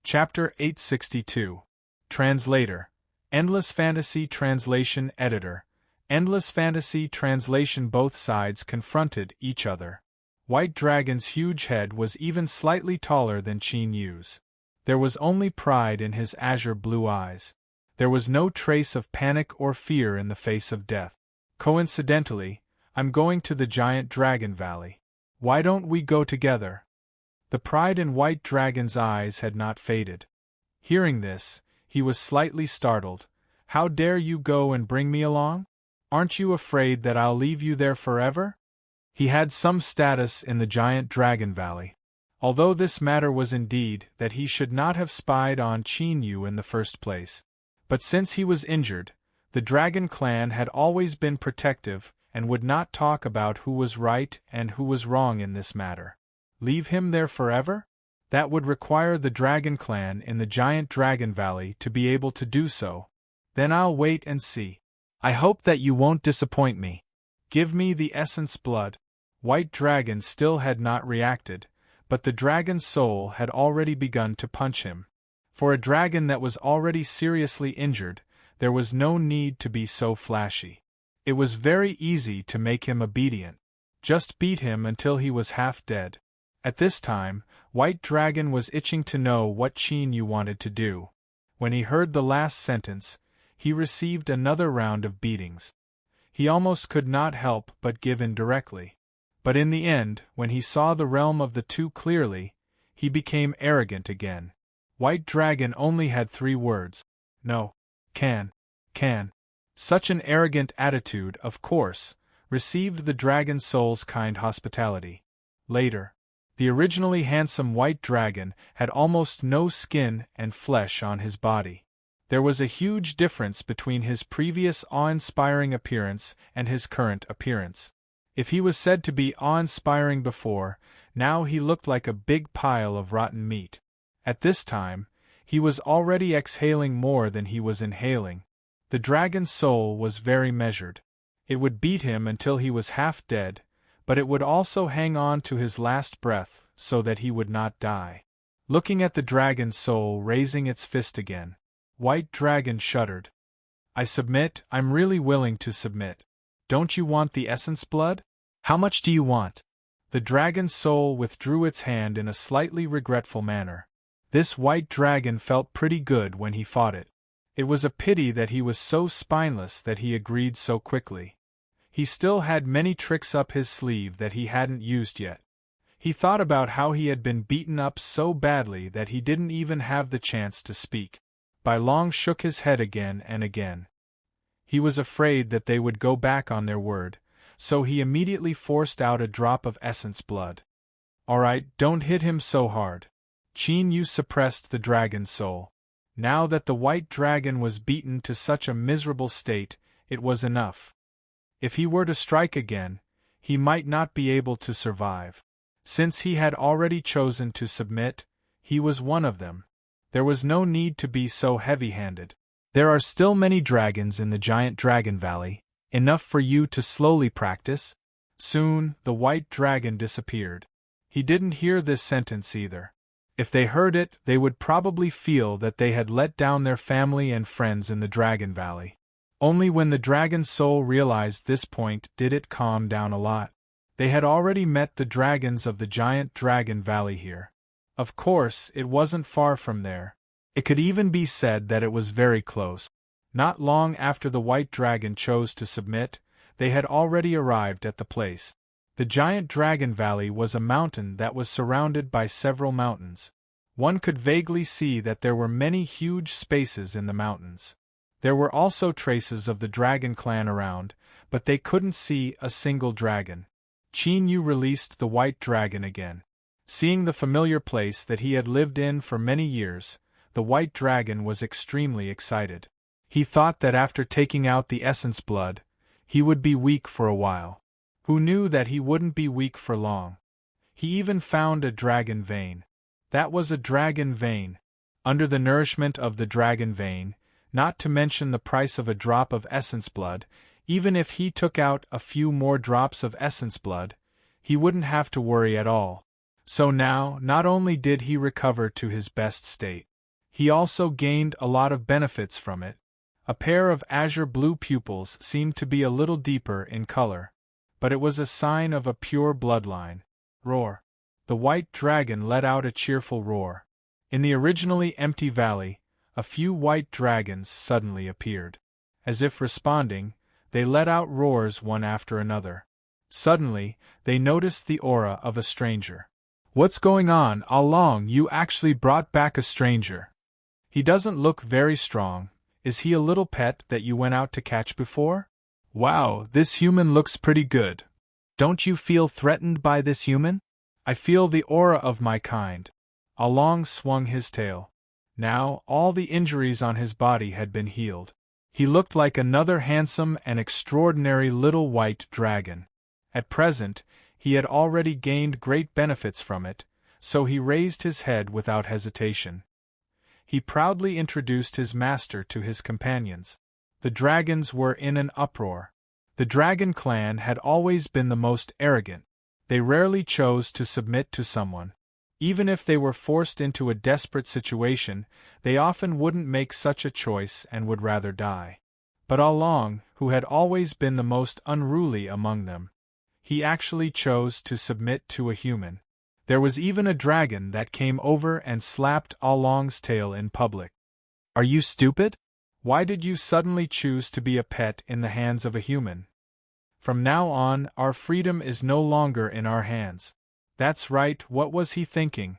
Chapter 862. Translator. Endless Fantasy Translation Editor. Endless Fantasy Translation. Both sides confronted each other. White Dragon's huge head was even slightly taller than Qin Yu's. There was only pride in his azure blue eyes. There was no trace of panic or fear in the face of death. Coincidentally, I'm going to the giant dragon valley. Why don't we go together? The pride in White Dragon's eyes had not faded. Hearing this, he was slightly startled. How dare you go and bring me along? Aren't you afraid that I'll leave you there forever? He had some status in the giant dragon valley. Although this matter was indeed that he should not have spied on Qin Yu in the first place. But since he was injured, the dragon clan had always been protective and would not talk about who was right and who was wrong in this matter. Leave him there forever? That would require the dragon clan in the giant dragon valley to be able to do so. Then I'll wait and see. I hope that you won't disappoint me. Give me the essence blood. White Dragon still had not reacted, but the dragon's soul had already begun to punch him. For a dragon that was already seriously injured, there was no need to be so flashy. It was very easy to make him obedient. Just beat him until he was half dead. At this time, White Dragon was itching to know what Qin Yu wanted to do. When he heard the last sentence, he received another round of beatings. He almost could not help but give in directly. But in the end, when he saw the realm of the two clearly, he became arrogant again. White Dragon only had 3 words. No. Can. Such an arrogant attitude, of course, received the dragon soul's kind hospitality. Later, the originally handsome White Dragon had almost no skin and flesh on his body. There was a huge difference between his previous awe-inspiring appearance and his current appearance. If he was said to be awe-inspiring before, now he looked like a big pile of rotten meat. At this time, he was already exhaling more than he was inhaling. The dragon's soul was very measured. It would beat him until he was half dead, but it would also hang on to his last breath so that he would not die. Looking at the dragon's soul raising its fist again, White Dragon shuddered. I submit, I'm really willing to submit. Don't you want the essence blood? How much do you want? The dragon's soul withdrew its hand in a slightly regretful manner. This White Dragon felt pretty good when he fought it. It was a pity that he was so spineless that he agreed so quickly. He still had many tricks up his sleeve that he hadn't used yet. He thought about how he had been beaten up so badly that he didn't even have the chance to speak. Bai Long shook his head again and again. He was afraid that they would go back on their word, so he immediately forced out a drop of essence blood. All right, don't hit him so hard. Qin Yu suppressed the dragon's soul. Now that the White Dragon was beaten to such a miserable state, it was enough. If he were to strike again, he might not be able to survive. Since he had already chosen to submit, he was one of them. There was no need to be so heavy-handed. There are still many dragons in the giant dragon valley, enough for you to slowly practice. Soon, the White Dragon disappeared. He didn't hear this sentence either. If they heard it, they would probably feel that they had let down their family and friends in the Dragon Valley. Only when the dragon's soul realized this point did it calm down a lot. They had already met the dragons of the giant Dragon Valley here. Of course, it wasn't far from there. It could even be said that it was very close. Not long after the White Dragon chose to submit, they had already arrived at the place. The giant Dragon Valley was a mountain that was surrounded by several mountains. One could vaguely see that there were many huge spaces in the mountains. There were also traces of the dragon clan around, but they couldn't see a single dragon. Qin Yu released the White Dragon again. Seeing the familiar place that he had lived in for many years, the White Dragon was extremely excited. He thought that after taking out the essence blood, he would be weak for a while. Who knew that he wouldn't be weak for long? He even found a dragon vein. That was a dragon vein. Under the nourishment of the dragon vein, not to mention the price of a drop of essence blood, even if he took out a few more drops of essence blood, he wouldn't have to worry at all. So now, not only did he recover to his best state, He also gained a lot of benefits from it. A pair of azure blue pupils seemed to be a little deeper in color, but it was a sign of a pure bloodline. Roar. The white dragon let out a cheerful roar. In the originally empty valley, a few white dragons suddenly appeared. As if responding, they let out roars one after another. Suddenly, they noticed the aura of a stranger. "What's going on, Along? You actually brought back a stranger. He doesn't look very strong. Is he a little pet that you went out to catch before? Wow, this human looks pretty good. Don't you feel threatened by this human?" "I feel the aura of my kind." Along swung his tail. Now, all the injuries on his body had been healed. He looked like another handsome and extraordinary little white dragon. At present, he had already gained great benefits from it, so he raised his head without hesitation. He proudly introduced his master to his companions. The dragons were in an uproar. The dragon clan had always been the most arrogant. They rarely chose to submit to someone. Even if they were forced into a desperate situation, they often wouldn't make such a choice and would rather die. But Along, who had always been the most unruly among them, he actually chose to submit to a human. There was even a dragon that came over and slapped Along's tail in public. "Are you stupid? Why did you suddenly choose to be a pet in the hands of a human? From now on, our freedom is no longer in our hands." That's right, what was he thinking?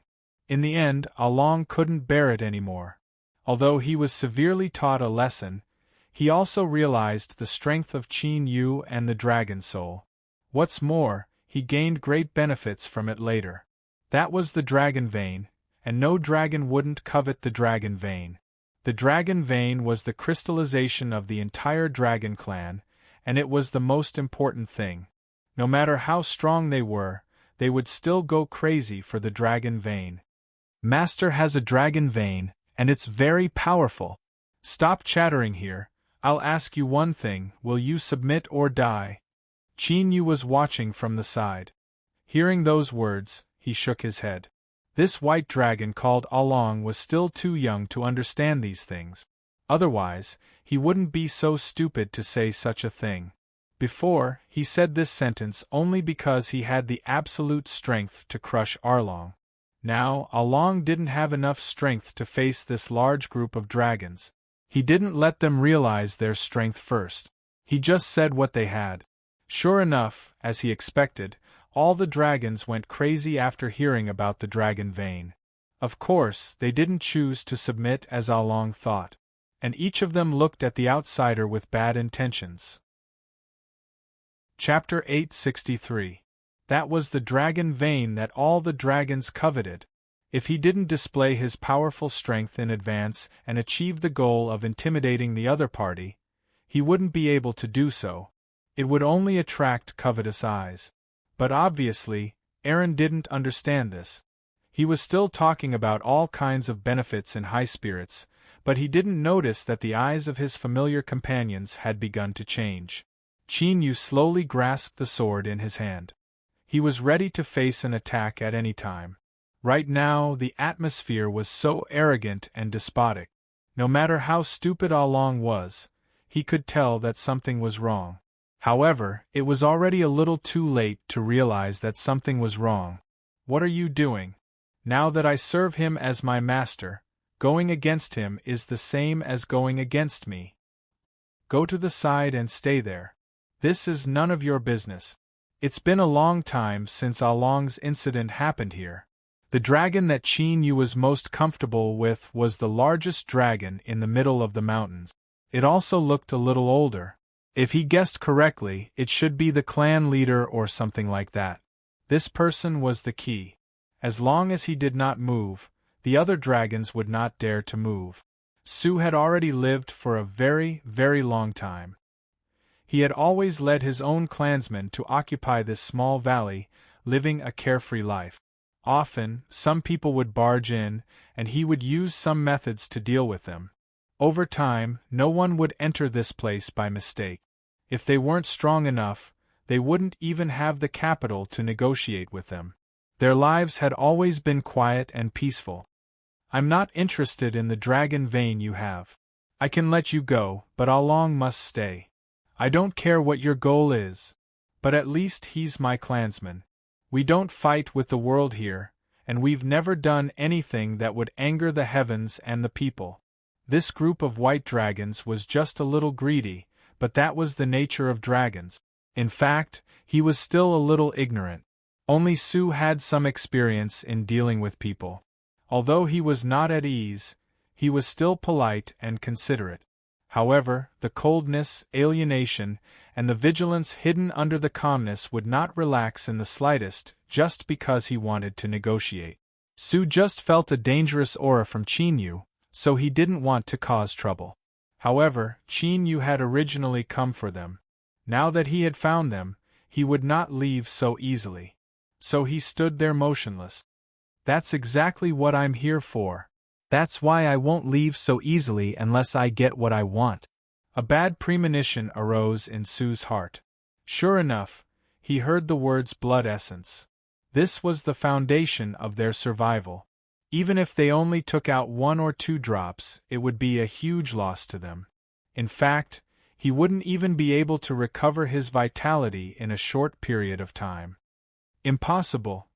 In the end, Along couldn't bear it anymore. Although he was severely taught a lesson, he also realized the strength of Qin Yu and the dragon soul. What's more, he gained great benefits from it later. That was the dragon vein, and no dragon wouldn't covet the dragon vein. The dragon vein was the crystallization of the entire dragon clan, and it was the most important thing. No matter how strong they were, they would still go crazy for the dragon vein. "Master has a dragon vein, and it's very powerful. Stop chattering here. I'll ask you one thing, will you submit or die?" Qin Yu was watching from the side. Hearing those words, he shook his head. This white dragon called Along was still too young to understand these things. Otherwise, he wouldn't be so stupid to say such a thing. Before, he said this sentence only because he had the absolute strength to crush Arlong. Now, Along didn't have enough strength to face this large group of dragons. He didn't let them realize their strength first. He just said what they had. Sure enough, as he expected, all the dragons went crazy after hearing about the dragon vein. Of course, they didn't choose to submit as Along thought, and each of them looked at the outsider with bad intentions. Chapter 863. That was the dragon vein that all the dragons coveted. If he didn't display his powerful strength in advance and achieve the goal of intimidating the other party, he wouldn't be able to do so. It would only attract covetous eyes. But obviously, Aaron didn't understand this. He was still talking about all kinds of benefits and high spirits, but he didn't notice that the eyes of his familiar companions had begun to change. Qin Yu slowly grasped the sword in his hand. He was ready to face an attack at any time. Right now, the atmosphere was so arrogant and despotic. No matter how stupid Along was, he could tell that something was wrong. However, it was already a little too late to realize that something was wrong. "What are you doing? Now that I serve him as my master, going against him is the same as going against me. Go to the side and stay there. This is none of your business. It's been a long time since Along's incident happened here." The dragon that Qin Yu was most comfortable with was the largest dragon in the middle of the mountains. It also looked a little older. If he guessed correctly, it should be the clan leader or something like that. This person was the key. As long as he did not move, the other dragons would not dare to move. Su had already lived for a very, very long time. He had always led his own clansmen to occupy this small valley, living a carefree life. Often, some people would barge in, and he would use some methods to deal with them. Over time, no one would enter this place by mistake. If they weren't strong enough, they wouldn't even have the capital to negotiate with them. Their lives had always been quiet and peaceful. I'm not interested in the dragon vein you have. I can let you go, but Along must stay. I don't care what your goal is. But at least he's my clansman. We don't fight with the world here, and we've never done anything that would anger the heavens and the people. This group of white dragons was just a little greedy, but that was the nature of dragons. In fact, he was still a little ignorant. Only Sue had some experience in dealing with people. Although he was not at ease, he was still polite and considerate. However, the coldness, alienation, and the vigilance hidden under the calmness would not relax in the slightest, just because he wanted to negotiate. Sue just felt a dangerous aura from Chin-yu, so he didn't want to cause trouble. However, Chin-yu had originally come for them. Now that he had found them, he would not leave so easily. So he stood there motionless. That's exactly what I'm here for. That's why I won't leave so easily unless I get what I want. A bad premonition arose in Sue's heart. Sure enough, he heard the words blood essence. This was the foundation of their survival. Even if they only took out 1 or 2 drops, it would be a huge loss to them. In fact, he wouldn't even be able to recover his vitality in a short period of time. Impossible.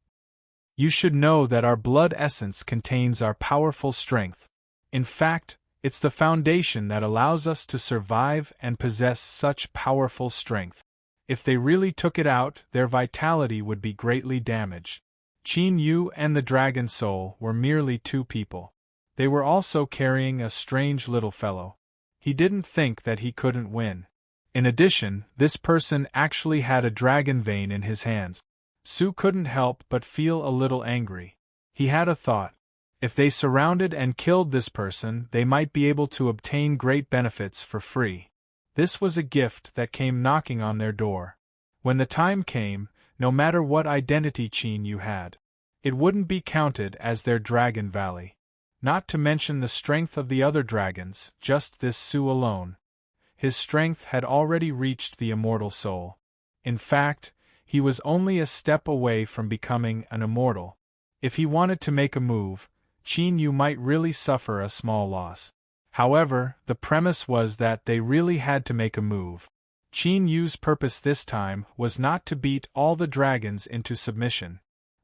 You should know that our blood essence contains our powerful strength. In fact, it's the foundation that allows us to survive and possess such powerful strength. If they really took it out, their vitality would be greatly damaged. Chin-yu and the dragon soul were merely 2 people. They were also carrying a strange little fellow. He didn't think that he couldn't win. In addition, this person actually had a dragon vein in his hands. Sue couldn't help but feel a little angry. He had a thought. If they surrounded and killed this person, they might be able to obtain great benefits for free. This was a gift that came knocking on their door. When the time came, no matter what identity Chin-yu had, it wouldn't be counted as their Dragon Valley. Not to mention the strength of the other dragons, just this Sue alone. His strength had already reached the immortal soul. In fact, he was only a step away from becoming an immortal. If he wanted to make a move, Chin-yu might really suffer a small loss. However, the premise was that they really had to make a move. Chin-yu's purpose this time was not to beat all the dragons into submission.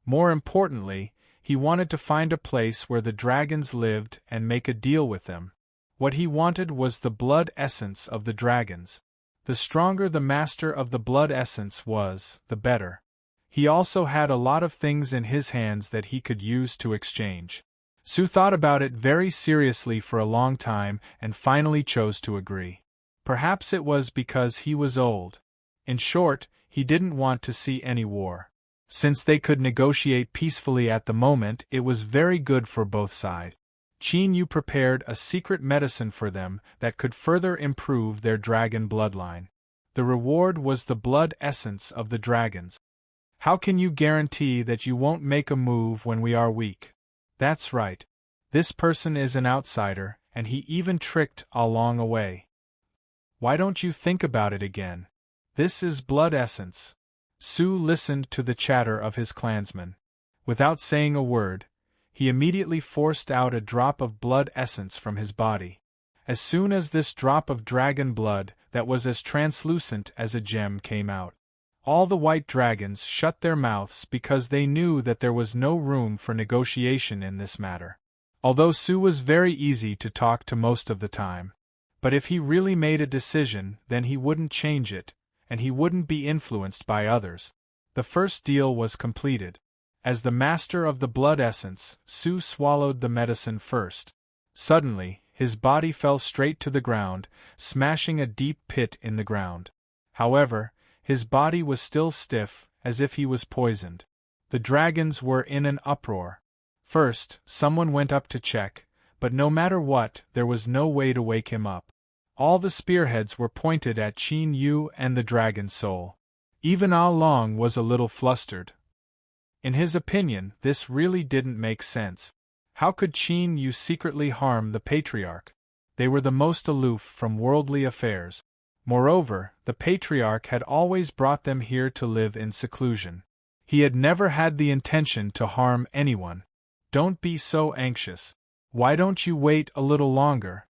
More importantly, he wanted to find a place where the dragons lived and make a deal with them. What he wanted was the blood essence of the dragons. The stronger the master of the blood essence was, the better. He also had a lot of things in his hands that he could use to exchange. Sue thought about it very seriously for a long time and finally chose to agree. Perhaps it was because he was old. In short, he didn't want to see any war. Since they could negotiate peacefully at the moment, it was very good for both sides. Chin-yu prepared a secret medicine for them that could further improve their dragon bloodline. The reward was the blood essence of the dragons. How can you guarantee that you won't make a move when we are weak? That's right. This person is an outsider, and he even tricked Along away. Why don't you think about it again? This is blood essence. Sue listened to the chatter of his clansmen. Without saying a word, he immediately forced out a drop of blood essence from his body. As soon as this drop of dragon blood that was as translucent as a gem came out, all the white dragons shut their mouths because they knew that there was no room for negotiation in this matter. Although Sue was very easy to talk to most of the time. But if he really made a decision, then he wouldn't change it, and he wouldn't be influenced by others. The first deal was completed. As the master of the blood essence, Sue swallowed the medicine first. Suddenly, his body fell straight to the ground, smashing a deep pit in the ground. However, his body was still stiff, as if he was poisoned. The dragons were in an uproar. First, someone went up to check, but no matter what, there was no way to wake him up. All the spearheads were pointed at Chin-yu and the dragon soul. Even Along was a little flustered. In his opinion, this really didn't make sense. How could Chin-yu secretly harm the patriarch? They were the most aloof from worldly affairs. Moreover, the patriarch had always brought them here to live in seclusion. He had never had the intention to harm anyone. Don't be so anxious. Why don't you wait a little longer?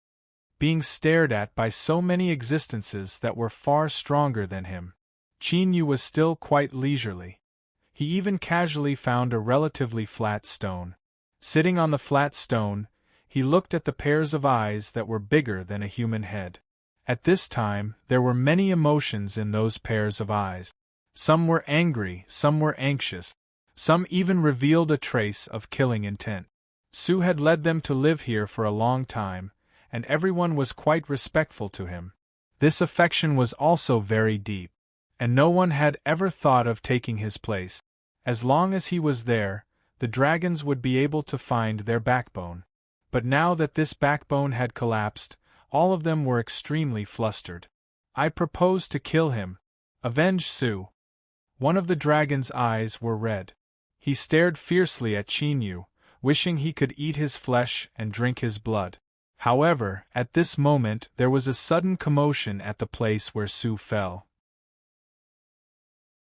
Being stared at by so many existences that were far stronger than him, Qin Yu was still quite leisurely. He even casually found a relatively flat stone. Sitting on the flat stone, he looked at the pairs of eyes that were bigger than a human head. At this time, there were many emotions in those pairs of eyes. Some were angry, some were anxious, some even revealed a trace of killing intent. Su had led them to live here for a long time, and everyone was quite respectful to him. This affection was also very deep, and no one had ever thought of taking his place. As long as he was there, the dragons would be able to find their backbone. But now that this backbone had collapsed, all of them were extremely flustered. I propose to kill him. Avenge Su. One of the dragon's eyes were red. He stared fiercely at Qin Yu, wishing he could eat his flesh and drink his blood. However, at this moment there was a sudden commotion at the place where Su fell.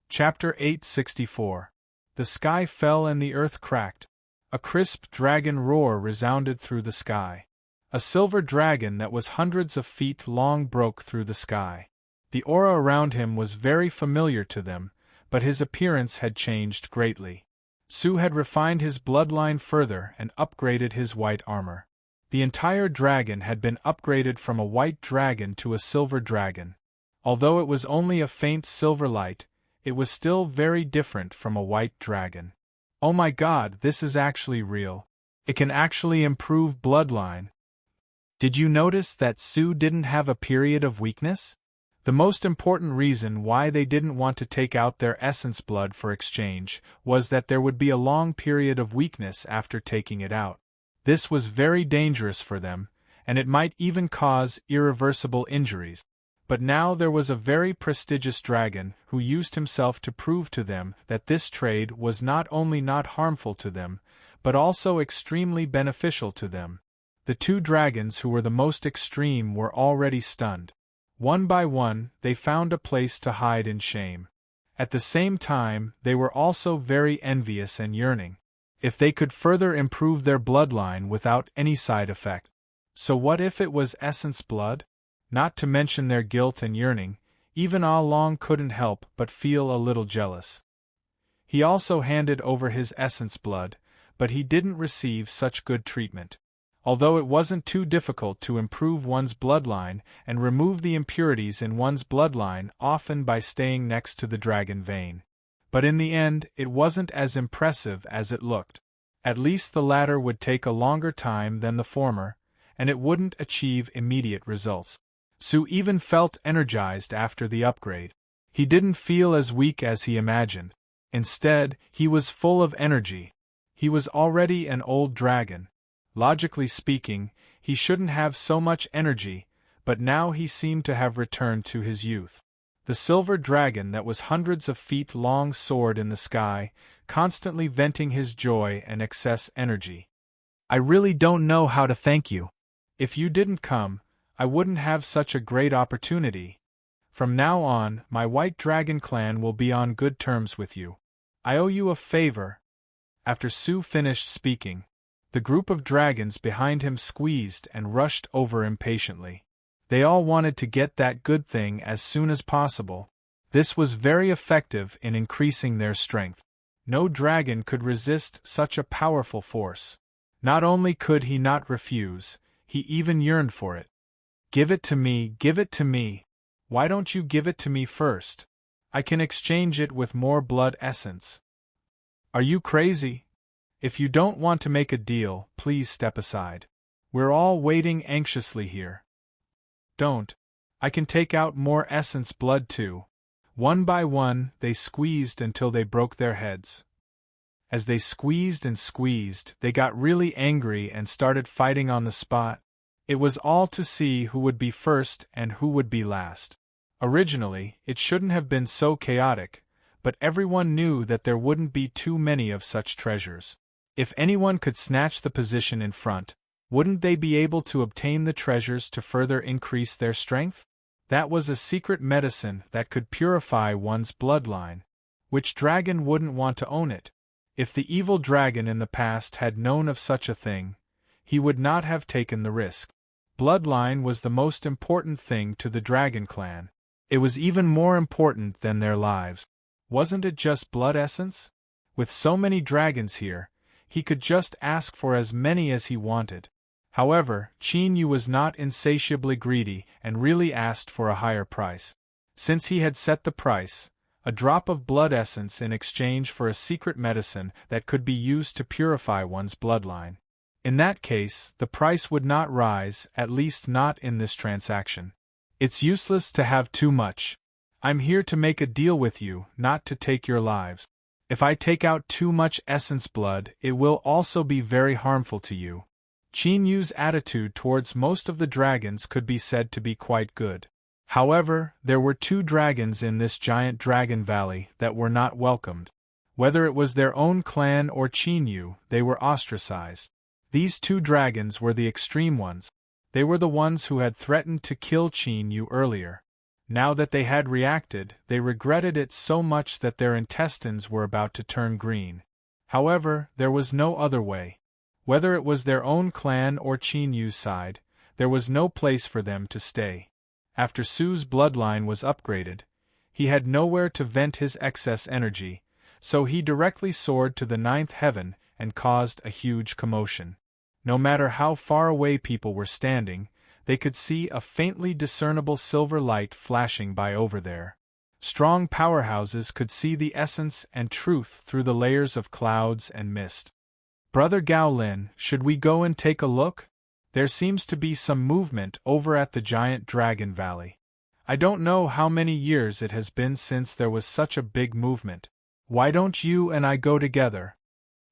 Chapter 864. The sky fell and the earth cracked. A crisp dragon roar resounded through the sky. A silver dragon that was hundreds of feet long broke through the sky. The aura around him was very familiar to them, but his appearance had changed greatly. Su had refined his bloodline further and upgraded his white armor. The entire dragon had been upgraded from a white dragon to a silver dragon. Although it was only a faint silver light, it was still very different from a white dragon. Oh my God, this is actually real. It can actually improve bloodline. Did you notice that Su didn't have a period of weakness? The most important reason why they didn't want to take out their essence blood for exchange was that there would be a long period of weakness after taking it out. This was very dangerous for them, and it might even cause irreversible injuries. But now there was a very prestigious dragon who used himself to prove to them that this trade was not only not harmful to them, but also extremely beneficial to them. The two dragons who were the most extreme were already stunned. One by one, they found a place to hide in shame. At the same time, they were also very envious and yearning. If they could further improve their bloodline without any side effect. So what if it was essence blood? Not to mention their guilt and yearning, even Ah Long couldn't help but feel a little jealous. He also handed over his essence blood, but he didn't receive such good treatment. Although it wasn't too difficult to improve one's bloodline and remove the impurities in one's bloodline often by staying next to the dragon vein. But in the end, it wasn't as impressive as it looked. At least the latter would take a longer time than the former, and it wouldn't achieve immediate results. Su even felt energized after the upgrade. He didn't feel as weak as he imagined. Instead, he was full of energy. He was already an old dragon. Logically speaking, he shouldn't have so much energy, but now he seemed to have returned to his youth. The silver dragon that was hundreds of feet long soared in the sky, constantly venting his joy and excess energy. I really don't know how to thank you. If you didn't come, I wouldn't have such a great opportunity. From now on, my White Dragon clan will be on good terms with you. I owe you a favor. After Su finished speaking, the group of dragons behind him squeezed and rushed over impatiently. They all wanted to get that good thing as soon as possible. This was very effective in increasing their strength. No dragon could resist such a powerful force. Not only could he not refuse, he even yearned for it. Give it to me, give it to me. Why don't you give it to me first? I can exchange it with more blood essence. Are you crazy? If you don't want to make a deal, please step aside. We're all waiting anxiously here. Don't. I can take out more essence blood too. One by one, they squeezed until they broke their heads. As they squeezed and squeezed, they got really angry and started fighting on the spot. It was all to see who would be first and who would be last. Originally, it shouldn't have been so chaotic, but everyone knew that there wouldn't be too many of such treasures. If anyone could snatch the position in front, wouldn't they be able to obtain the treasures to further increase their strength? That was a secret medicine that could purify one's bloodline. Which dragon wouldn't want to own it? If the evil dragon in the past had known of such a thing, he would not have taken the risk. Bloodline was the most important thing to the dragon clan. It was even more important than their lives. Wasn't it just blood essence? With so many dragons here, he could just ask for as many as he wanted. However, Qin Yu was not insatiably greedy and really asked for a higher price. Since he had set the price, a drop of blood essence in exchange for a secret medicine that could be used to purify one's bloodline. In that case, the price would not rise, at least not in this transaction. It's useless to have too much. I'm here to make a deal with you, not to take your lives. If I take out too much essence blood, it will also be very harmful to you. Qin Yu's attitude towards most of the dragons could be said to be quite good. However, there were 2 dragons in this giant dragon valley that were not welcomed. Whether it was their own clan or Qin Yu, they were ostracized. These 2 dragons were the extreme ones. They were the ones who had threatened to kill Qin Yu earlier. Now that they had reacted, they regretted it so much that their intestines were about to turn green. However, there was no other way. Whether it was their own clan or Qin Yu's side, there was no place for them to stay. After Su's bloodline was upgraded, he had nowhere to vent his excess energy, so he directly soared to the 9th heaven and caused a huge commotion. No matter how far away people were standing, they could see a faintly discernible silver light flashing by over there. Strong powerhouses could see the essence and truth through the layers of clouds and mist. Brother Gao Lin, should we go and take a look? There seems to be some movement over at the giant dragon valley. I don't know how many years it has been since there was such a big movement. Why don't you and I go together?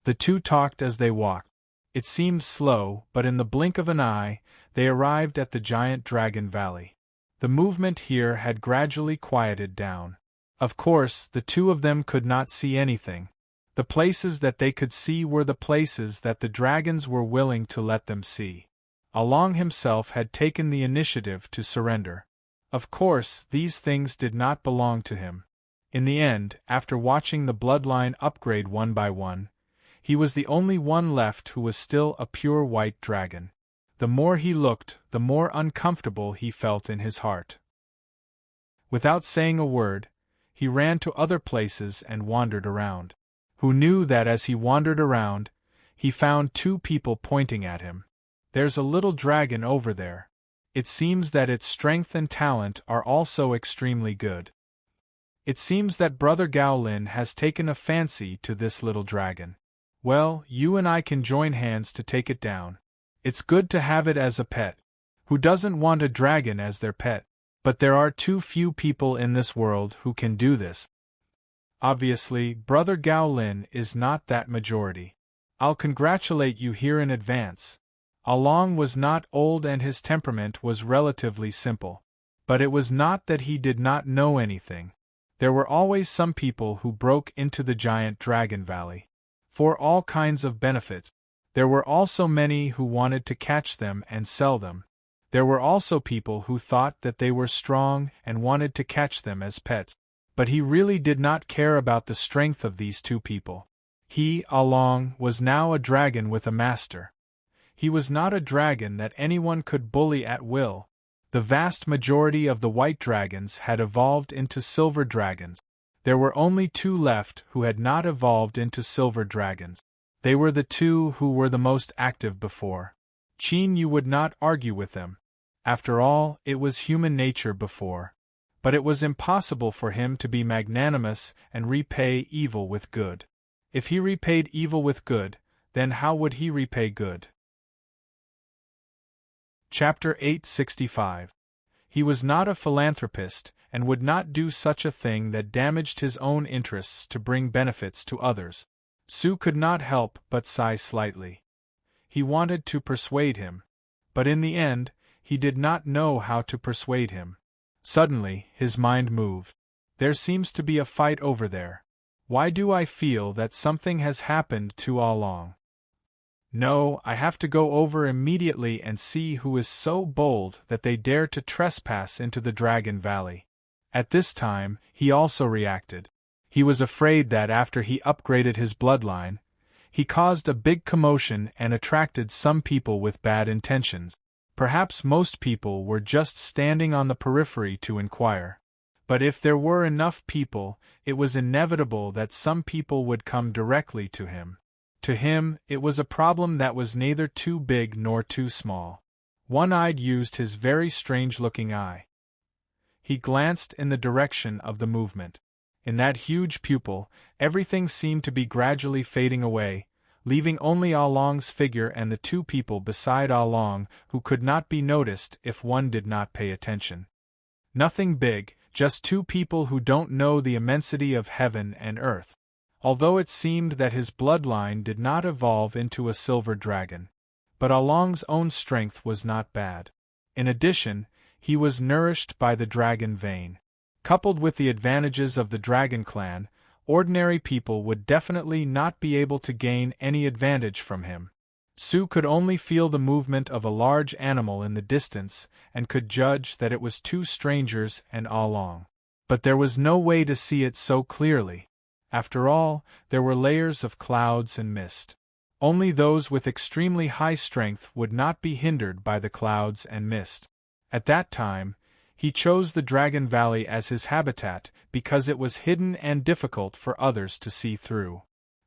The 2 talked as they walked. It seemed slow, but in the blink of an eye, they arrived at the giant dragon valley. The movement here had gradually quieted down. Of course, the 2 of them could not see anything. The places that they could see were the places that the dragons were willing to let them see. Along himself had taken the initiative to surrender. Of course, these things did not belong to him. In the end, after watching the bloodline upgrade one by one, he was the only one left who was still a pure white dragon. The more he looked, the more uncomfortable he felt in his heart. Without saying a word, he ran to other places and wandered around. Who knew that as he wandered around, he found 2 people pointing at him. There's a little dragon over there. It seems that its strength and talent are also extremely good. It seems that Brother Gao Lin has taken a fancy to this little dragon. Well, you and I can join hands to take it down. It's good to have it as a pet. Who doesn't want a dragon as their pet? But there are too few people in this world who can do this. Obviously, Brother Gao Lin is not that majority. I'll congratulate you here in advance. Along was not old and his temperament was relatively simple. But it was not that he did not know anything. There were always some people who broke into the giant dragon valley for all kinds of benefits. There were also many who wanted to catch them and sell them. There were also people who thought that they were strong and wanted to catch them as pets. But he really did not care about the strength of these 2 people. He, Along, was now a dragon with a master. He was not a dragon that anyone could bully at will. The vast majority of the white dragons had evolved into silver dragons. There were only 2 left who had not evolved into silver dragons. They were the 2 who were the most active before. Qin Yu would not argue with them. After all, it was human nature before. But it was impossible for him to be magnanimous and repay evil with good. If he repaid evil with good, then how would he repay good? Chapter 865. He was not a philanthropist, and would not do such a thing that damaged his own interests to bring benefits to others. Su could not help but sigh slightly. He wanted to persuade him. But in the end, he did not know how to persuade him. Suddenly, his mind moved. There seems to be a fight over there. Why do I feel that something has happened to Along? No, I have to go over immediately and see who is so bold that they dare to trespass into the Dragon Valley. At this time, he also reacted. He was afraid that after he upgraded his bloodline, He caused a big commotion and attracted some people with bad intentions. Perhaps most people were just standing on the periphery to inquire. But if there were enough people, it was inevitable that some people would come directly to him. To him, it was a problem that was neither too big nor too small. One-Eyed used his very strange-looking eye. He glanced in the direction of the movement. In that huge pupil, everything seemed to be gradually fading away, leaving only Ah Long's figure and the two people beside Ah Long who could not be noticed if one did not pay attention. Nothing big, just two people who don't know the immensity of heaven and earth. Although it seemed that his bloodline did not evolve into a silver dragon. But Ah Long's own strength was not bad. In addition, he was nourished by the dragon vein. Coupled with the advantages of the dragon clan, ordinary people would definitely not be able to gain any advantage from him. Su could only feel the movement of a large animal in the distance and could judge that it was two strangers and Ah Long. But there was no way to see it so clearly. After all, there were layers of clouds and mist. Only those with extremely high strength would not be hindered by the clouds and mist. At that time, he chose the Dragon Valley as his habitat because it was hidden and difficult for others to see through.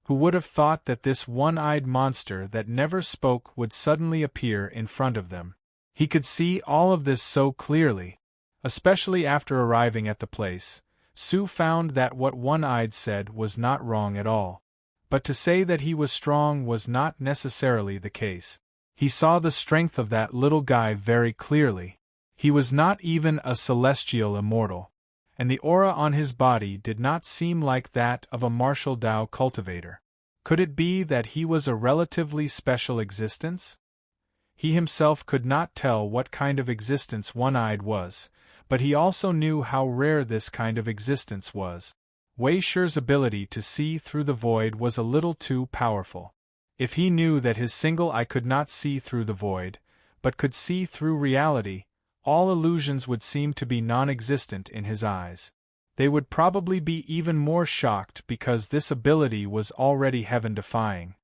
Who would have thought that this one-eyed monster that never spoke would suddenly appear in front of them? He could see all of this so clearly. Especially after arriving at the place, Su found that what One-Eyed said was not wrong at all. But to say that he was strong was not necessarily the case. He saw the strength of that little guy very clearly. He was not even a celestial immortal, and the aura on his body did not seem like that of a martial Dao cultivator. Could it be that he was a relatively special existence? He himself could not tell what kind of existence One-Eyed was, but he also knew how rare this kind of existence was. Wei Shi's ability to see through the void was a little too powerful. If he knew that his single eye could not see through the void, but could see through reality, all illusions would seem to be non-existent in his eyes. They would probably be even more shocked because this ability was already heaven-defying.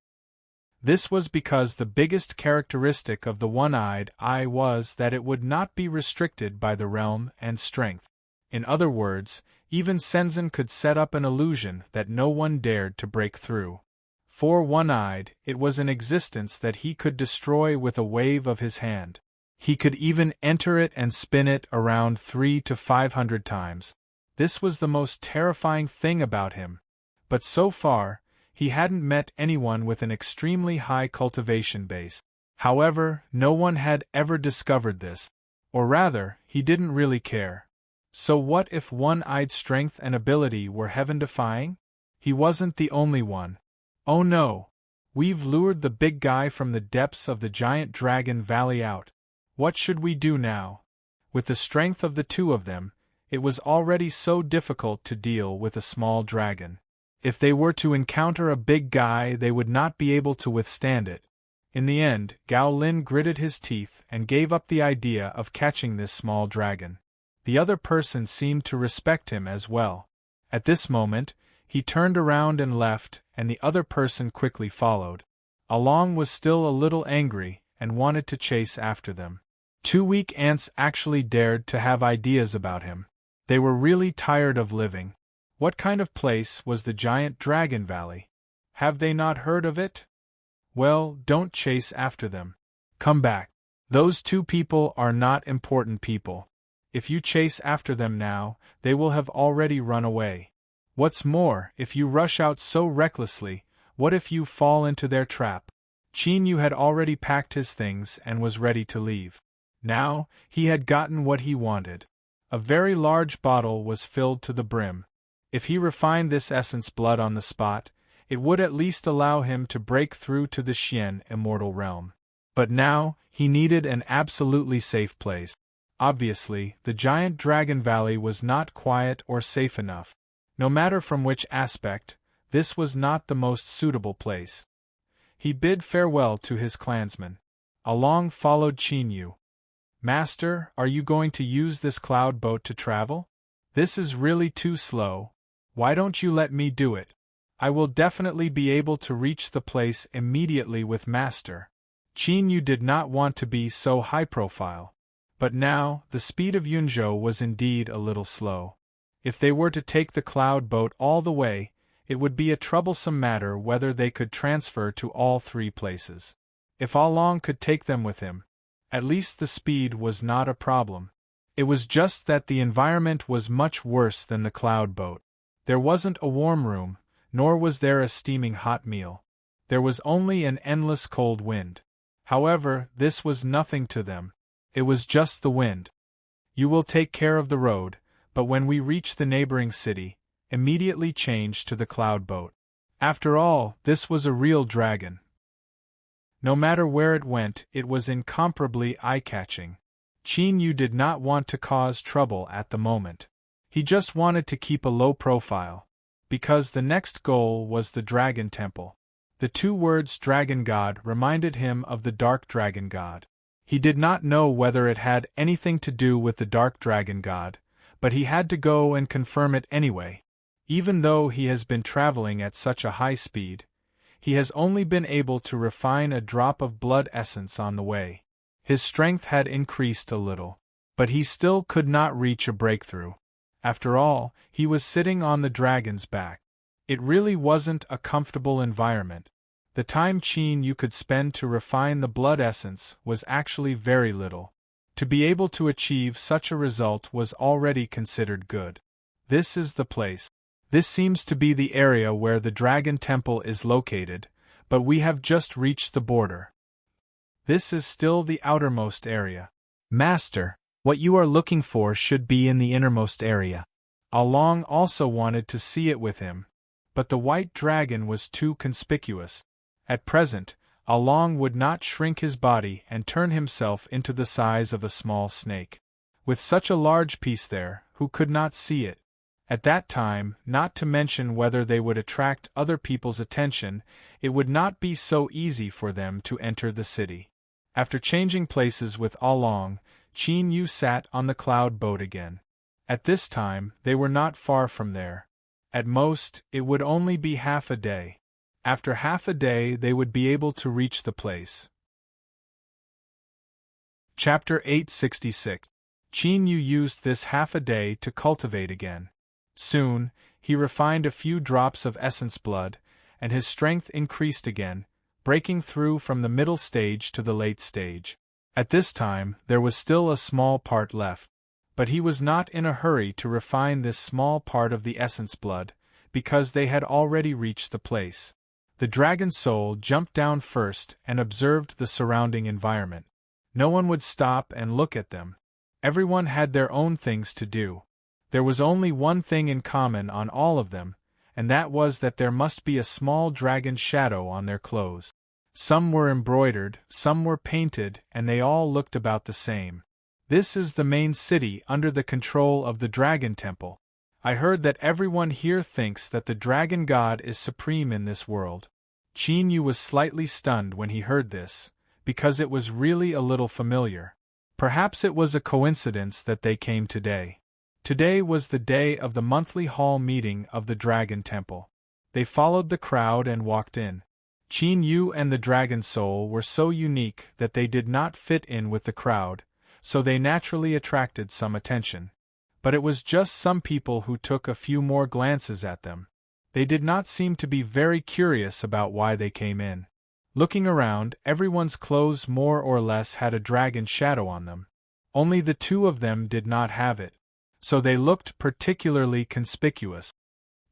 This was because the biggest characteristic of the one-eyed eye was that it would not be restricted by the realm and strength. In other words, even Senzen could set up an illusion that no one dared to break through. For one-eyed, it was an existence that he could destroy with a wave of his hand. He could even enter it and spin it around 300 to 500 times. This was the most terrifying thing about him. But so far, he hadn't met anyone with an extremely high cultivation base. However, no one had ever discovered this. Or rather, he didn't really care. So what if one-eyed strength and ability were heaven-defying? He wasn't the only one. Oh no! We've lured the big guy from the depths of the giant Dragon Valley out. What should we do now? With the strength of the two of them, it was already so difficult to deal with a small dragon. If they were to encounter a big guy, they would not be able to withstand it. In the end, Gao Lin gritted his teeth and gave up the idea of catching this small dragon. The other person seemed to respect him as well. At this moment, he turned around and left, and the other person quickly followed. Ah Long was still a little angry and wanted to chase after them. Two weak ants actually dared to have ideas about him. They were really tired of living. What kind of place was the giant Dragon Valley? Have they not heard of it? Well, don't chase after them. Come back. Those two people are not important people. If you chase after them now, they will have already run away. What's more, if you rush out so recklessly, what if you fall into their trap? Qin Yu had already packed his things and was ready to leave. Now, he had gotten what he wanted. A very large bottle was filled to the brim. If he refined this essence blood on the spot, it would at least allow him to break through to the Xian immortal realm. But now, he needed an absolutely safe place. Obviously, the giant Dragon Valley was not quiet or safe enough. No matter from which aspect, this was not the most suitable place. He bid farewell to his clansmen. Ah Long followed Qin Yu. Master, are you going to use this cloud boat to travel? This is really too slow. Why don't you let me do it? I will definitely be able to reach the place immediately with Master. Qin Yu did not want to be so high-profile. But now, the speed of Yunzhou was indeed a little slow. If they were to take the cloud boat all the way, it would be a troublesome matter whether they could transfer to all three places. If Along could take them with him, at least the speed was not a problem. It was just that the environment was much worse than the cloud boat. There wasn't a warm room, nor was there a steaming hot meal. There was only an endless cold wind. However, this was nothing to them. It was just the wind. You will take care of the road, but when we reach the neighboring city, immediately change to the cloud boat. After all, this was a real dragon. No matter where it went, it was incomparably eye-catching. Qin Yu did not want to cause trouble at the moment. He just wanted to keep a low profile, because the next goal was the Dragon Temple. The two words Dragon God reminded him of the Dark Dragon God. He did not know whether it had anything to do with the Dark Dragon God, but he had to go and confirm it anyway. Even though he has been traveling at such a high speed, he has only been able to refine a drop of blood essence on the way. His strength had increased a little, but he still could not reach a breakthrough. After all, he was sitting on the dragon's back. It really wasn't a comfortable environment. The time Qin Yu could spend to refine the blood essence was actually very little. To be able to achieve such a result was already considered good. This is the place. This seems to be the area where the Dragon Temple is located, but we have just reached the border. This is still the outermost area. Master, what you are looking for should be in the innermost area. Along also wanted to see it with him, but the white dragon was too conspicuous. At present, Along would not shrink his body and turn himself into the size of a small snake. With such a large piece there, who could not see it? At that time, not to mention whether they would attract other people's attention, it would not be so easy for them to enter the city. After changing places with Along, Qin Yu sat on the cloud boat again. At this time, they were not far from there. At most, it would only be half a day. After half a day they would be able to reach the place. Chapter 866. Qin Yu used this half a day to cultivate again. Soon, he refined a few drops of essence blood, and his strength increased again, breaking through from the middle stage to the late stage. At this time, there was still a small part left. But he was not in a hurry to refine this small part of the essence blood, because they had already reached the place. The dragon's soul jumped down first and observed the surrounding environment. No one would stop and look at them. Everyone had their own things to do. There was only one thing in common on all of them, and that was that there must be a small dragon shadow on their clothes. Some were embroidered, some were painted, and they all looked about the same. This is the main city under the control of the Dragon Temple. I heard that everyone here thinks that the Dragon God is supreme in this world. Qin Yu was slightly stunned when he heard this, because it was really a little familiar. Perhaps it was a coincidence that they came today. Today was the day of the monthly hall meeting of the Dragon Temple. They followed the crowd and walked in. Qin Yu and the Dragon Soul were so unique that they did not fit in with the crowd, so they naturally attracted some attention. But it was just some people who took a few more glances at them. They did not seem to be very curious about why they came in. Looking around, everyone's clothes more or less had a dragon shadow on them. Only the two of them did not have it, so they looked particularly conspicuous.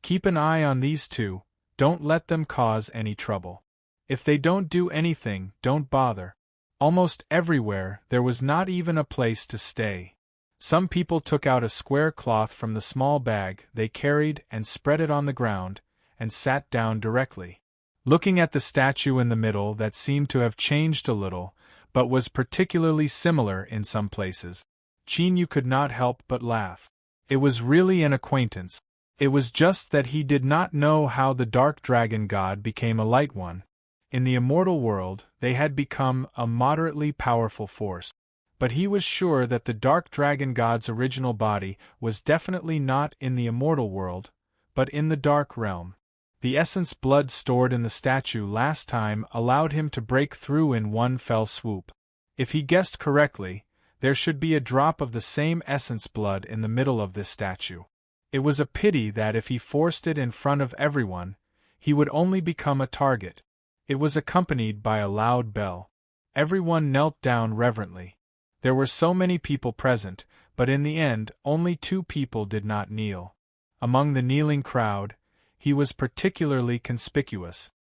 Keep an eye on these two, don't let them cause any trouble. If they don't do anything, don't bother. Almost everywhere, there was not even a place to stay. Some people took out a square cloth from the small bag they carried and spread it on the ground, and sat down directly. Looking at the statue in the middle that seemed to have changed a little, but was particularly similar in some places, Qin Yu could not help but laugh. It was really an acquaintance. It was just that he did not know how the Dark Dragon God became a light one. In the immortal world, they had become a moderately powerful force. But he was sure that the Dark Dragon God's original body was definitely not in the immortal world, but in the Dark Realm. The essence blood stored in the statue last time allowed him to break through in one fell swoop. If he guessed correctly, there should be a drop of the same essence blood in the middle of this statue. It was a pity that if he forced it in front of everyone, he would only become a target. It was accompanied by a loud bell. Everyone knelt down reverently. There were so many people present, but in the end, only 2 people did not kneel. Among the kneeling crowd, he was particularly conspicuous.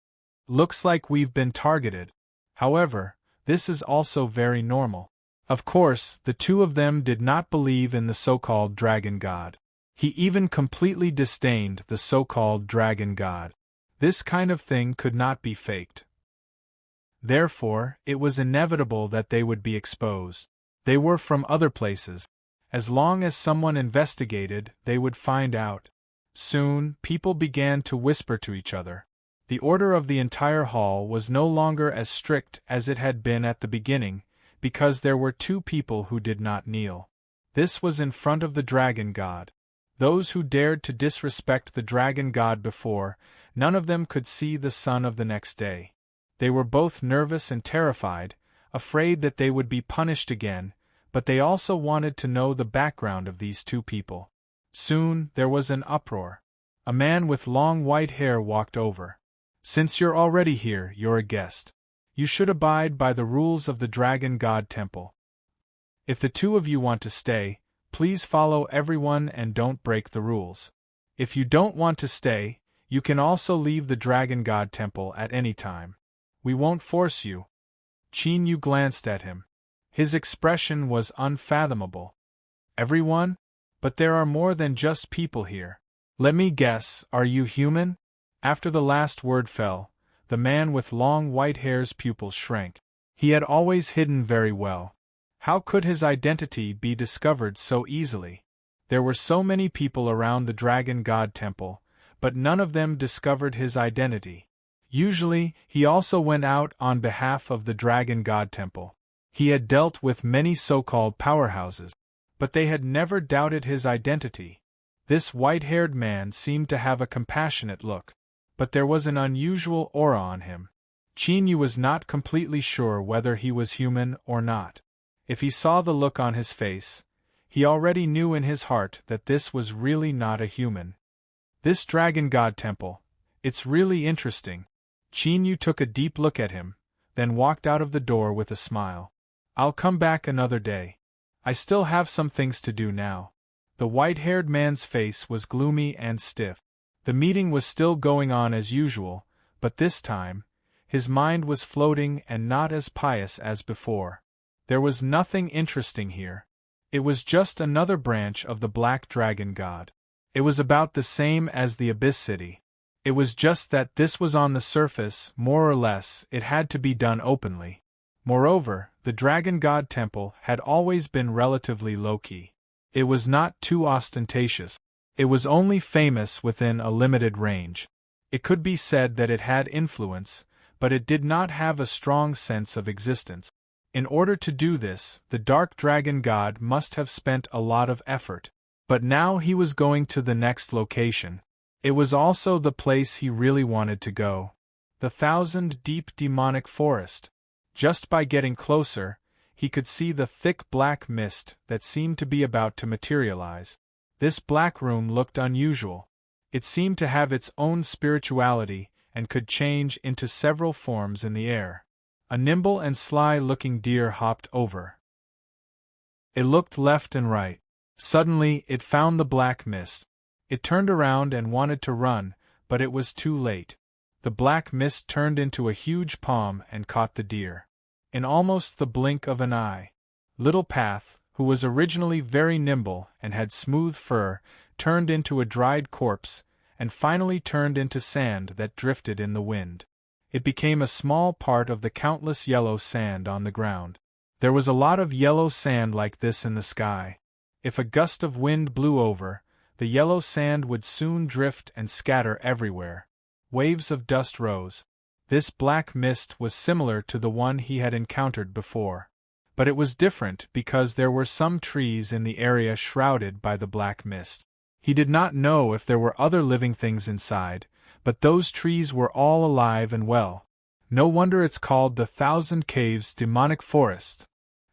Looks like we've been targeted. However, this is also very normal. Of course, the 2 of them did not believe in the so-called dragon god. He even completely disdained the so-called dragon god. This kind of thing could not be faked. Therefore, it was inevitable that they would be exposed. They were from other places. As long as someone investigated, they would find out. Soon, people began to whisper to each other. The order of the entire hall was no longer as strict as it had been at the beginning, because there were 2 people who did not kneel. This was in front of the dragon god. Those who dared to disrespect the dragon god before, none of them could see the sun of the next day. They were both nervous and terrified, afraid that they would be punished again, but they also wanted to know the background of these 2 people. Soon, there was an uproar. A man with long white hair walked over. "Since you're already here, you're a guest. You should abide by the rules of the Dragon God Temple. If the 2 of you want to stay, please follow everyone and don't break the rules. If you don't want to stay, you can also leave the Dragon God Temple at any time. We won't force you." Qin Yu glanced at him. His expression was unfathomable. "Everyone? But there are more than just people here. Let me guess, are you human?" After the last word fell, the man with long white hair's pupils shrank. He had always hidden very well. How could his identity be discovered so easily? There were so many people around the Dragon God Temple, but none of them discovered his identity. Usually, he also went out on behalf of the Dragon God Temple. He had dealt with many so-called powerhouses, but they had never doubted his identity. This white-haired man seemed to have a compassionate look, but there was an unusual aura on him. Qin Yu was not completely sure whether he was human or not. If he saw the look on his face, he already knew in his heart that this was really not a human. "This Dragon God Temple, it's really interesting." Qin Yu took a deep look at him, then walked out of the door with a smile. "I'll come back another day. I still have some things to do now." The white-haired man's face was gloomy and stiff. The meeting was still going on as usual, but this time, his mind was floating and not as pious as before. There was nothing interesting here. It was just another branch of the Black Dragon God. It was about the same as the Abyss City. It was just that this was on the surface, more or less, it had to be done openly. Moreover, the Dragon God Temple had always been relatively low-key. It was not too ostentatious. It was only famous within a limited range. It could be said that it had influence, but it did not have a strong sense of existence. In order to do this, the Dark Dragon God must have spent a lot of effort. But now he was going to the next location. It was also the place he really wanted to go. The thousand-deep demonic forest. Just by getting closer, he could see the thick black mist that seemed to be about to materialize. This black room looked unusual. It seemed to have its own spirituality and could change into several forms in the air. A nimble and sly-looking deer hopped over. It looked left and right. Suddenly, it found the black mist. It turned around and wanted to run, but it was too late. The black mist turned into a huge palm and caught the deer. In almost the blink of an eye, Little Path, who was originally very nimble and had smooth fur, turned into a dried corpse, and finally turned into sand that drifted in the wind. It became a small part of the countless yellow sand on the ground. There was a lot of yellow sand like this in the sky. If a gust of wind blew over, the yellow sand would soon drift and scatter everywhere. Waves of dust rose. This black mist was similar to the one he had encountered before. But it was different because there were some trees in the area shrouded by the black mist. He did not know if there were other living things inside, but those trees were all alive and well. No wonder it's called the Thousand Caves Demonic Forest.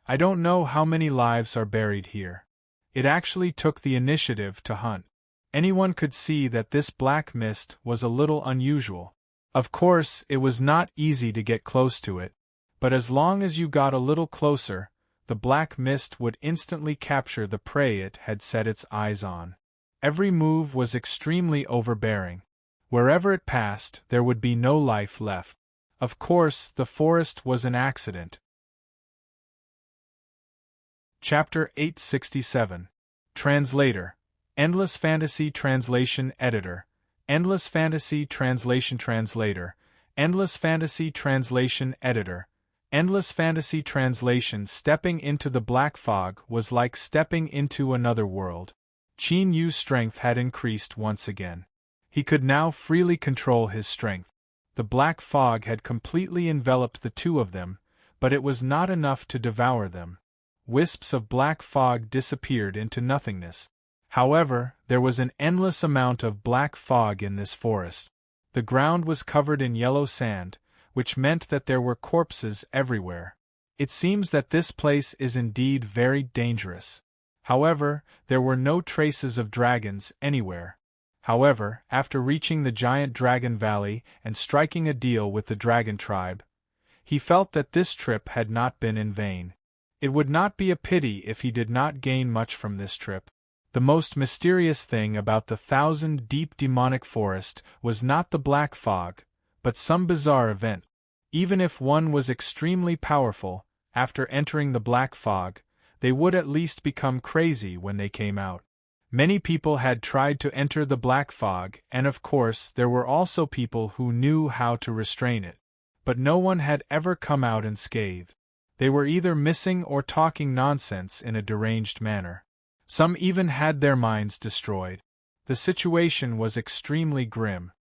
I don't know how many lives are buried here. It actually took the initiative to hunt. Anyone could see that this black mist was a little unusual. Of course, it was not easy to get close to it, but as long as you got a little closer, the black mist would instantly capture the prey it had set its eyes on. Every move was extremely overbearing. Wherever it passed, there would be no life left. Of course, the forest was an accident. Chapter 867. Translator. Endless Fantasy Translation Editor. Endless Fantasy Translation Translator. Endless Fantasy Translation Editor. Endless Fantasy Translation. Stepping into the black fog was like stepping into another world. Qin Yu's strength had increased once again. He could now freely control his strength. The black fog had completely enveloped the two of them, but it was not enough to devour them. Wisps of black fog disappeared into nothingness. However, there was an endless amount of black fog in this forest. The ground was covered in yellow sand, which meant that there were corpses everywhere. It seems that this place is indeed very dangerous. However, there were no traces of dragons anywhere. However, after reaching the giant dragon valley and striking a deal with the dragon tribe, he felt that this trip had not been in vain. It would not be a pity if he did not gain much from this trip. The most mysterious thing about the Thousand Deep Demonic Forest was not the black fog, but some bizarre event. Even if one was extremely powerful, after entering the black fog, they would at least become crazy when they came out. Many people had tried to enter the black fog, and of course there were also people who knew how to restrain it. But no one had ever come out unscathed. They were either missing or talking nonsense in a deranged manner. Some even had their minds destroyed. The situation was extremely grim.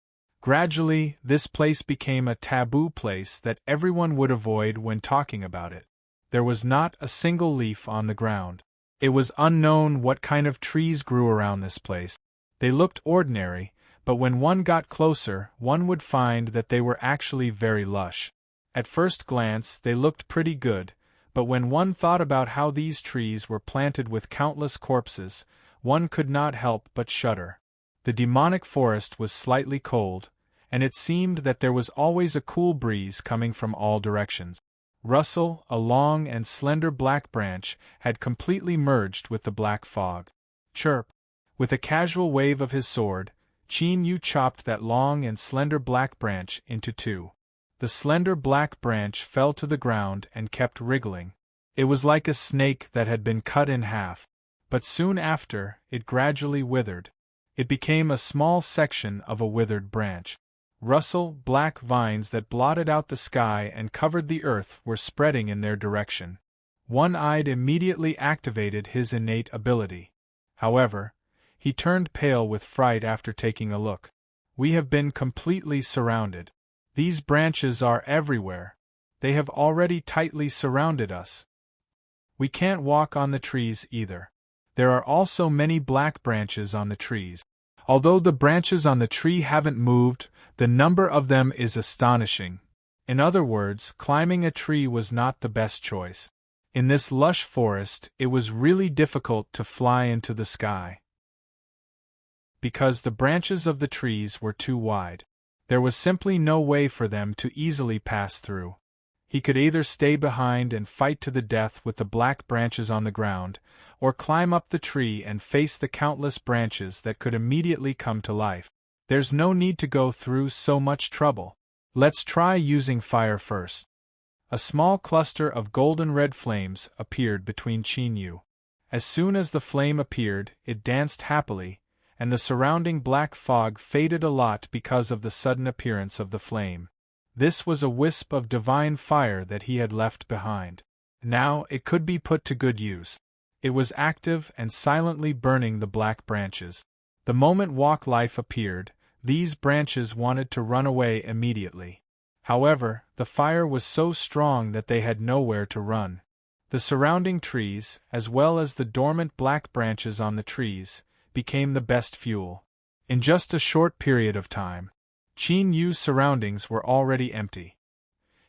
Gradually, this place became a taboo place that everyone would avoid when talking about it. There was not a single leaf on the ground. It was unknown what kind of trees grew around this place. They looked ordinary, but when one got closer, one would find that they were actually very lush. At first glance, they looked pretty good, but when one thought about how these trees were planted with countless corpses, one could not help but shudder. The demonic forest was slightly cold, and it seemed that there was always a cool breeze coming from all directions. Russell, a long and slender black branch, had completely merged with the black fog. Chirp! With a casual wave of his sword, Qin Yu chopped that long and slender black branch into two. The slender black branch fell to the ground and kept wriggling. It was like a snake that had been cut in half. But soon after, it gradually withered. It became a small section of a withered branch. Russell, black vines that blotted out the sky and covered the earth were spreading in their direction. One-Eyed immediately activated his innate ability. However, he turned pale with fright after taking a look. We have been completely surrounded. These branches are everywhere. They have already tightly surrounded us. We can't walk on the trees either. There are also many black branches on the trees. Although the branches on the tree haven't moved, the number of them is astonishing. In other words, climbing a tree was not the best choice. In this lush forest, it was really difficult to fly into the sky, because the branches of the trees were too wide. There was simply no way for them to easily pass through. He could either stay behind and fight to the death with the black branches on the ground, or climb up the tree and face the countless branches that could immediately come to life. There's no need to go through so much trouble. Let's try using fire first. A small cluster of golden-red flames appeared between Qin Yu. As soon as the flame appeared, it danced happily, and the surrounding black fog faded a lot because of the sudden appearance of the flame. This was a wisp of divine fire that he had left behind. Now it could be put to good use. It was active and silently burning the black branches. The moment Walk Life appeared, these branches wanted to run away immediately. However, the fire was so strong that they had nowhere to run. The surrounding trees, as well as the dormant black branches on the trees, became the best fuel. In just a short period of time, Qin Yu's surroundings were already empty.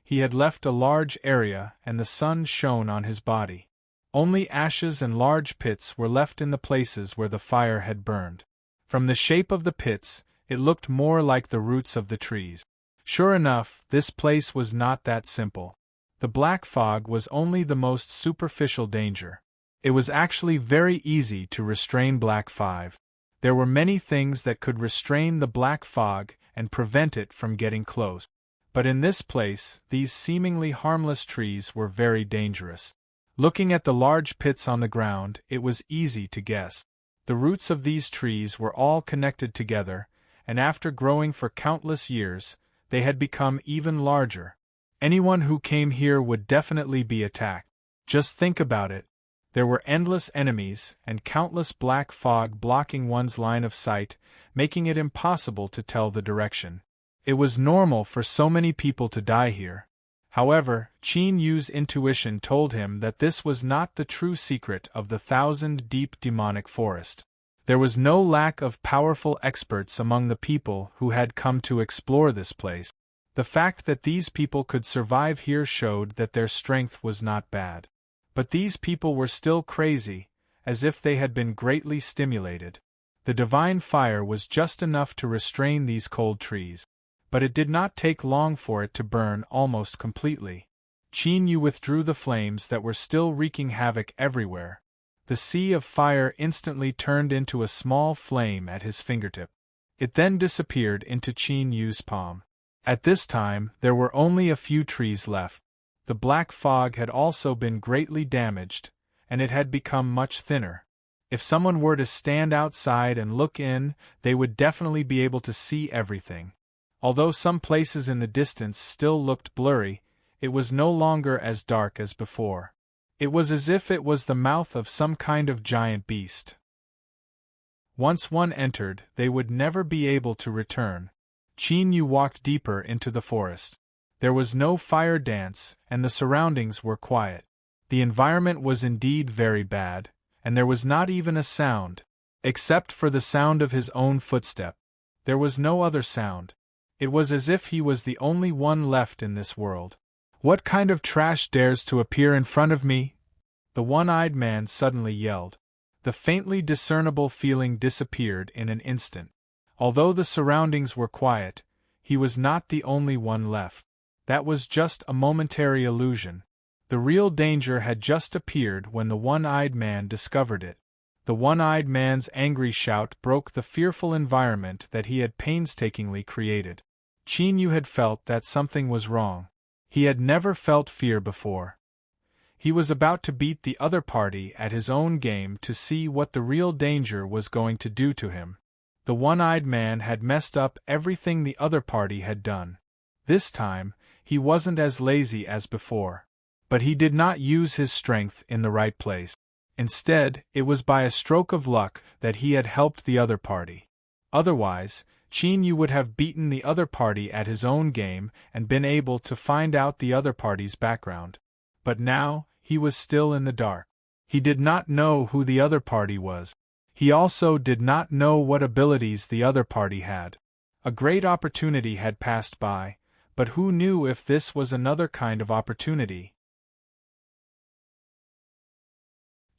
He had left a large area and the sun shone on his body. Only ashes and large pits were left in the places where the fire had burned. From the shape of the pits, it looked more like the roots of the trees. Sure enough, this place was not that simple. The black fog was only the most superficial danger. It was actually very easy to restrain black fog. There were many things that could restrain the black fog and prevent it from getting close. But in this place, these seemingly harmless trees were very dangerous. Looking at the large pits on the ground, it was easy to guess. The roots of these trees were all connected together, and after growing for countless years, they had become even larger. Anyone who came here would definitely be attacked. Just think about it. There were endless enemies and countless black fog blocking one's line of sight, making it impossible to tell the direction. It was normal for so many people to die here. However, Qin Yu's intuition told him that this was not the true secret of the thousand-deep demonic forest. There was no lack of powerful experts among the people who had come to explore this place. The fact that these people could survive here showed that their strength was not bad. But these people were still crazy, as if they had been greatly stimulated. The divine fire was just enough to restrain these cold trees. But it did not take long for it to burn almost completely. Qin Yu withdrew the flames that were still wreaking havoc everywhere. The sea of fire instantly turned into a small flame at his fingertip. It then disappeared into Qin Yu's palm. At this time, there were only a few trees left. The black fog had also been greatly damaged, and it had become much thinner. If someone were to stand outside and look in, they would definitely be able to see everything. Although some places in the distance still looked blurry, it was no longer as dark as before. It was as if it was the mouth of some kind of giant beast. Once one entered, they would never be able to return. Qin Yu walked deeper into the forest. There was no fire dance, and the surroundings were quiet. The environment was indeed very bad, and there was not even a sound. Except for the sound of his own footstep. There was no other sound. It was as if he was the only one left in this world. "What kind of trash dares to appear in front of me?" the one-eyed man suddenly yelled. The faintly discernible feeling disappeared in an instant. Although the surroundings were quiet, he was not the only one left. That was just a momentary illusion. The real danger had just appeared when the one-eyed man discovered it. The one-eyed man's angry shout broke the fearful environment that he had painstakingly created. Qin Yu had felt that something was wrong. He had never felt fear before. He was about to beat the other party at his own game to see what the real danger was going to do to him. The one-eyed man had messed up everything the other party had done. This time, he wasn't as lazy as before. But he did not use his strength in the right place. Instead, it was by a stroke of luck that he had helped the other party. Otherwise, Qin Yu would have beaten the other party at his own game and been able to find out the other party's background. But now, he was still in the dark. He did not know who the other party was. He also did not know what abilities the other party had. A great opportunity had passed by, but who knew if this was another kind of opportunity?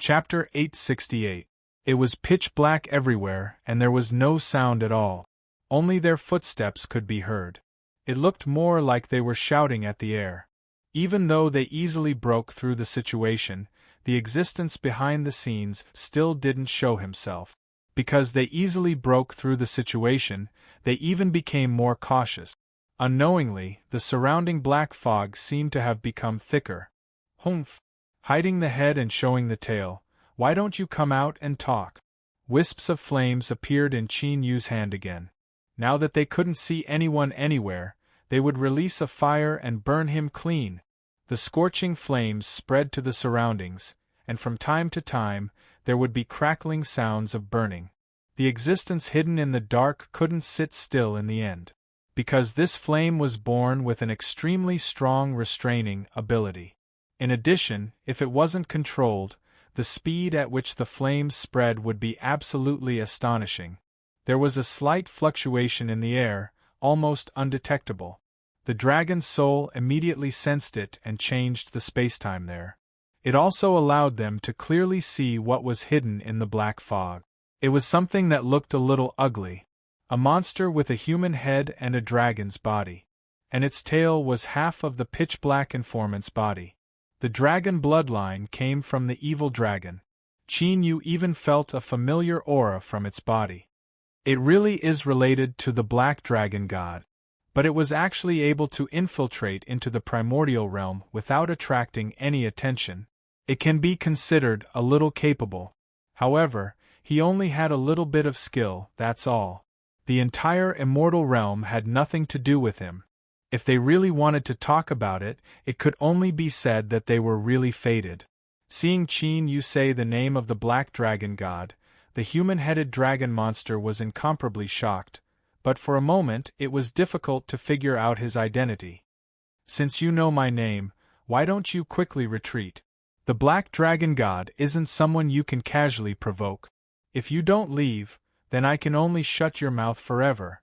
Chapter 868. It was pitch black everywhere, and there was no sound at all. Only their footsteps could be heard. It looked more like they were shouting at the air. Even though they easily broke through the situation, the existence behind the scenes still didn't show himself. Because they easily broke through the situation, they even became more cautious. Unknowingly, the surrounding black fog seemed to have become thicker. "Humph! Hiding the head and showing the tail, why don't you come out and talk?" Wisps of flames appeared in Qin Yu's hand again. Now that they couldn't see anyone anywhere, they would release a fire and burn him clean. The scorching flames spread to the surroundings, and from time to time, there would be crackling sounds of burning. The existence hidden in the dark couldn't sit still in the end. Because this flame was born with an extremely strong restraining ability. In addition, if it wasn't controlled, the speed at which the flames spread would be absolutely astonishing. There was a slight fluctuation in the air, almost undetectable. The dragon's soul immediately sensed it and changed the spacetime there. It also allowed them to clearly see what was hidden in the black fog. It was something that looked a little ugly. A monster with a human head and a dragon's body. And its tail was half of the pitch-black informant's body. The dragon bloodline came from the evil dragon. Qin Yu even felt a familiar aura from its body. It really is related to the black dragon god. But it was actually able to infiltrate into the primordial realm without attracting any attention. It can be considered a little capable. However, he only had a little bit of skill, that's all. The entire immortal realm had nothing to do with him. If they really wanted to talk about it, it could only be said that they were really fated. Seeing Qin Yu say the name of the black dragon god, the human-headed dragon monster was incomparably shocked, but for a moment it was difficult to figure out his identity. Since you know my name, why don't you quickly retreat? The black dragon god isn't someone you can casually provoke. If you don't leave, then I can only shut your mouth forever.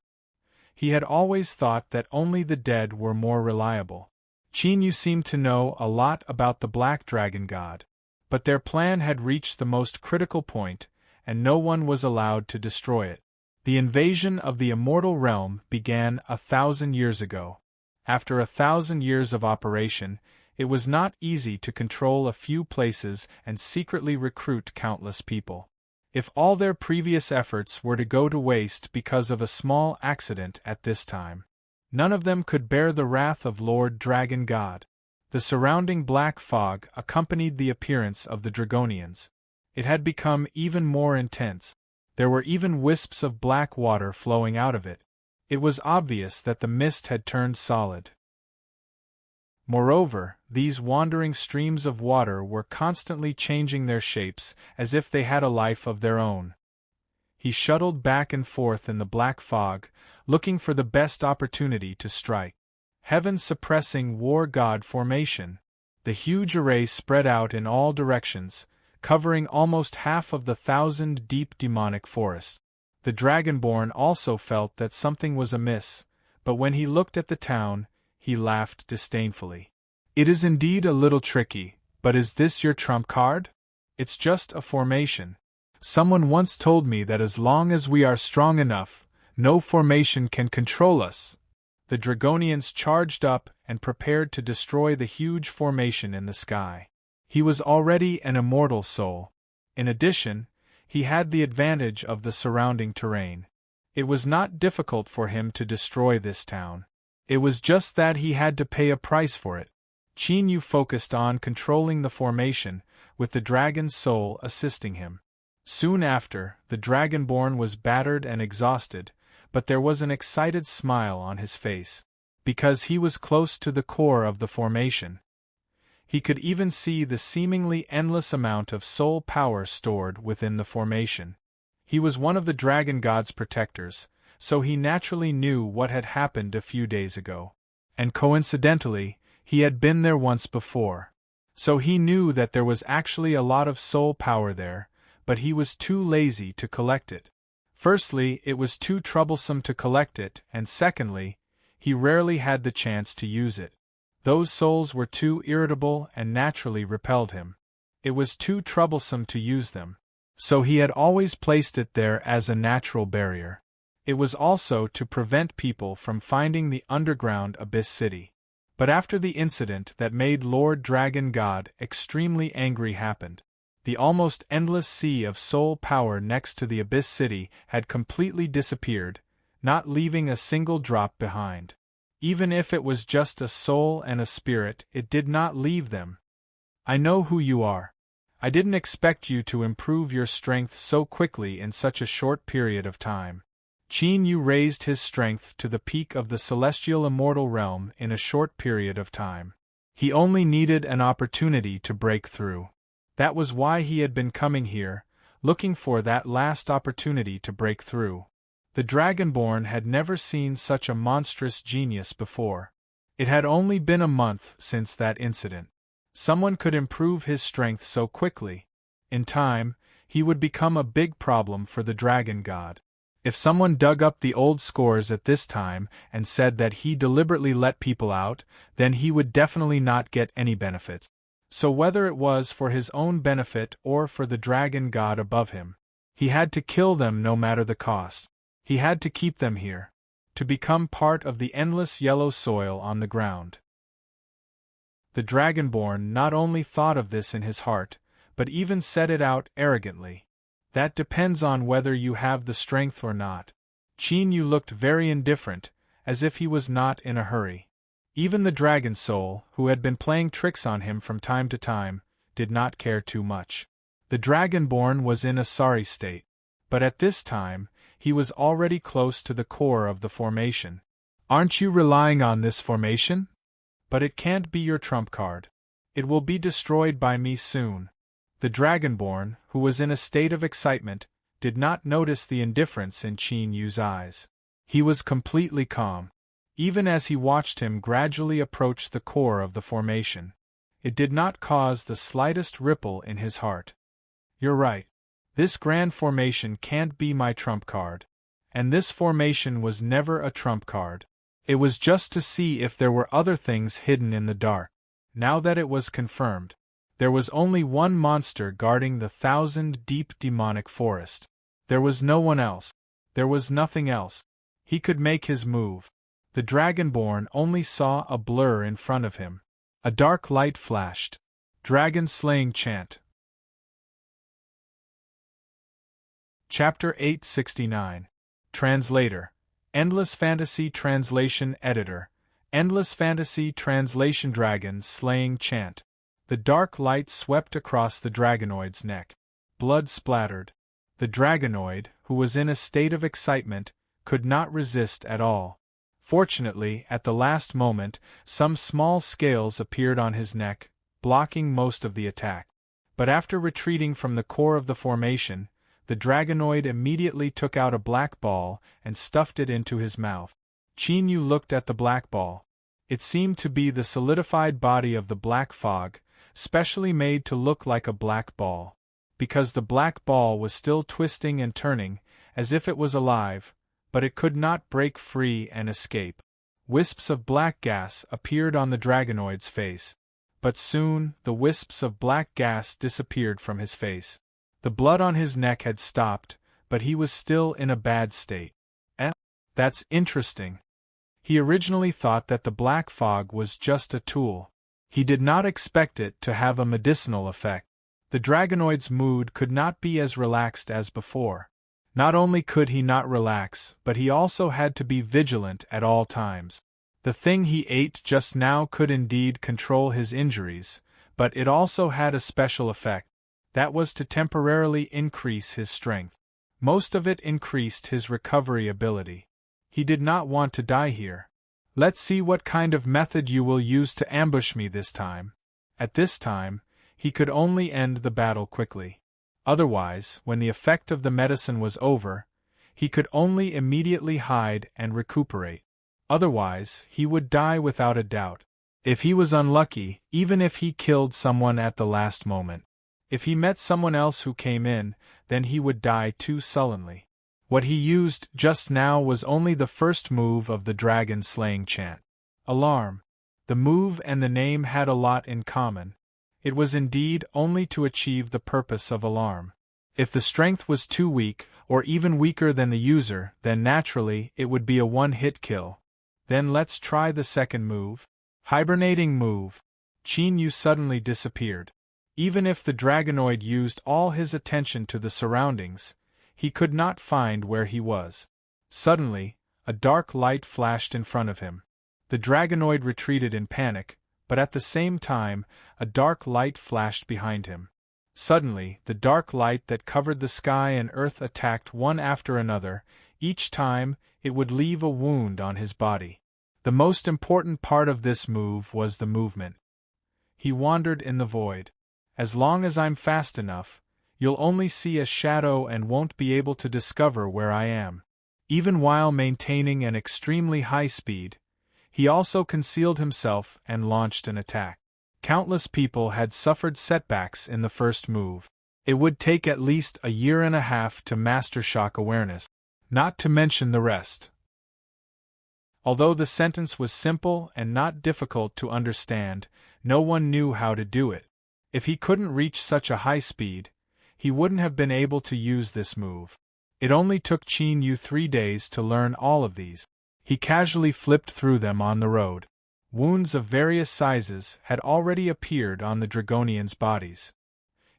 He had always thought that only the dead were more reliable. Qin Yu seemed to know a lot about the black dragon god, but their plan had reached the most critical point, and no one was allowed to destroy it. The invasion of the immortal realm began 1,000 years ago. After 1,000 years of operation, it was not easy to control a few places and secretly recruit countless people. If all their previous efforts were to go to waste because of a small accident at this time, none of them could bear the wrath of Lord Dragon God. The surrounding black fog accompanied the appearance of the Dragonians. It had become even more intense. There were even wisps of black water flowing out of it. It was obvious that the mist had turned solid. Moreover, these wandering streams of water were constantly changing their shapes as if they had a life of their own. He shuttled back and forth in the black fog, looking for the best opportunity to strike. Heaven-suppressing war god formation. The huge array spread out in all directions, covering almost half of the 1,000 deep demonic forest. The Dragonborn also felt that something was amiss, but when he looked at the town, he laughed disdainfully. It is indeed a little tricky, but is this your trump card? It's just a formation. Someone once told me that as long as we are strong enough, no formation can control us. The Dragonians charged up and prepared to destroy the huge formation in the sky. He was already an immortal soul. In addition, he had the advantage of the surrounding terrain. It was not difficult for him to destroy this town. It was just that he had to pay a price for it. Qin Yu focused on controlling the formation, with the dragon's soul assisting him. Soon after, the Dragonborn was battered and exhausted, but there was an excited smile on his face. Because he was close to the core of the formation. He could even see the seemingly endless amount of soul power stored within the formation. He was one of the dragon god's protectors, so he naturally knew what had happened a few days ago. And coincidentally, he had been there once before. So he knew that there was actually a lot of soul power there, but he was too lazy to collect it. Firstly, it was too troublesome to collect it, and secondly, he rarely had the chance to use it. Those souls were too irritable and naturally repelled him. It was too troublesome to use them. So he had always placed it there as a natural barrier. It was also to prevent people from finding the underground Abyss City. But after the incident that made Lord Dragon God extremely angry happened, the almost endless sea of soul power next to the Abyss City had completely disappeared, not leaving a single drop behind. Even if it was just a soul and a spirit, it did not leave them. I know who you are. I didn't expect you to improve your strength so quickly in such a short period of time. Qin Yu raised his strength to the peak of the celestial immortal realm in a short period of time. He only needed an opportunity to break through. That was why he had been coming here, looking for that last opportunity to break through. The Dragonborn had never seen such a monstrous genius before. It had only been a month since that incident. Someone could improve his strength so quickly. In time, he would become a big problem for the Dragon God. If someone dug up the old scores at this time and said that he deliberately let people out, then he would definitely not get any benefits. So whether it was for his own benefit or for the dragon god above him, he had to kill them no matter the cost. He had to keep them here, to become part of the endless yellow soil on the ground. The Dragonborn not only thought of this in his heart, but even said it out arrogantly. That depends on whether you have the strength or not. Qin Yu looked very indifferent, as if he was not in a hurry. Even the dragon soul, who had been playing tricks on him from time to time, did not care too much. The Dragonborn was in a sorry state, but at this time, he was already close to the core of the formation. Aren't you relying on this formation? But it can't be your trump card. It will be destroyed by me soon. The Dragonborn, who was in a state of excitement, did not notice the indifference in Qin Yu's eyes. He was completely calm, even as he watched him gradually approach the core of the formation. It did not cause the slightest ripple in his heart. You're right. This grand formation can't be my trump card. And this formation was never a trump card. It was just to see if there were other things hidden in the dark. Now that it was confirmed, there was only one monster guarding the 1,000-deep demonic forest. There was no one else. There was nothing else. He could make his move. The Dragonborn only saw a blur in front of him. A dark light flashed. Dragon-slaying chant. Chapter 869. Translator. Endless Fantasy Translation Editor. Endless Fantasy Translation Dragon-slaying chant. The dark light swept across the dragonoid's neck. Blood splattered. The dragonoid, who was in a state of excitement, could not resist at all. Fortunately, at the last moment, some small scales appeared on his neck, blocking most of the attack. But after retreating from the core of the formation, the dragonoid immediately took out a black ball and stuffed it into his mouth. Qin Yu looked at the black ball. It seemed to be the solidified body of the black fog, specially made to look like a black ball. Because the black ball was still twisting and turning, as if it was alive, but it could not break free and escape. Wisps of black gas appeared on the dragonoid's face. But soon, the wisps of black gas disappeared from his face. The blood on his neck had stopped, but he was still in a bad state. That's interesting. He originally thought that the black fog was just a tool. He did not expect it to have a medicinal effect. The dragonoid's mood could not be as relaxed as before. Not only could he not relax, but he also had to be vigilant at all times. The thing he ate just now could indeed control his injuries, but it also had a special effect. That was to temporarily increase his strength. Most of it increased his recovery ability. He did not want to die here. Let's see what kind of method you will use to ambush me this time. At this time, he could only end the battle quickly. Otherwise, when the effect of the medicine was over, he could only immediately hide and recuperate. Otherwise, he would die without a doubt. If he was unlucky, even if he killed someone at the last moment. If he met someone else who came in, then he would die too sullenly. What he used just now was only the first move of the dragon-slaying chant. Alarm. The move and the name had a lot in common. It was indeed only to achieve the purpose of alarm. If the strength was too weak, or even weaker than the user, then naturally it would be a one-hit kill. Then let's try the second move. Hibernating move. Qin Yu suddenly disappeared. Even if the dragonoid used all his attention to the surroundings, he could not find where he was. Suddenly, a dark light flashed in front of him. The dragonoid retreated in panic, but at the same time, a dark light flashed behind him. Suddenly, the dark light that covered the sky and earth attacked one after another. Each time, it would leave a wound on his body. The most important part of this move was the movement. He wandered in the void. As long as I'm fast enough, you'll only see a shadow and won't be able to discover where I am. Even while maintaining an extremely high speed, he also concealed himself and launched an attack. Countless people had suffered setbacks in the first move. It would take at least a year and a half to master shock awareness. not to mention the rest. Although the sentence was simple and not difficult to understand, no one knew how to do it. If he couldn't reach such a high speed, he wouldn't have been able to use this move. It only took Qin Yu 3 days to learn all of these. He casually flipped through them on the road. Wounds of various sizes had already appeared on the Dragonians' bodies.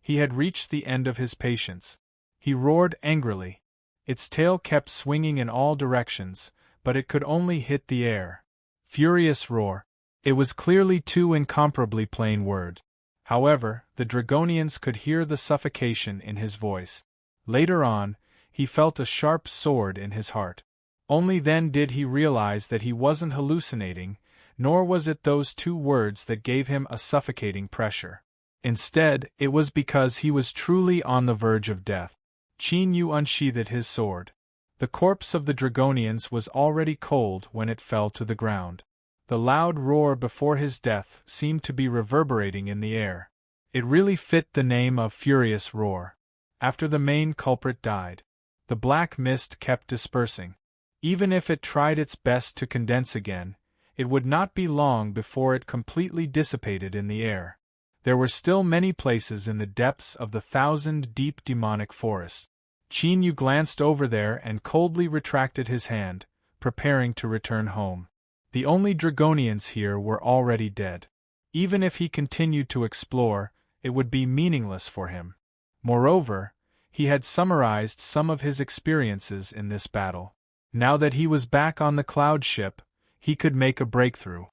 He had reached the end of his patience. He roared angrily. Its tail kept swinging in all directions, but it could only hit the air. Furious roar. It was clearly two incomparably plain words. However, the Dragonians could hear the suffocation in his voice. Later on, he felt a sharp sword in his heart. Only then did he realize that he wasn't hallucinating, nor was it those 2 words that gave him a suffocating pressure. Instead, it was because he was truly on the verge of death. Qin Yu unsheathed his sword. The corpse of the Dragonians was already cold when it fell to the ground. The loud roar before his death seemed to be reverberating in the air. It really fit the name of Furious Roar. After the main culprit died, the black mist kept dispersing. Even if it tried its best to condense again, it would not be long before it completely dissipated in the air. There were still many places in the depths of the 1,000-deep demonic forest. Qin Yu glanced over there and coldly retracted his hand, preparing to return home. The only Dragonians here were already dead. Even if he continued to explore, it would be meaningless for him. Moreover, he had summarized some of his experiences in this battle. Now that he was back on the cloud ship, he could make a breakthrough.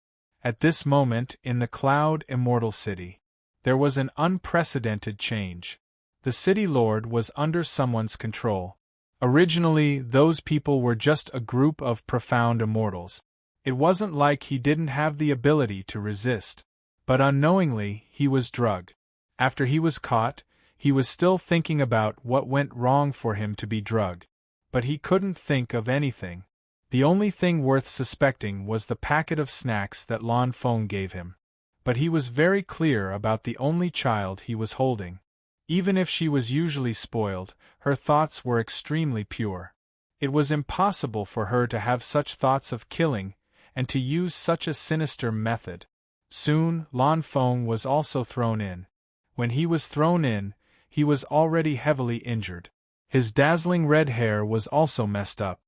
At this moment, in the Cloud Immortal City, there was an unprecedented change. The City Lord was under someone's control. Originally, those people were just a group of profound immortals. It wasn't like he didn't have the ability to resist. But unknowingly, he was drugged. After he was caught, he was still thinking about what went wrong for him to be drugged. But he couldn't think of anything. The only thing worth suspecting was the packet of snacks that Lan Feng gave him. But he was very clear about the only child he was holding. Even if she was usually spoiled, her thoughts were extremely pure. It was impossible for her to have such thoughts of killing, and to use such a sinister method. Soon, Lan Feng was also thrown in. When he was thrown in, he was already heavily injured. His dazzling red hair was also messed up.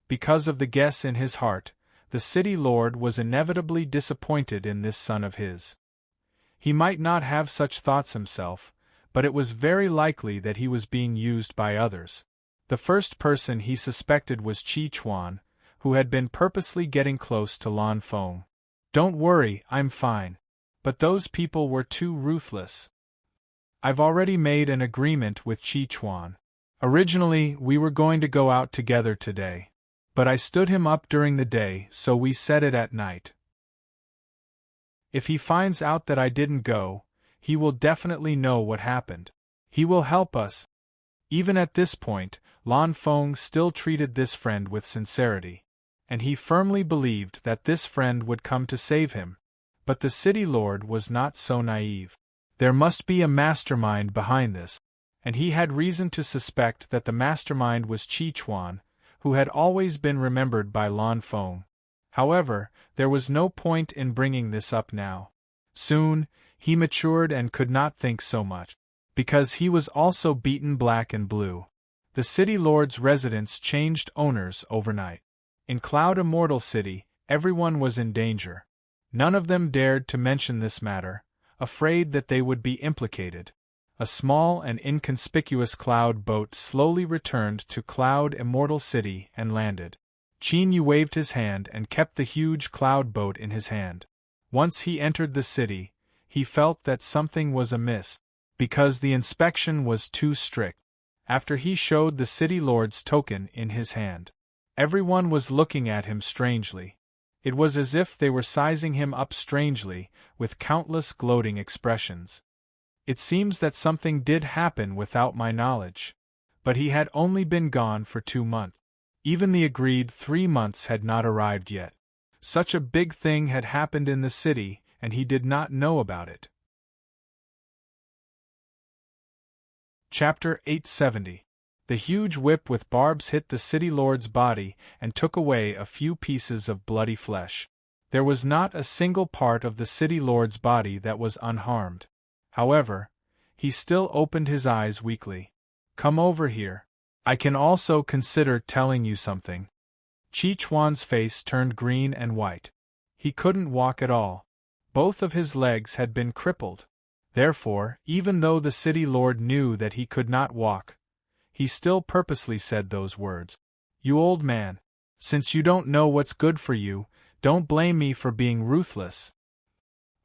Because of the guess in his heart, the City Lord was inevitably disappointed in this son of his. He might not have such thoughts himself, but it was very likely that he was being used by others. The first person he suspected was Qi Chuan, who had been purposely getting close to Lan Feng. "Don't worry, I'm fine. But those people were too ruthless. I've already made an agreement with Qi Chuan. Originally, we were going to go out together today. But I stood him up during the day, so we said it at night. If he finds out that I didn't go, he will definitely know what happened. He will help us." Even at this point, Lan Feng still treated this friend with sincerity. And he firmly believed that this friend would come to save him. But the City Lord was not so naive. There must be a mastermind behind this. And he had reason to suspect that the mastermind was Qi Chuan, who had always been remembered by Lan Feng. However, there was no point in bringing this up now. Soon, he matured and could not think so much. Because he was also beaten black and blue. The City Lord's residence changed owners overnight. In Cloud Immortal City, everyone was in danger. None of them dared to mention this matter, afraid that they would be implicated. A small and inconspicuous cloud boat slowly returned to Cloud Immortal City and landed. Qin Yu waved his hand and kept the huge cloud boat in his hand. Once he entered the city, he felt that something was amiss, because the inspection was too strict. After he showed the City Lord's token in his hand, everyone was looking at him strangely. It was as if they were sizing him up strangely, with countless gloating expressions. "It seems that something did happen without my knowledge." But he had only been gone for 2 months. Even the agreed 3 months had not arrived yet. Such a big thing had happened in the city, and he did not know about it. Chapter 870. The huge whip with barbs hit the city lord's body and took away a few pieces of bloody flesh. There was not a single part of the city lord's body that was unharmed. However, he still opened his eyes weakly. "Come over here. I can also consider telling you something." Chi Chuan's face turned green and white. He couldn't walk at all. Both of his legs had been crippled. Therefore, even though the city lord knew that he could not walk, he still purposely said those words. "You old man. Since you don't know what's good for you, don't blame me for being ruthless.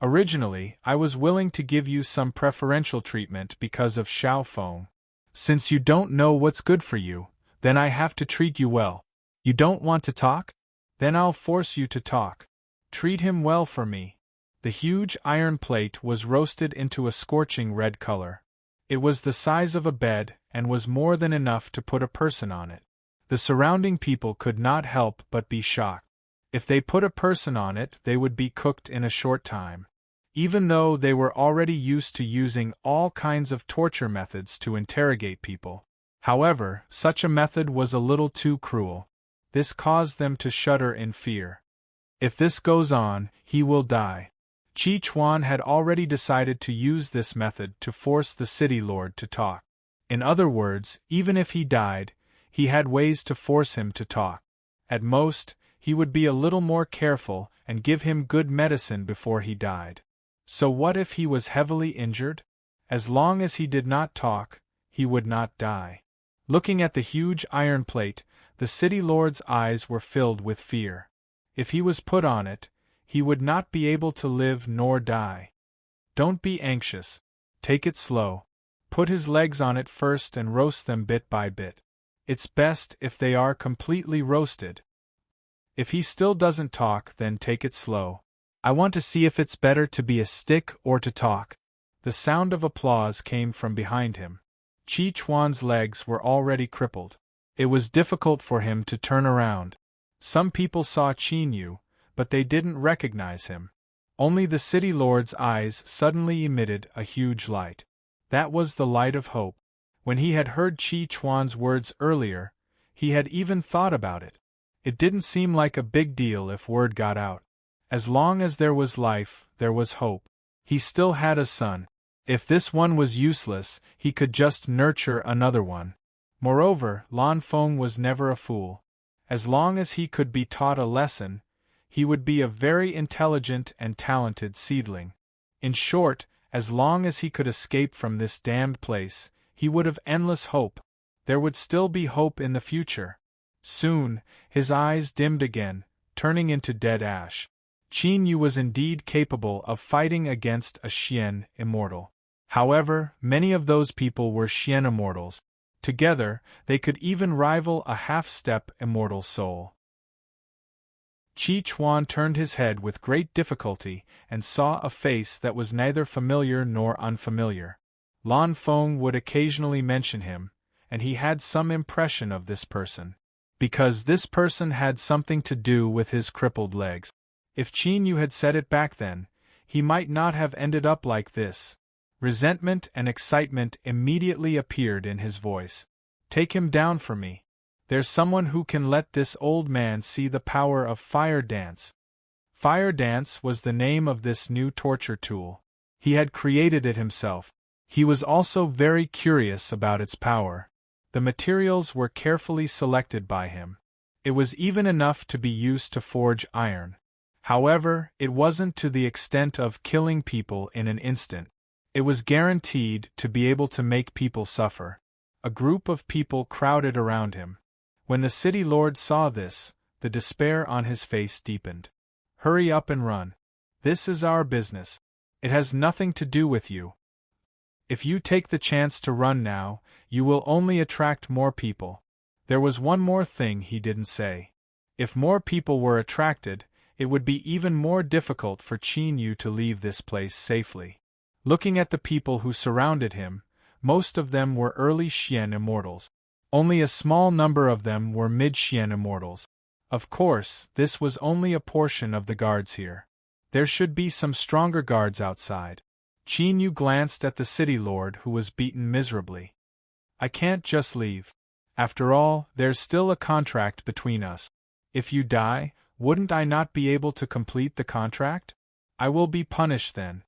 Originally, I was willing to give you some preferential treatment because of Xiao Feng. Since you don't know what's good for you, then I have to treat you well. You don't want to talk? Then I'll force you to talk. Treat him well for me." The huge iron plate was roasted into a scorching red color. It was the size of a bed and was more than enough to put a person on it. The surrounding people could not help but be shocked. If they put a person on it, they would be cooked in a short time. Even though they were already used to using all kinds of torture methods to interrogate people. However, such a method was a little too cruel. This caused them to shudder in fear. If this goes on, he will die. Chi Chuan had already decided to use this method to force the city lord to talk. In other words, even if he died, he had ways to force him to talk. At most, he would be a little more careful and give him good medicine before he died. So what if he was heavily injured? As long as he did not talk, he would not die. Looking at the huge iron plate, the city lord's eyes were filled with fear. If he was put on it, he would not be able to live nor die. Don't be anxious. Take it slow. Put his legs on it first and roast them bit by bit. It's best if they are completely roasted. If he still doesn't talk, then take it slow. I want to see if it's better to be a stick or to talk." The sound of applause came from behind him. Chi Chuan's legs were already crippled. It was difficult for him to turn around. Some people saw Qin Yu, but they didn't recognize him. Only the city lord's eyes suddenly emitted a huge light. That was the light of hope. When he had heard Chi Chuan's words earlier, he had even thought about it. It didn't seem like a big deal if word got out. As long as there was life, there was hope. He still had a son. If this one was useless, he could just nurture another one. Moreover, Lan Feng was never a fool. As long as he could be taught a lesson, he would be a very intelligent and talented seedling. In short, as long as he could escape from this damned place, he would have endless hope. There would still be hope in the future. Soon, his eyes dimmed again, turning into dead ash. Qin Yu was indeed capable of fighting against a Xian immortal. However, many of those people were Xian immortals. Together, they could even rival a half-step immortal soul. Chi Chuan turned his head with great difficulty and saw a face that was neither familiar nor unfamiliar. Lan Feng would occasionally mention him, and he had some impression of this person. Because this person had something to do with his crippled legs. If Qin Yu had said it back then, he might not have ended up like this. Resentment and excitement immediately appeared in his voice. "Take him down for me. There's someone who can let this old man see the power of fire dance." Fire dance was the name of this new torture tool. He had created it himself. He was also very curious about its power. The materials were carefully selected by him. It was even enough to be used to forge iron. However, it wasn't to the extent of killing people in an instant. It was guaranteed to be able to make people suffer. A group of people crowded around him. When the city lord saw this, the despair on his face deepened. "Hurry up and run. This is our business. It has nothing to do with you. If you take the chance to run now, you will only attract more people." There was one more thing he didn't say. If more people were attracted, it would be even more difficult for Qin Yu to leave this place safely. Looking at the people who surrounded him, most of them were early Xian immortals. Only a small number of them were mid-Xian immortals. Of course, this was only a portion of the guards here. There should be some stronger guards outside. Qin Yu glanced at the city lord who was beaten miserably. "I can't just leave. After all, there's still a contract between us. If you die, wouldn't I not be able to complete the contract? I will be punished then.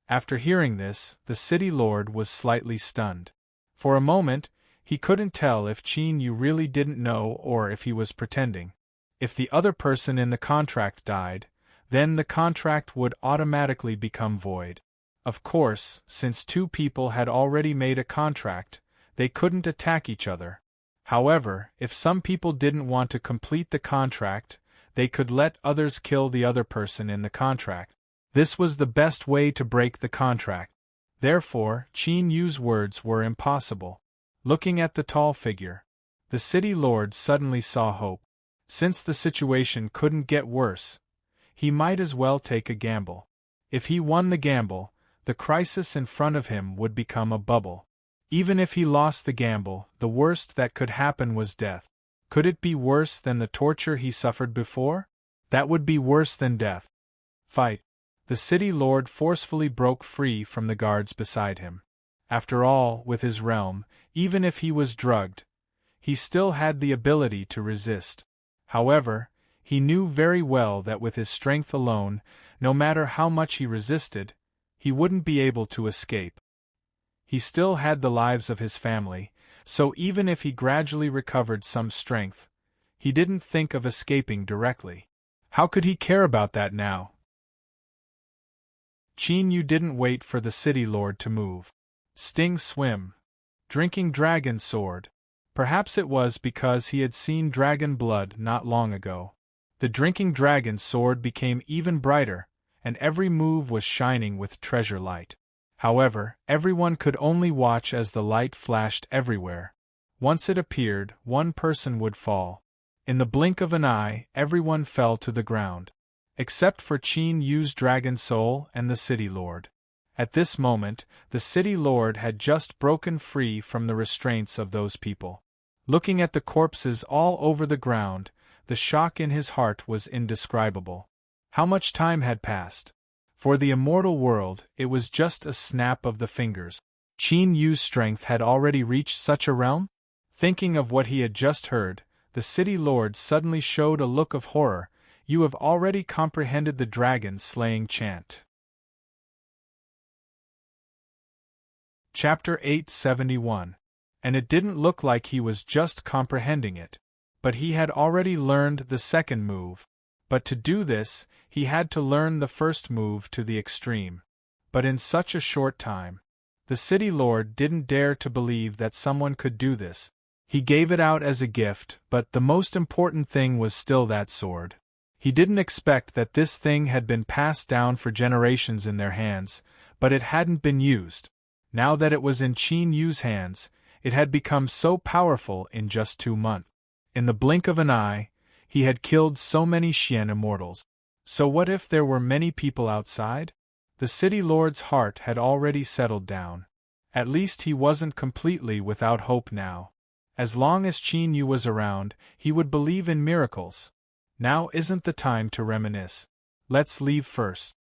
After hearing this, the city lord was slightly stunned. For a moment, he couldn't tell if Qin Yu really didn't know or if he was pretending. If the other person in the contract died, then the contract would automatically become void. Of course, since two people had already made a contract, they couldn't attack each other. However, if some people didn't want to complete the contract, they could let others kill the other person in the contract. This was the best way to break the contract. Therefore, Qin Yu's words were impossible. Looking at the tall figure, the city lord suddenly saw hope. Since the situation couldn't get worse, he might as well take a gamble. If he won the gamble, the crisis in front of him would become a bubble. Even if he lost the gamble, the worst that could happen was death. Could it be worse than the torture he suffered before? That would be worse than death. Fight. The city lord forcefully broke free from the guards beside him. After all, with his realm, even if he was drugged, he still had the ability to resist. However, he knew very well that with his strength alone, no matter how much he resisted, he wouldn't be able to escape. He still had the lives of his family, so even if he gradually recovered some strength, he didn't think of escaping directly. How could he care about that now? Qin Yu didn't wait for the city lord to move. Sting swim. Drinking dragon sword. Perhaps it was because he had seen dragon blood not long ago. The drinking dragon sword became even brighter, and every move was shining with treasure light. However, everyone could only watch as the light flashed everywhere. Once it appeared, one person would fall. In the blink of an eye, everyone fell to the ground. Except for Qin Yu's dragon soul and the city lord. At this moment, the city lord had just broken free from the restraints of those people. Looking at the corpses all over the ground, the shock in his heart was indescribable. How much time had passed? For the immortal world, it was just a snap of the fingers. Qin Yu's strength had already reached such a realm? Thinking of what he had just heard, the city lord suddenly showed a look of horror. You have already comprehended the dragon-slaying chant. Chapter 871. And it didn't look like he was just comprehending it. But he had already learned the second move. But to do this, he had to learn the first move to the extreme. But in such a short time. The city lord didn't dare to believe that someone could do this. He gave it out as a gift, but the most important thing was still that sword. He didn't expect that this thing had been passed down for generations in their hands, but it hadn't been used. Now that it was in Qin Yu's hands, it had become so powerful in just 2 months. In the blink of an eye, he had killed so many Xian immortals. So what if there were many people outside? The city lord's heart had already settled down. At least he wasn't completely without hope now. As long as Qin Yu was around, he would believe in miracles. Now isn't the time to reminisce. Let's leave first.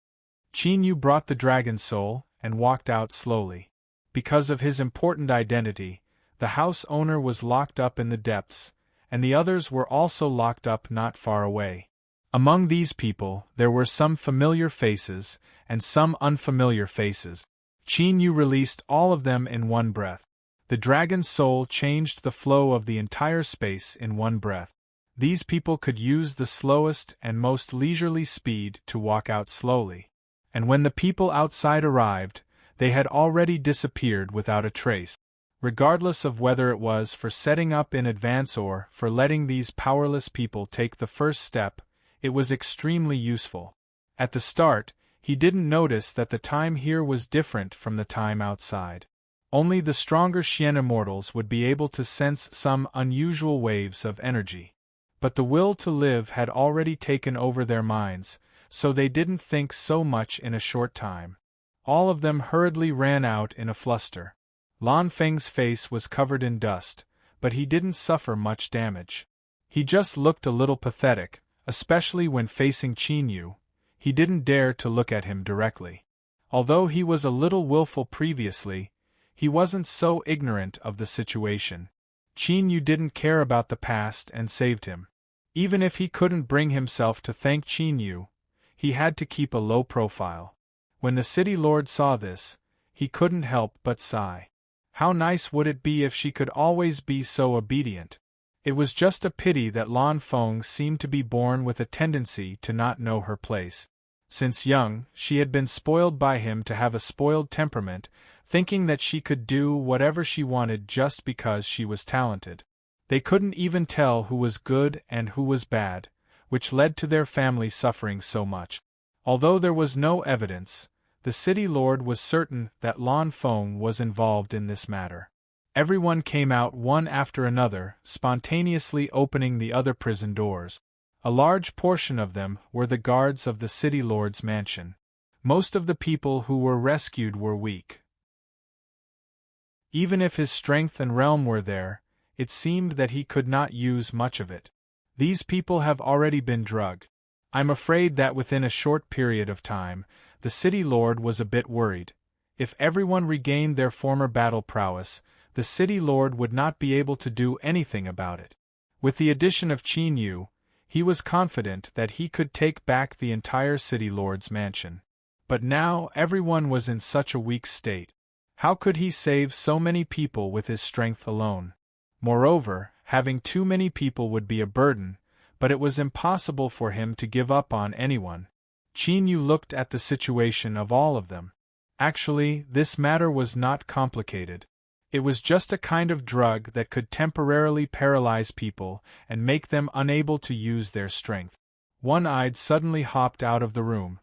Qin Yu brought the dragon soul and walked out slowly. Because of his important identity, the house owner was locked up in the depths, and the others were also locked up not far away. Among these people, there were some familiar faces and some unfamiliar faces. Qin Yu released all of them in one breath. The dragon's soul changed the flow of the entire space in one breath. These people could use the slowest and most leisurely speed to walk out slowly. And when the people outside arrived, they had already disappeared without a trace. Regardless of whether it was for setting up in advance or for letting these powerless people take the first step, it was extremely useful. At the start, he didn't notice that the time here was different from the time outside. Only the stronger Xian immortals would be able to sense some unusual waves of energy. But the will to live had already taken over their minds, so they didn't think so much in a short time. All of them hurriedly ran out in a fluster. Lan Feng's face was covered in dust, but he didn't suffer much damage. He just looked a little pathetic, especially when facing Qin Yu. He didn't dare to look at him directly. Although he was a little willful previously, he wasn't so ignorant of the situation. Qin Yu didn't care about the past and saved him. Even if he couldn't bring himself to thank Qin Yu, he had to keep a low profile. When the city lord saw this, he couldn't help but sigh. How nice would it be if she could always be so obedient? It was just a pity that Lan Feng seemed to be born with a tendency to not know her place. Since young, she had been spoiled by him to have a spoiled temperament, thinking that she could do whatever she wanted just because she was talented. They couldn't even tell who was good and who was bad, which led to their family suffering so much. Although there was no evidence, the city lord was certain that Lan Feng was involved in this matter. Everyone came out one after another, spontaneously opening the other prison doors. A large portion of them were the guards of the city lord's mansion. Most of the people who were rescued were weak. Even if his strength and realm were there, it seemed that he could not use much of it. These people have already been drugged. I'm afraid that within a short period of time, the city lord was a bit worried. If everyone regained their former battle prowess, the city lord would not be able to do anything about it. With the addition of Qin Yu, he was confident that he could take back the entire city lord's mansion. But now everyone was in such a weak state. How could he save so many people with his strength alone? Moreover, having too many people would be a burden, but it was impossible for him to give up on anyone. Qin Yu looked at the situation of all of them. Actually, this matter was not complicated. It was just a kind of drug that could temporarily paralyze people and make them unable to use their strength. One-Eyed suddenly hopped out of the room.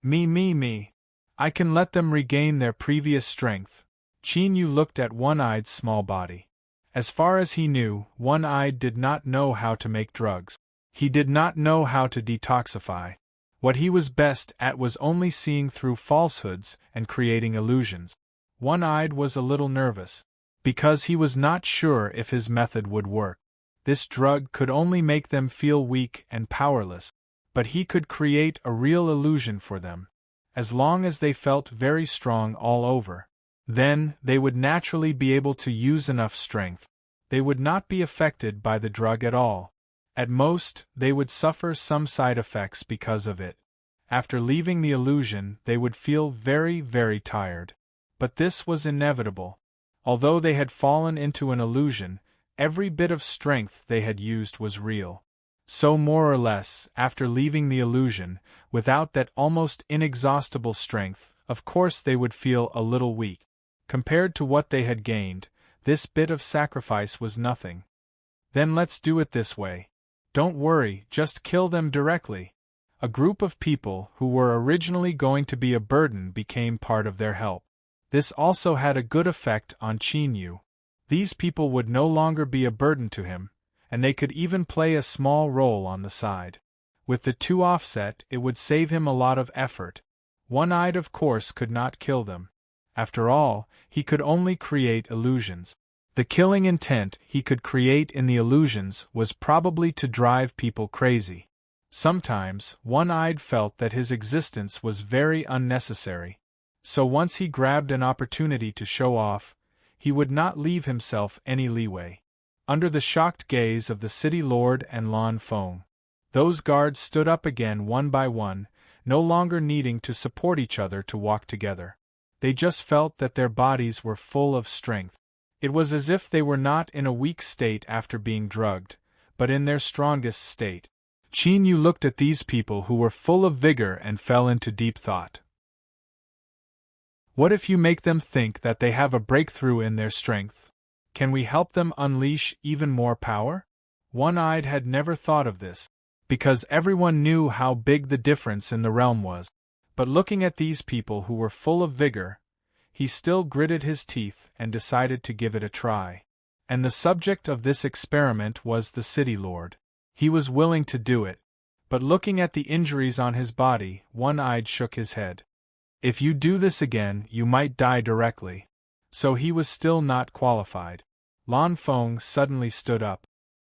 Me. I can let them regain their previous strength. Qin Yu looked at One-Eyed's small body. As far as he knew, One-Eyed did not know how to make drugs. He did not know how to detoxify. What he was best at was only seeing through falsehoods and creating illusions. One-Eyed was a little nervous, because he was not sure if his method would work. This drug could only make them feel weak and powerless, but he could create a real illusion for them. As long as they felt very strong all over, then they would naturally be able to use enough strength. They would not be affected by the drug at all. At most, they would suffer some side effects because of it. After leaving the illusion, they would feel very, very tired. But this was inevitable. Although they had fallen into an illusion, every bit of strength they had used was real. So more or less, after leaving the illusion, without that almost inexhaustible strength, of course they would feel a little weak. Compared to what they had gained, this bit of sacrifice was nothing. Then let's do it this way. Don't worry, just kill them directly. A group of people who were originally going to be a burden became part of their help. This also had a good effect on Qin Yu. These people would no longer be a burden to him, and they could even play a small role on the side. With the two offset, it would save him a lot of effort. One-Eyed, of course, could not kill them. After all, he could only create illusions. The killing intent he could create in the illusions was probably to drive people crazy. Sometimes, One-Eyed felt that his existence was very unnecessary. So once he grabbed an opportunity to show off, he would not leave himself any leeway. Under the shocked gaze of the city lord and Lan Feng, those guards stood up again one by one, no longer needing to support each other to walk together. They just felt that their bodies were full of strength. It was as if they were not in a weak state after being drugged, but in their strongest state. Qin Yu looked at these people who were full of vigor and fell into deep thought. What if you make them think that they have a breakthrough in their strength? Can we help them unleash even more power? One-Eyed had never thought of this, because everyone knew how big the difference in the realm was. But looking at these people who were full of vigor, he still gritted his teeth and decided to give it a try. And the subject of this experiment was the city lord. He was willing to do it. But looking at the injuries on his body, One-Eyed shook his head. If you do this again, you might die directly. So he was still not qualified. Lan Feng suddenly stood up.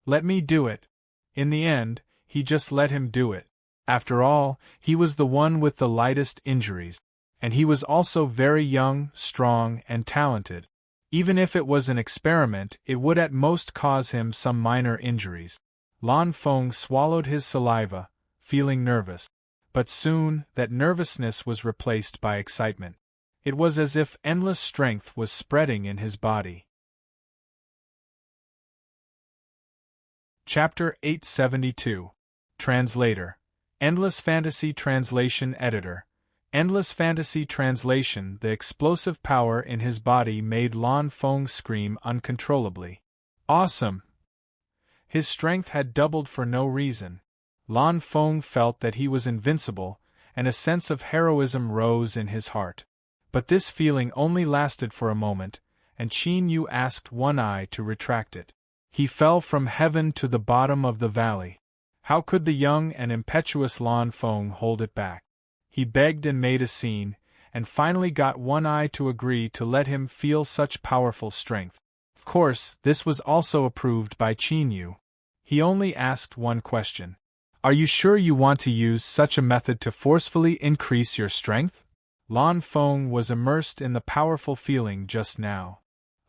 Let me do it. In the end, he just let him do it. After all, he was the one with the lightest injuries. And he was also very young, strong, and talented. Even if it was an experiment, it would at most cause him some minor injuries. Lan Feng swallowed his saliva, feeling nervous. But soon, that nervousness was replaced by excitement. It was as if endless strength was spreading in his body. Chapter 872. Translator. Endless Fantasy Translation Editor. Endless Fantasy Translation. The explosive power in his body made Lan Feng scream uncontrollably. Awesome! His strength had doubled for no reason. Lan Feng felt that he was invincible, and a sense of heroism rose in his heart. But this feeling only lasted for a moment, and Qin Yu asked One Eye to retract it. He fell from heaven to the bottom of the valley. How could the young and impetuous Lan Feng hold it back? He begged and made a scene, and finally got One Eye to agree to let him feel such powerful strength. Of course, this was also approved by Qin Yu. He only asked one question. Are you sure you want to use such a method to forcefully increase your strength? Lan Feng was immersed in the powerful feeling just now.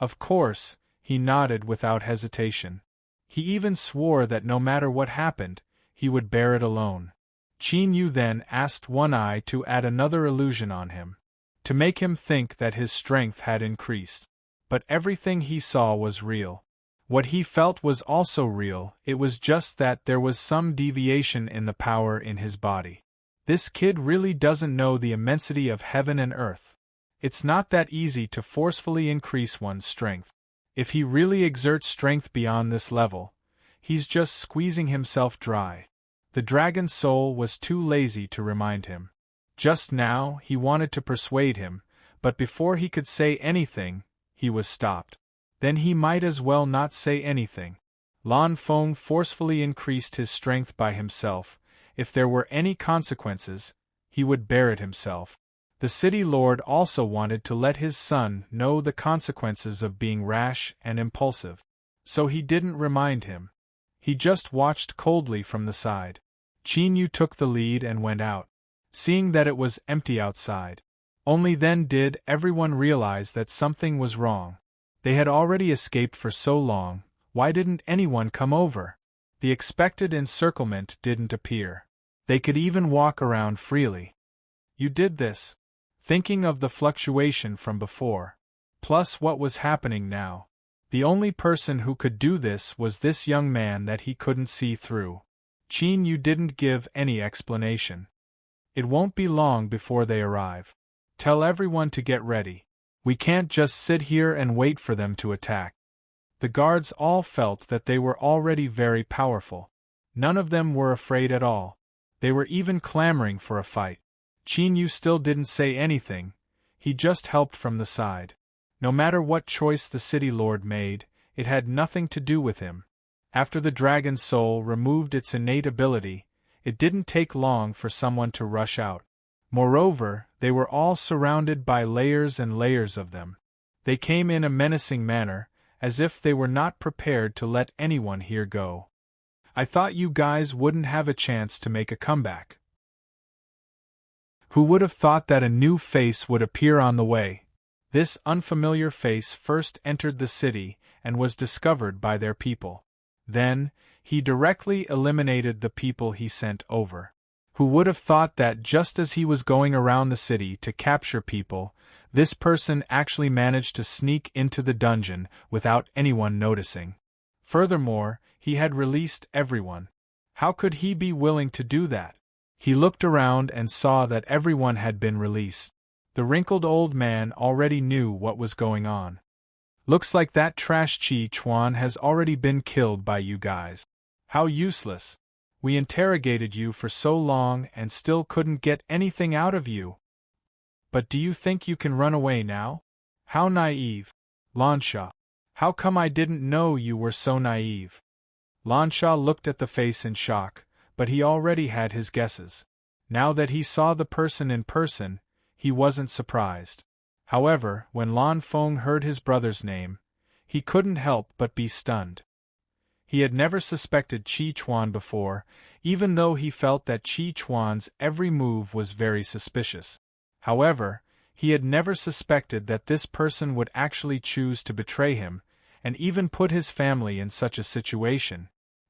Of course, he nodded without hesitation. He even swore that no matter what happened, he would bear it alone. Qin Yu then asked One Eye to add another illusion on him, to make him think that his strength had increased. But everything he saw was real. What he felt was also real, it was just that there was some deviation in the power in his body. This kid really doesn't know the immensity of heaven and earth. It's not that easy to forcefully increase one's strength. If he really exerts strength beyond this level, he's just squeezing himself dry. The dragon's soul was too lazy to remind him. Just now, he wanted to persuade him, but before he could say anything, he was stopped. Then he might as well not say anything. Lan Feng forcefully increased his strength by himself. If there were any consequences, he would bear it himself. The city lord also wanted to let his son know the consequences of being rash and impulsive. So he didn't remind him. He just watched coldly from the side. Qin Yu took the lead and went out, seeing that it was empty outside. Only then did everyone realize that something was wrong. They had already escaped for so long, why didn't anyone come over? The expected encirclement didn't appear. They could even walk around freely. You did this? Thinking of the fluctuation from before, plus what was happening now. The only person who could do this was this young man that he couldn't see through. Qin Yu didn't give any explanation. It won't be long before they arrive. Tell everyone to get ready. We can't just sit here and wait for them to attack. The guards all felt that they were already very powerful. None of them were afraid at all. They were even clamoring for a fight. Qin Yu still didn't say anything, he just helped from the side. No matter what choice the city lord made, it had nothing to do with him. After the dragon's soul removed its innate ability, it didn't take long for someone to rush out. Moreover, they were all surrounded by layers and layers of them. They came in a menacing manner, as if they were not prepared to let anyone here go. I thought you guys wouldn't have a chance to make a comeback. Who would have thought that a new face would appear on the way? This unfamiliar face first entered the city and was discovered by their people. Then, he directly eliminated the people he sent over. Who would have thought that just as he was going around the city to capture people, this person actually managed to sneak into the dungeon without anyone noticing. Furthermore, he had released everyone. How could he be willing to do that? He looked around and saw that everyone had been released. The wrinkled old man already knew what was going on. Looks like that trash Chi Chuan has already been killed by you guys. How useless. We interrogated you for so long and still couldn't get anything out of you. But do you think you can run away now? How naive. Lansha. How come I didn't know you were so naive? Lansha looked at the face in shock, but he already had his guesses. Now that he saw the person in person, he wasn't surprised. However, when Lan Feng heard his brother's name, he couldn't help but be stunned. He had never suspected Chi Chuan before, even though he felt that Chi Chuan's every move was very suspicious. However, He had never suspected that this person would actually choose to betray him, and even put his family in such a situation.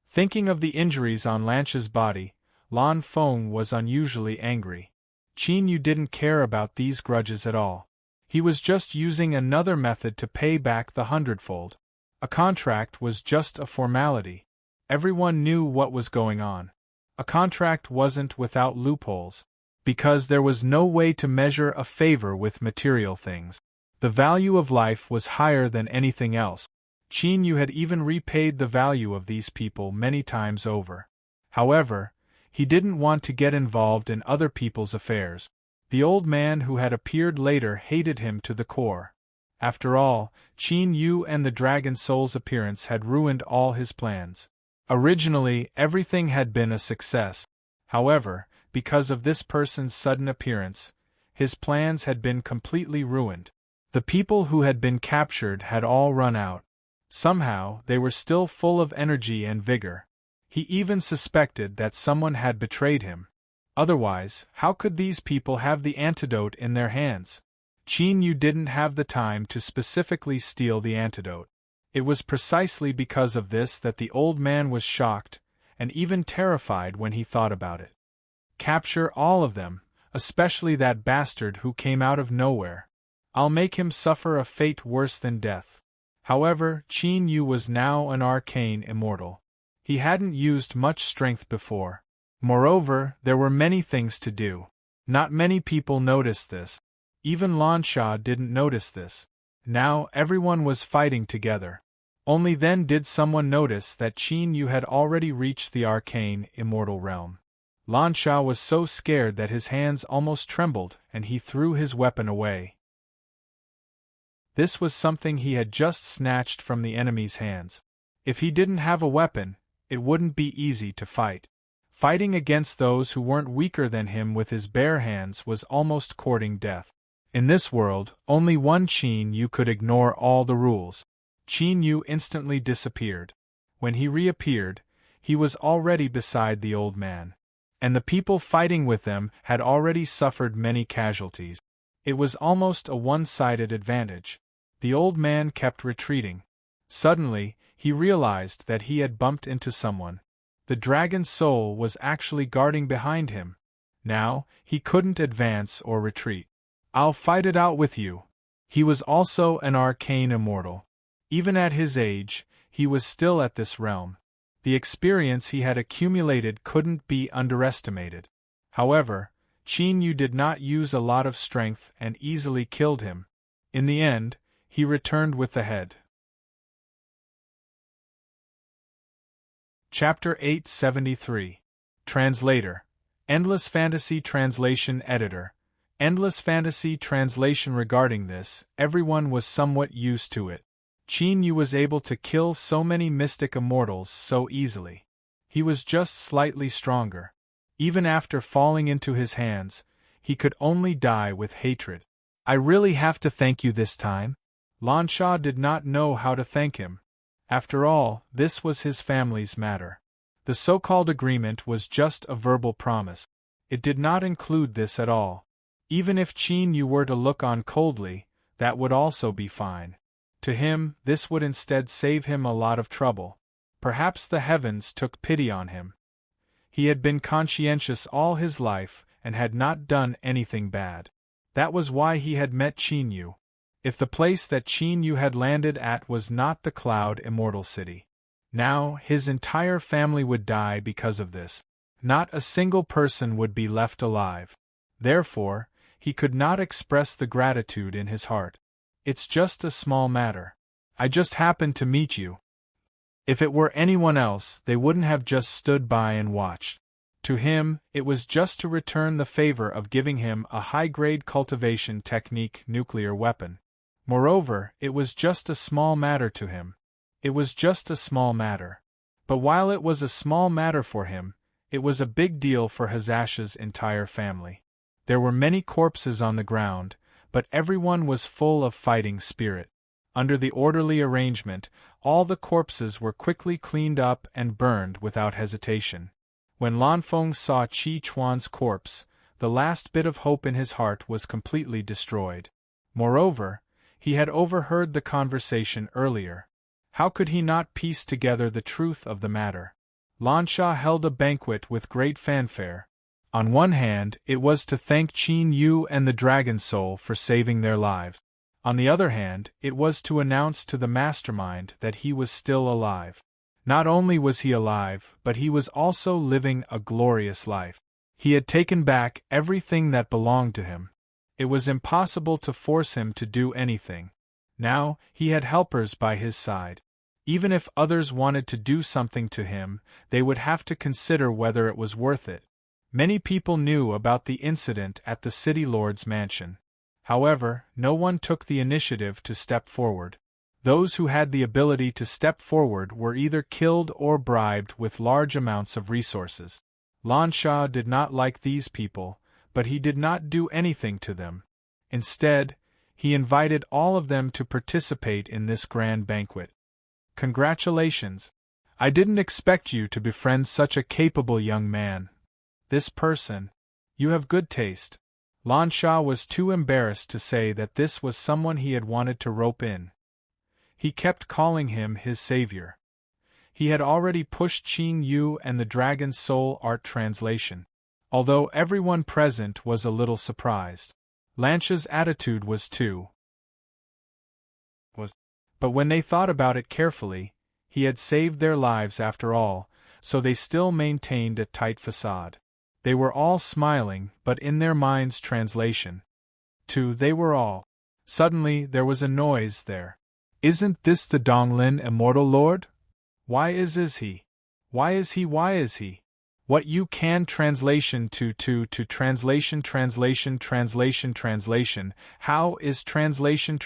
Thinking of the injuries on Lance's body, Lan Feng was unusually angry. Qin Yu didn't care about these grudges at all. He was just using another method to pay back the hundredfold. A contract was just a formality. Everyone knew what was going on. A contract wasn't without loopholes, because there was no way to measure a favor with material things. The value of life was higher than anything else. Qin Yu had even repaid the value of these people many times over. However, he didn't want to get involved in other people's affairs. The old man who had appeared later hated him to the core. After all, Qin Yu and the Dragon Soul's appearance had ruined all his plans. Originally, everything had been a success. However, because of this person's sudden appearance, his plans had been completely ruined. The people who had been captured had all run out. Somehow, they were still full of energy and vigor. He even suspected that someone had betrayed him. Otherwise, how could these people have the antidote in their hands? Qin Yu didn't have the time to specifically steal the antidote. It was precisely because of this that the old man was shocked, and even terrified when he thought about it. Capture all of them, especially that bastard who came out of nowhere. I'll make him suffer a fate worse than death. However, Qin Yu was now an arcane immortal. He hadn't used much strength before. Moreover, there were many things to do. Not many people noticed this. Even Lan Sha didn't notice this. Now everyone was fighting together. Only then did someone notice that Qin Yu had already reached the arcane immortal realm. Lan Sha was so scared that his hands almost trembled and he threw his weapon away. This was something he had just snatched from the enemy's hands. If he didn't have a weapon, it wouldn't be easy to fight. Fighting against those who weren't weaker than him with his bare hands was almost courting death. In this world, only one Qin Yu could ignore all the rules. Qin Yu instantly disappeared. When he reappeared, he was already beside the old man. And the people fighting with them had already suffered many casualties. It was almost a one-sided advantage. The old man kept retreating. Suddenly, he realized that he had bumped into someone. The Dragon Soul was actually guarding behind him. Now, he couldn't advance or retreat. I'll fight it out with you. He was also an arcane immortal. Even at his age, he was still at this realm. The experience he had accumulated couldn't be underestimated. However, Qin Yu did not use a lot of strength and easily killed him. In the end, he returned with the head. Chapter 873. Translator. Endless Fantasy Translation Editor. Endless Fantasy Translation. Regarding this, everyone was somewhat used to it. Qin Yu was able to kill so many mystic immortals so easily. He was just slightly stronger. Even after falling into his hands, he could only die with hatred. I really have to thank you this time? Lan Sha did not know how to thank him. After all, this was his family's matter. The so-called agreement was just a verbal promise. It did not include this at all. Even if Qin Yu were to look on coldly, that would also be fine. To him, this would instead save him a lot of trouble. Perhaps the heavens took pity on him. He had been conscientious all his life and had not done anything bad. That was why he had met Qin Yu. If the place that Qin Yu had landed at was not the Cloud Immortal City. Now, his entire family would die because of this. Not a single person would be left alive. Therefore, he could not express the gratitude in his heart. It's just a small matter. I just happened to meet you. If it were anyone else, they wouldn't have just stood by and watched. To him, it was just to return the favor of giving him a high-grade cultivation technique nuclear weapon. Moreover, it was just a small matter to him. It was just a small matter. But while it was a small matter for him, it was a big deal for Hazash's entire family. There were many corpses on the ground, but everyone was full of fighting spirit. Under the orderly arrangement, all the corpses were quickly cleaned up and burned without hesitation. When Lan Feng saw Qi Chuan's corpse, The last bit of hope in his heart was completely destroyed. Moreover, he had overheard the conversation earlier. How could he not piece together the truth of the matter? Lansha held a banquet with great fanfare. On one hand, it was to thank Qin Yu and the Dragon Soul for saving their lives. On the other hand, it was to announce to the mastermind that he was still alive. Not only was he alive, but he was also living a glorious life. He had taken back everything that belonged to him. It was impossible to force him to do anything. Now, he had helpers by his side. Even if others wanted to do something to him, they would have to consider whether it was worth it. Many people knew about the incident at the city lord's mansion. However, no one took the initiative to step forward. Those who had the ability to step forward were either killed or bribed with large amounts of resources. Lansha did not like these people, but he did not do anything to them. Instead, he invited all of them to participate in this grand banquet. Congratulations! I didn't expect you to befriend such a capable young man. This person. You have good taste. Lansha was too embarrassed to say that this was someone he had wanted to rope in. He kept calling him his savior. He had already pushed Qin Yu and the Dragon Soul art translation. Although everyone present was a little surprised. Lansha's attitude was too. But when they thought about it carefully, he had saved their lives after all, so they still maintained a tight facade. They were all smiling, but in their minds' translation. They were all. Suddenly there was a noise there. Isn't this the Donglin Immortal Lord? Why is he? Why is he? What you can translation to translation. How is translation.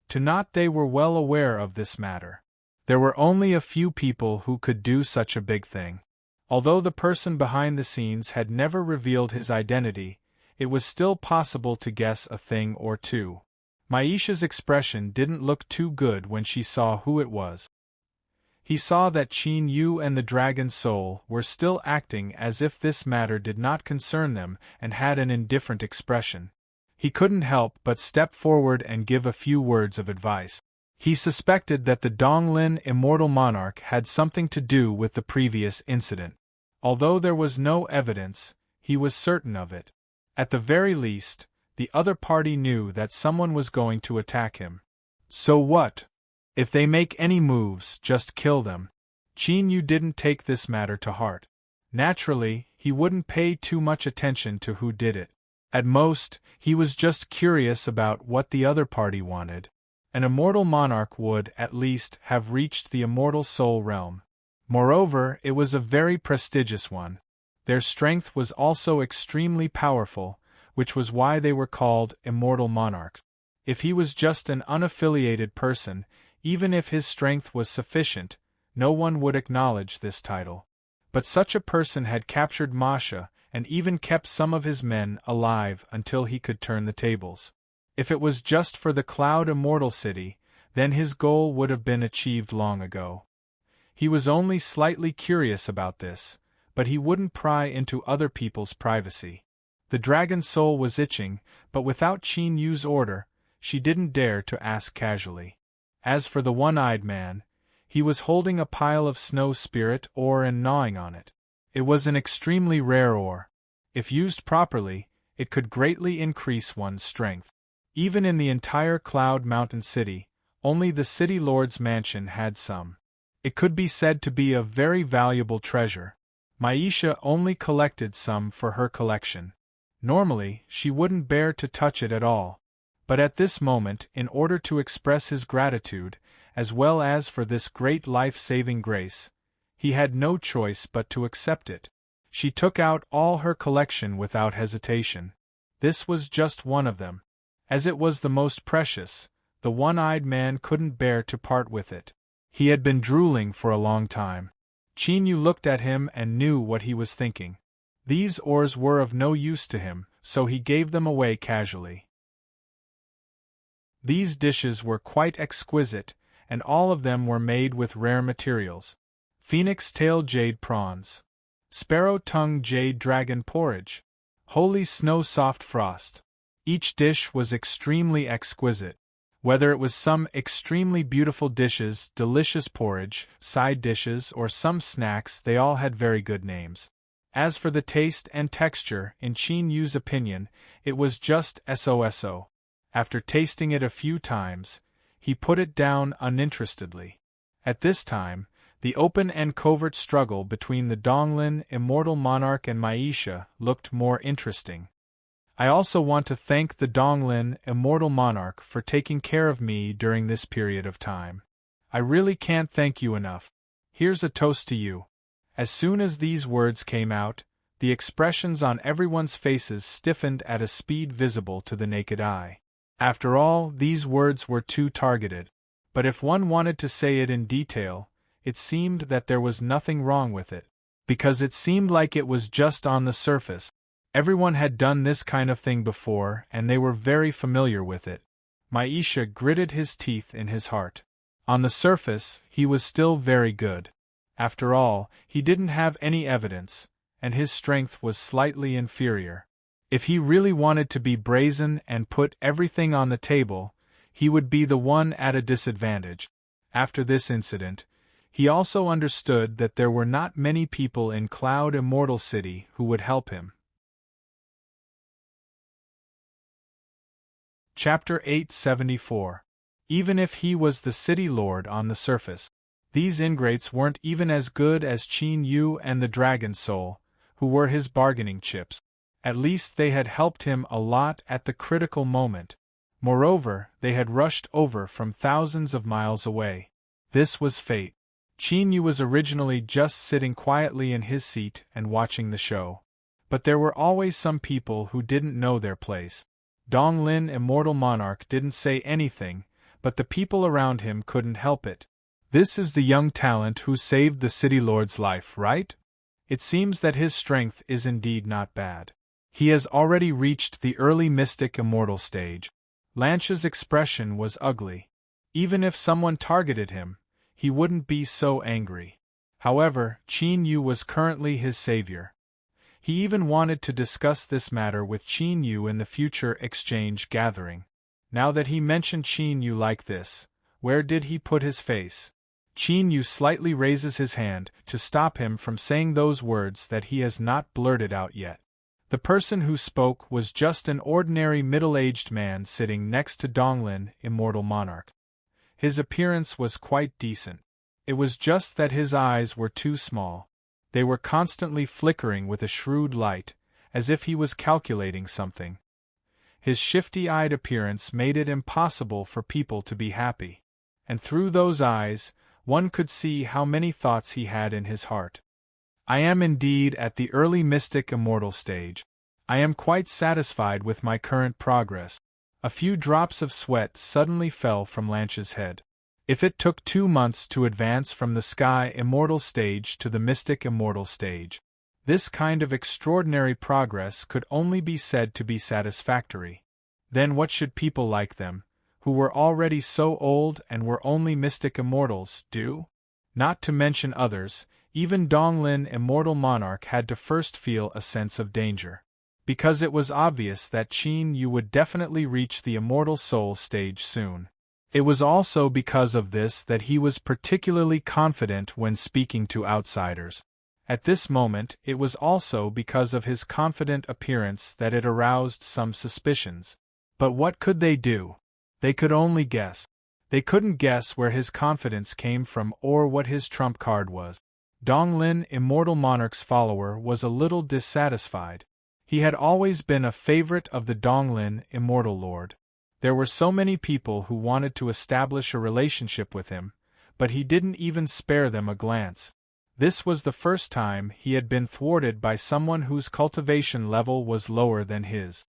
To not they were well aware of this matter. There were only a few people who could do such a big thing. Although the person behind the scenes had never revealed his identity, it was still possible to guess a thing or two. Maisha's expression didn't look too good when she saw who it was. He saw that Qin Yu and the Dragon Soul were still acting as if this matter did not concern them and had an indifferent expression. He couldn't help but step forward and give a few words of advice. He suspected that the Donglin Immortal Monarch had something to do with the previous incident. Although there was no evidence, he was certain of it. At the very least, the other party knew that someone was going to attack him. So what? If they make any moves, just kill them. Qin Yu didn't take this matter to heart. Naturally, he wouldn't pay too much attention to who did it. At most, he was just curious about what the other party wanted. An immortal monarch would, at least, have reached the immortal soul realm. Moreover, it was a very prestigious one. Their strength was also extremely powerful, which was why they were called immortal monarchs. If he was just an unaffiliated person, even if his strength was sufficient, no one would acknowledge this title. But such a person had captured Masha, and even kept some of his men alive until he could turn the tables. If it was just for the Cloud Immortal City, then his goal would have been achieved long ago. He was only slightly curious about this, but he wouldn't pry into other people's privacy. The Dragon Soul was itching, but without Qin Yu's order, she didn't dare to ask casually. As for the one-eyed man, he was holding a pile of snow spirit ore and gnawing on it. It was an extremely rare ore. If used properly, it could greatly increase one's strength. Even in the entire Cloud Mountain City, only the City Lord's mansion had some. It could be said to be a very valuable treasure. Maisha only collected some for her collection. Normally, she wouldn't bear to touch it at all. But at this moment, in order to express his gratitude, as well as for this great life-saving grace, he had no choice but to accept it. She took out all her collection without hesitation. This was just one of them. As it was the most precious, the one-eyed man couldn't bear to part with it. He had been drooling for a long time. Qin Yu looked at him and knew what he was thinking. These ores were of no use to him, so he gave them away casually. These dishes were quite exquisite, and all of them were made with rare materials. Phoenix tail jade prawns. Sparrow-tongue jade dragon porridge. Holy snow-soft frost. Each dish was extremely exquisite. Whether it was some extremely beautiful dishes, delicious porridge, side dishes, or some snacks, they all had very good names. As for the taste and texture, in Qin Yu's opinion, it was just so. After tasting it a few times, he put it down uninterestedly. At this time, the open and covert struggle between the Donglin immortal monarch and Maisha looked more interesting. I also want to thank the Donglin immortal monarch for taking care of me during this period of time. I really can't thank you enough. Here's a toast to you. As soon as these words came out, the expressions on everyone's faces stiffened at a speed visible to the naked eye. After all, these words were too targeted. But if one wanted to say it in detail, it seemed that there was nothing wrong with it. Because it seemed like it was just on the surface. Everyone had done this kind of thing before, and they were very familiar with it. Maisha gritted his teeth in his heart. On the surface, he was still very good. After all, he didn't have any evidence, and his strength was slightly inferior. If he really wanted to be brazen and put everything on the table, he would be the one at a disadvantage. After this incident, he also understood that there were not many people in Cloud Immortal City who would help him. Chapter 874. Even if he was the city lord on the surface, these ingrates weren't even as good as Qin Yu and the Dragon Soul, who were his bargaining chips. At least they had helped him a lot at the critical moment. Moreover, they had rushed over from thousands of miles away. This was fate. Qin Yu was originally just sitting quietly in his seat and watching the show. But there were always some people who didn't know their place. Donglin Immortal Monarch didn't say anything, but the people around him couldn't help it. This is the young talent who saved the city lord's life, right? It seems that his strength is indeed not bad. He has already reached the early mystic immortal stage. Lance's expression was ugly. Even if someone targeted him, he wouldn't be so angry. However, Qin Yu was currently his savior. He even wanted to discuss this matter with Qin Yu in the future exchange gathering. Now that he mentioned Qin Yu like this, where did he put his face? Qin Yu slightly raises his hand to stop him from saying those words that he has not blurted out yet. The person who spoke was just an ordinary middle-aged man sitting next to Donglin, Immortal Monarch. His appearance was quite decent. It was just that his eyes were too small. They were constantly flickering with a shrewd light, as if he was calculating something. His shifty-eyed appearance made it impossible for people to be happy. And through those eyes, one could see how many thoughts he had in his heart. I am indeed at the early mystic immortal stage. I am quite satisfied with my current progress. A few drops of sweat suddenly fell from Lance's head. If it took 2 months to advance from the sky immortal stage to the mystic immortal stage, this kind of extraordinary progress could only be said to be satisfactory. Then what should people like them, who were already so old and were only mystic immortals, do? Not to mention others, even Donglin Immortal Monarch had to first feel a sense of danger. Because it was obvious that Qin Yu would definitely reach the immortal soul stage soon. It was also because of this that he was particularly confident when speaking to outsiders. At this moment, it was also because of his confident appearance that it aroused some suspicions. But what could they do? They could only guess. They couldn't guess where his confidence came from or what his trump card was. Donglin Immortal Monarch's follower was a little dissatisfied. He had always been a favorite of the Donglin Immortal Lord. There were so many people who wanted to establish a relationship with him, but he didn't even spare them a glance. This was the first time he had been thwarted by someone whose cultivation level was lower than his.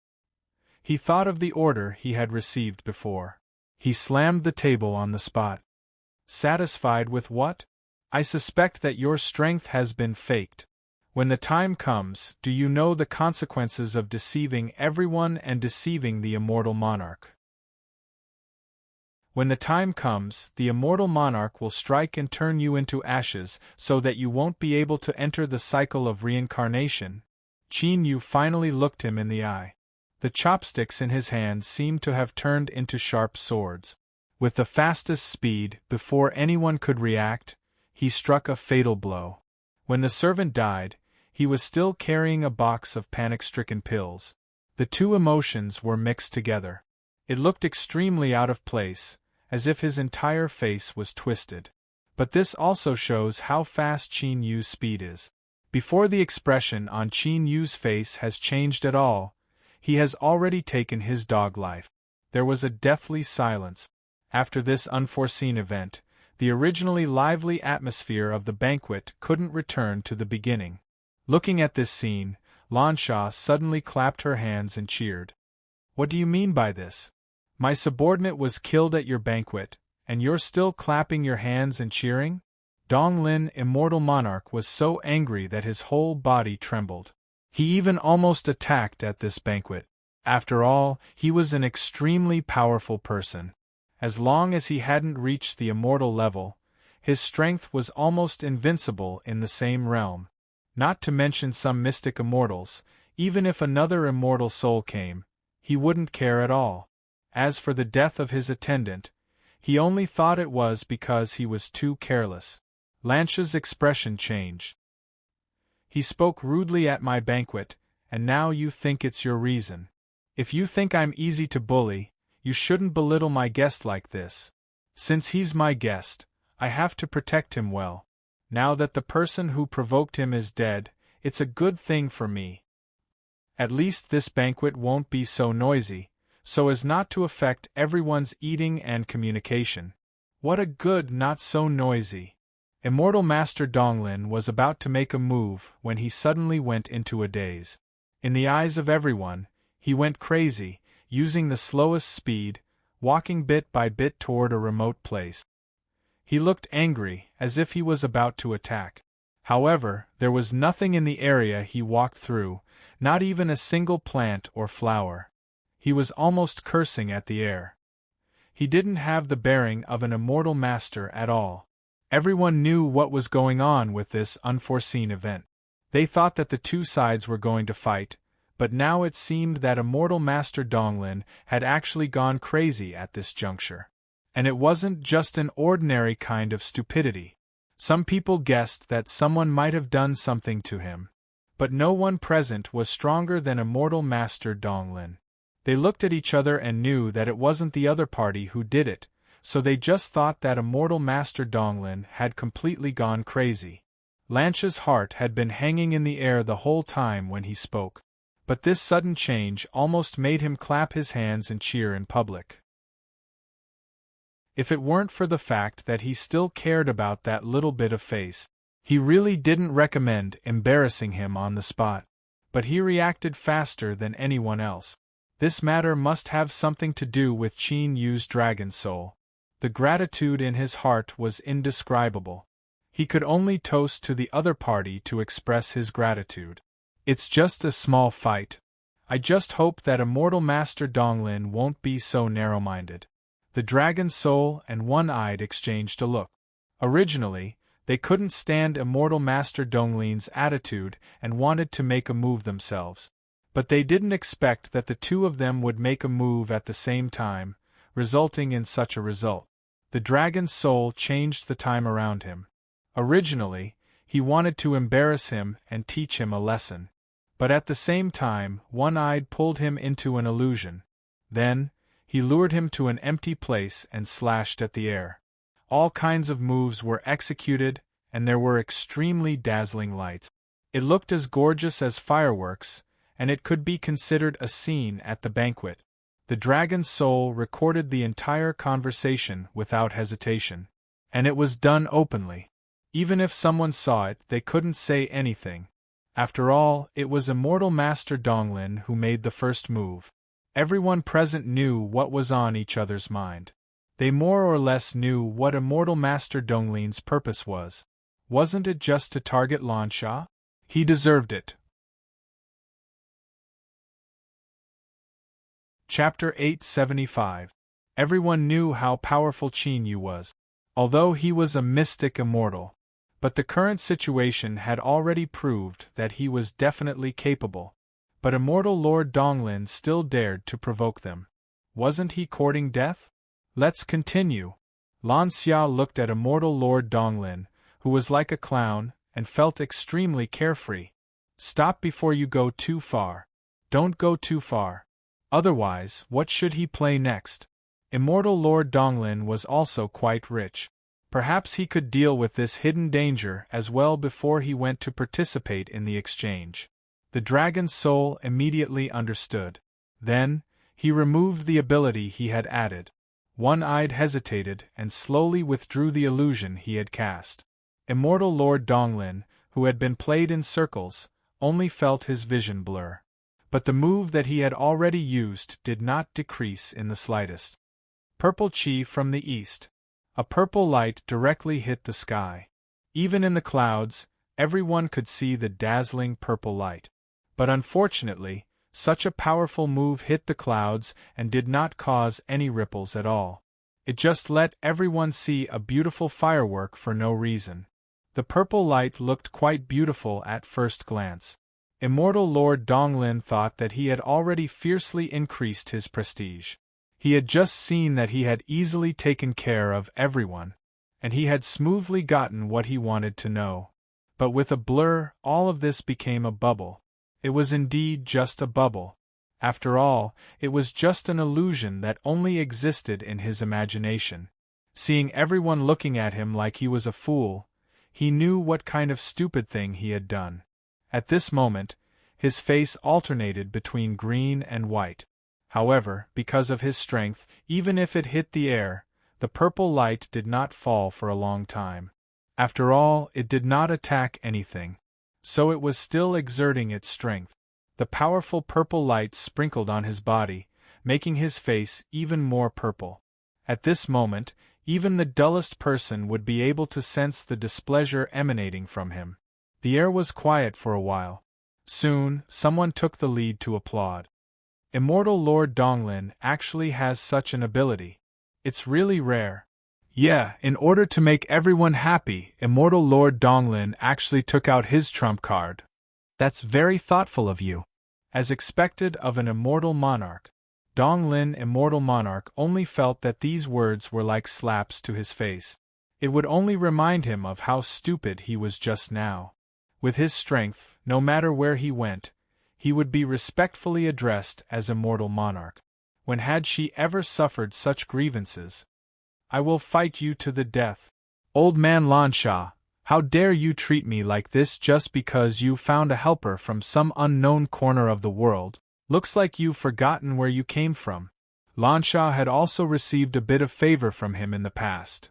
He thought of the order he had received before. He slammed the table on the spot. Satisfied with what? I suspect that your strength has been faked. When the time comes, do you know the consequences of deceiving everyone and deceiving the immortal monarch? When the time comes, the immortal monarch will strike and turn you into ashes so that you won't be able to enter the cycle of reincarnation. Qin Yu finally looked him in the eye. The chopsticks in his hand seemed to have turned into sharp swords. With the fastest speed, before anyone could react, he struck a fatal blow. When the servant died, he was still carrying a box of panic-stricken pills. The two emotions were mixed together. It looked extremely out of place, as if his entire face was twisted. But this also shows how fast Qin Yu's speed is. Before the expression on Qin Yu's face has changed at all, he has already taken his dog life. There was a deathly silence. After this unforeseen event, the originally lively atmosphere of the banquet couldn't return to the beginning. Looking at this scene, Lansha suddenly clapped her hands and cheered. "What do you mean by this? My subordinate was killed at your banquet, and you're still clapping your hands and cheering?" Donglin, immortal monarch, was so angry that his whole body trembled. He even almost attacked at this banquet. After all, he was an extremely powerful person. As long as he hadn't reached the immortal level, his strength was almost invincible in the same realm. Not to mention some mystic immortals, even if another immortal soul came, he wouldn't care at all. As for the death of his attendant, he only thought it was because he was too careless. Lansha's expression changed. "He spoke rudely at my banquet, and now you think it's your reason. If you think I'm easy to bully, you shouldn't belittle my guest like this. Since he's my guest, I have to protect him well. Now that the person who provoked him is dead, it's a good thing for me. At least this banquet won't be so noisy, so as not to affect everyone's eating and communication." What a good not so noisy. Immortal Master Donglin was about to make a move when he suddenly went into a daze. In the eyes of everyone, he went crazy, using the slowest speed, walking bit by bit toward a remote place. He looked angry, as if he was about to attack. However, there was nothing in the area he walked through, not even a single plant or flower. He was almost cursing at the air. He didn't have the bearing of an immortal master at all. Everyone knew what was going on with this unforeseen event. They thought that the two sides were going to fight, but now it seemed that immortal Master Donglin had actually gone crazy at this juncture. And it wasn't just an ordinary kind of stupidity. Some people guessed that someone might have done something to him. But no one present was stronger than immortal Master Donglin. They looked at each other and knew that it wasn't the other party who did it, so they just thought that immortal Master Donglin had completely gone crazy. Lansha's heart had been hanging in the air the whole time when he spoke. But this sudden change almost made him clap his hands and cheer in public. If it weren't for the fact that he still cared about that little bit of face, he really didn't recommend embarrassing him on the spot. But he reacted faster than anyone else. This matter must have something to do with Qin Yu's dragon soul. The gratitude in his heart was indescribable. He could only toast to the other party to express his gratitude. "It's just a small fight. I just hope that immortal Master Donglin won't be so narrow-minded." The dragon soul and one-eyed exchanged a look. Originally, they couldn't stand immortal Master Donglin's attitude and wanted to make a move themselves. But they didn't expect that the two of them would make a move at the same time, resulting in such a result. The dragon's soul changed the time around him. Originally, he wanted to embarrass him and teach him a lesson. But at the same time, one-eyed pulled him into an illusion. Then, he lured him to an empty place and slashed at the air. All kinds of moves were executed, and there were extremely dazzling lights. It looked as gorgeous as fireworks, and it could be considered a scene at the banquet. The dragon's soul recorded the entire conversation without hesitation. And it was done openly. Even if someone saw it, they couldn't say anything. After all, it was immortal Master Donglin who made the first move. Everyone present knew what was on each other's mind. They more or less knew what immortal Master Donglin's purpose was. Wasn't it just to target Lansha? He deserved it. Chapter 875. Everyone knew how powerful Qin Yu was, although he was a mystic immortal. But the current situation had already proved that he was definitely capable. But immortal Lord Donglin still dared to provoke them. Wasn't he courting death? Let's continue. Lan Xia looked at immortal Lord Donglin, who was like a clown, and felt extremely carefree. Stop before you go too far. Don't go too far. Otherwise, what should he play next? Immortal Lord Donglin was also quite rich. Perhaps he could deal with this hidden danger as well before he went to participate in the exchange. The dragon's soul immediately understood. Then, he removed the ability he had added. One-eyed hesitated and slowly withdrew the illusion he had cast. Immortal Lord Donglin, who had been played in circles, only felt his vision blur. But the move that he had already used did not decrease in the slightest. Purple chi from the east. A purple light directly hit the sky. Even in the clouds, everyone could see the dazzling purple light. But unfortunately, such a powerful move hit the clouds and did not cause any ripples at all. It just let everyone see a beautiful firework for no reason. The purple light looked quite beautiful at first glance. Immortal Lord Donglin thought that he had already fiercely increased his prestige. He had just seen that he had easily taken care of everyone, and he had smoothly gotten what he wanted to know. But with a blur, all of this became a bubble. It was indeed just a bubble. After all, it was just an illusion that only existed in his imagination. Seeing everyone looking at him like he was a fool, he knew what kind of stupid thing he had done. At this moment, his face alternated between green and white. However, because of his strength, even if it hit the air, the purple light did not fall for a long time. After all, it did not attack anything. So it was still exerting its strength. The powerful purple light sprinkled on his body, making his face even more purple. At this moment, even the dullest person would be able to sense the displeasure emanating from him. The air was quiet for a while. Soon, someone took the lead to applaud. Immortal Lord Donglin actually has such an ability. It's really rare. Yeah, in order to make everyone happy, Immortal Lord Donglin actually took out his trump card. That's very thoughtful of you. As expected of an immortal monarch, Donglin Immortal Monarch only felt that these words were like slaps to his face. It would only remind him of how stupid he was just now. With his strength, no matter where he went, he would be respectfully addressed as Immortal Monarch. When had she ever suffered such grievances? I will fight you to the death. Old man Lansha, how dare you treat me like this just because you found a helper from some unknown corner of the world? Looks like you've forgotten where you came from. Lansha had also received a bit of favor from him in the past.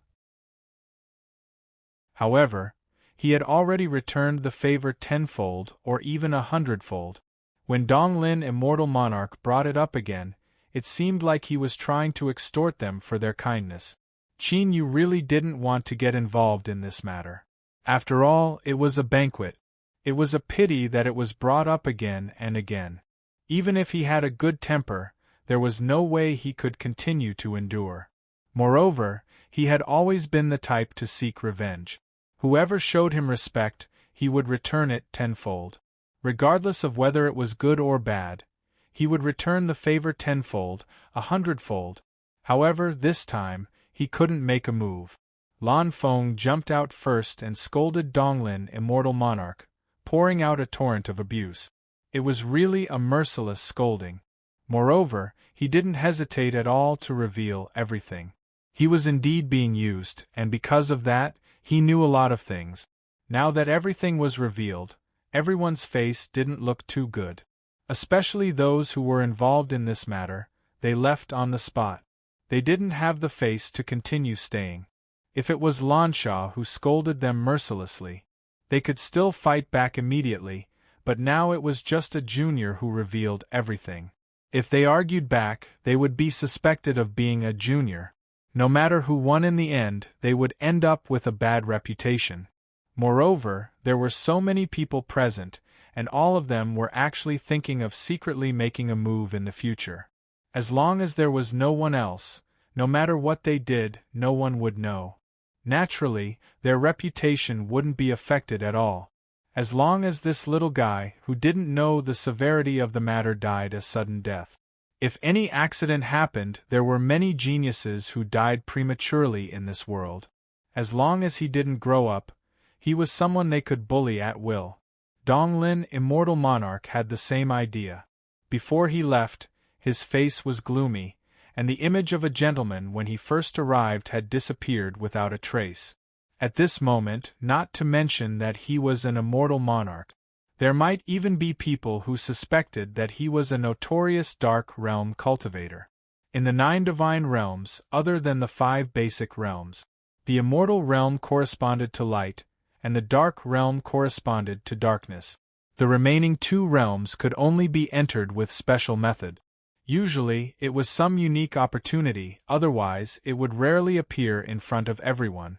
However, he had already returned the favor tenfold or even 100-fold. When Donglin Immortal Monarch brought it up again, it seemed like he was trying to extort them for their kindness. Qin Yu really didn't want to get involved in this matter. After all, it was a banquet. It was a pity that it was brought up again and again. Even if he had a good temper, there was no way he could continue to endure. Moreover, he had always been the type to seek revenge. Whoever showed him respect, he would return it tenfold. Regardless of whether it was good or bad, he would return the favor tenfold, 100-fold. However, this time, he couldn't make a move. Lan Feng jumped out first and scolded Donglin Immortal Monarch, pouring out a torrent of abuse. It was really a merciless scolding. Moreover, he didn't hesitate at all to reveal everything. He was indeed being used, and because of that, he knew a lot of things. Now that everything was revealed, everyone's face didn't look too good. Especially those who were involved in this matter, they left on the spot. They didn't have the face to continue staying. If it was Lansha who scolded them mercilessly, they could still fight back immediately, but now it was just a junior who revealed everything. If they argued back, they would be suspected of being a junior. No matter who won in the end, they would end up with a bad reputation. Moreover, there were so many people present, and all of them were actually thinking of secretly making a move in the future. As long as there was no one else, No matter what they did, no one would know. Naturally, their reputation wouldn't be affected at all. As long as this little guy, who didn't know the severity of the matter, died a sudden death. If any accident happened, there were many geniuses who died prematurely in this world. As long as he didn't grow up, he was someone they could bully at will. Donglin, immortal monarch, had the same idea. Before he left, his face was gloomy, and the image of a gentleman when he first arrived had disappeared without a trace. At this moment, not to mention that he was an immortal monarch, there might even be people who suspected that he was a notorious dark realm cultivator. In the 9 divine realms, other than the 5 basic realms, the immortal realm corresponded to light, and the dark realm corresponded to darkness. The remaining 2 realms could only be entered with special method. Usually, it was some unique opportunity, otherwise it would rarely appear in front of everyone.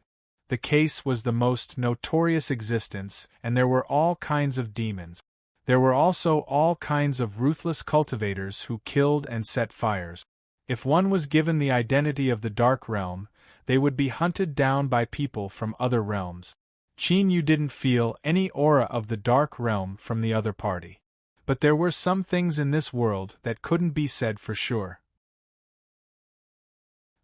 The case was the most notorious existence, and there were all kinds of demons. There were also all kinds of ruthless cultivators who killed and set fires. If one was given the identity of the dark realm, they would be hunted down by people from other realms. Qin Yu didn't feel any aura of the dark realm from the other party. But there were some things in this world that couldn't be said for sure.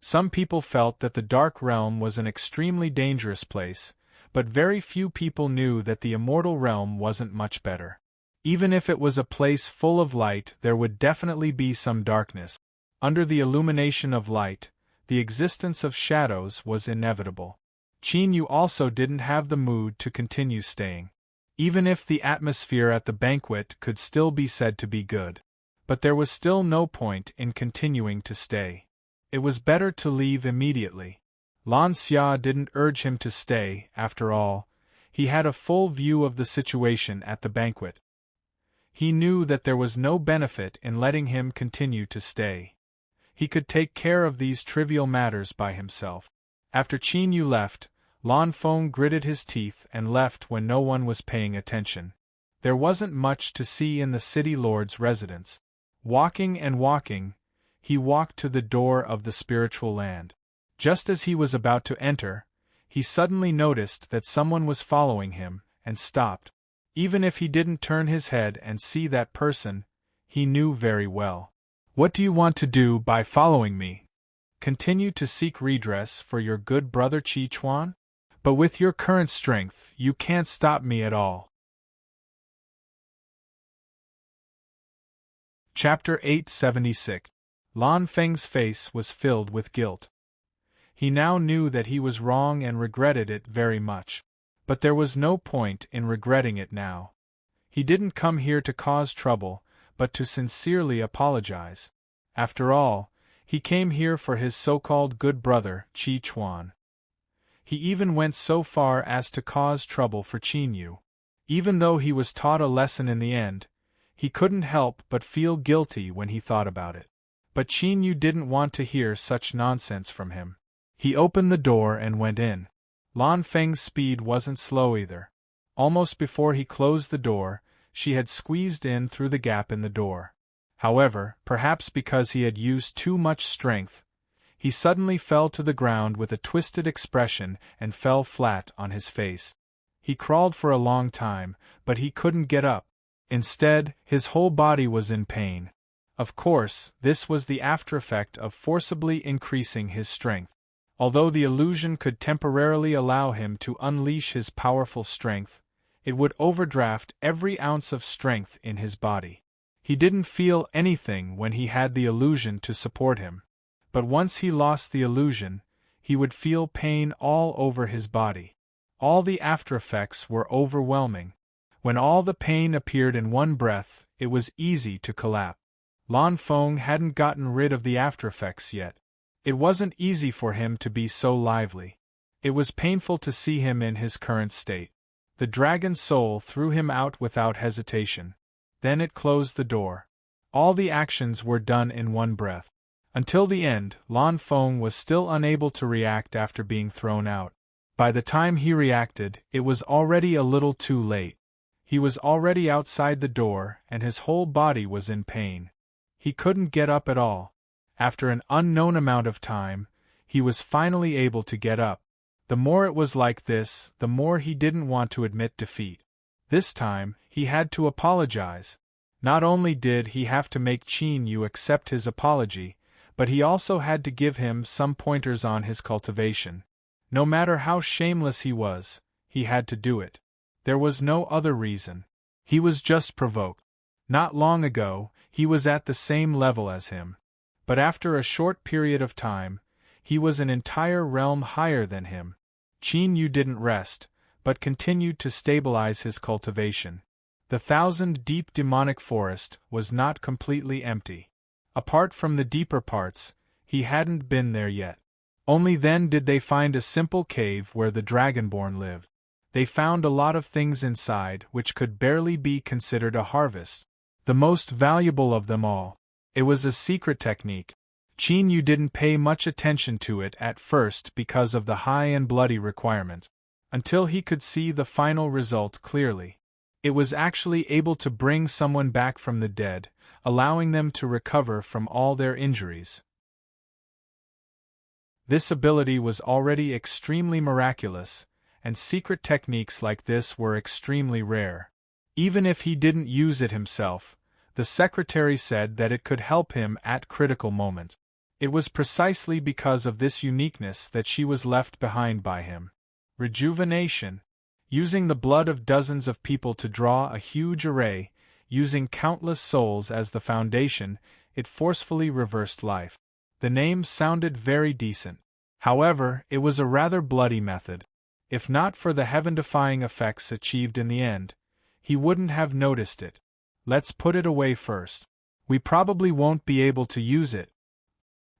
Some people felt that the dark realm was an extremely dangerous place, but very few people knew that the immortal realm wasn't much better. Even if it was a place full of light, there would definitely be some darkness. Under the illumination of light, the existence of shadows was inevitable. Qin Yu also didn't have the mood to continue staying. Even if the atmosphere at the banquet could still be said to be good. But there was still no point in continuing to stay. It was better to leave immediately. Lan Xia didn't urge him to stay, after all. He had a full view of the situation at the banquet. He knew that there was no benefit in letting him continue to stay. He could take care of these trivial matters by himself. After Qin Yu left, Lan Feng gritted his teeth and left when no one was paying attention. There wasn't much to see in the city lord's residence. Walking and walking, he walked to the door of the spiritual land. Just as he was about to enter, he suddenly noticed that someone was following him, and stopped. Even if he didn't turn his head and see that person, he knew very well. "What do you want to do by following me? Continue to seek redress for your good brother Qi Chuan? But with your current strength, you can't stop me at all." Chapter 876. Lan Feng's face was filled with guilt. He now knew that he was wrong and regretted it very much. But there was no point in regretting it now. He didn't come here to cause trouble, but to sincerely apologize. After all, he came here for his so-called good brother, Qi Chuan. He even went so far as to cause trouble for Qin Yu. Even though he was taught a lesson in the end, he couldn't help but feel guilty when he thought about it. But Qin Yu didn't want to hear such nonsense from him. He opened the door and went in. Lan Feng's speed wasn't slow either. Almost before he closed the door, she had squeezed in through the gap in the door. However, perhaps because he had used too much strength, he suddenly fell to the ground with a twisted expression and fell flat on his face. He crawled for a long time, but he couldn't get up. Instead, his whole body was in pain. Of course, this was the after-effect of forcibly increasing his strength. Although the illusion could temporarily allow him to unleash his powerful strength, it would overdraft every ounce of strength in his body. He didn't feel anything when he had the illusion to support him. But once he lost the illusion, he would feel pain all over his body. All the after-effects were overwhelming. When all the pain appeared in one breath, it was easy to collapse. Lan Feng hadn't gotten rid of the after-effects yet. It wasn't easy for him to be so lively. It was painful to see him in his current state. The dragon soul threw him out without hesitation. Then it closed the door. All the actions were done in one breath. Until the end, Lan Feng was still unable to react after being thrown out. By the time he reacted, it was already a little too late. He was already outside the door, and his whole body was in pain. He couldn't get up at all. After an unknown amount of time, he was finally able to get up. The more it was like this, the more he didn't want to admit defeat. This time, he had to apologize. Not only did he have to make Qin Yu accept his apology, but he also had to give him some pointers on his cultivation. No matter how shameless he was, he had to do it. There was no other reason. He was just provoked. Not long ago, he was at the same level as him. But after a short period of time, he was an entire realm higher than him. Qin Yu didn't rest, but continued to stabilize his cultivation. The 1,000-deep demonic forest was not completely empty. Apart from the deeper parts, he hadn't been there yet. Only then did they find a simple cave where the Dragonborn lived. They found a lot of things inside which could barely be considered a harvest. The most valuable of them all. It was a secret technique. Qin Yu didn't pay much attention to it at first because of the high and bloody requirement. Until he could see the final result clearly. It was actually able to bring someone back from the dead, allowing them to recover from all their injuries. This ability was already extremely miraculous, and secret techniques like this were extremely rare. Even if he didn't use it himself, the secretary said that it could help him at critical moments. It was precisely because of this uniqueness that she was left behind by him. Rejuvenation. Using the blood of dozens of people to draw a huge array, using countless souls as the foundation, it forcefully reversed life. The name sounded very decent. However, it was a rather bloody method. If not for the heaven-defying effects achieved in the end, he wouldn't have noticed it. Let's put it away first. We probably won't be able to use it.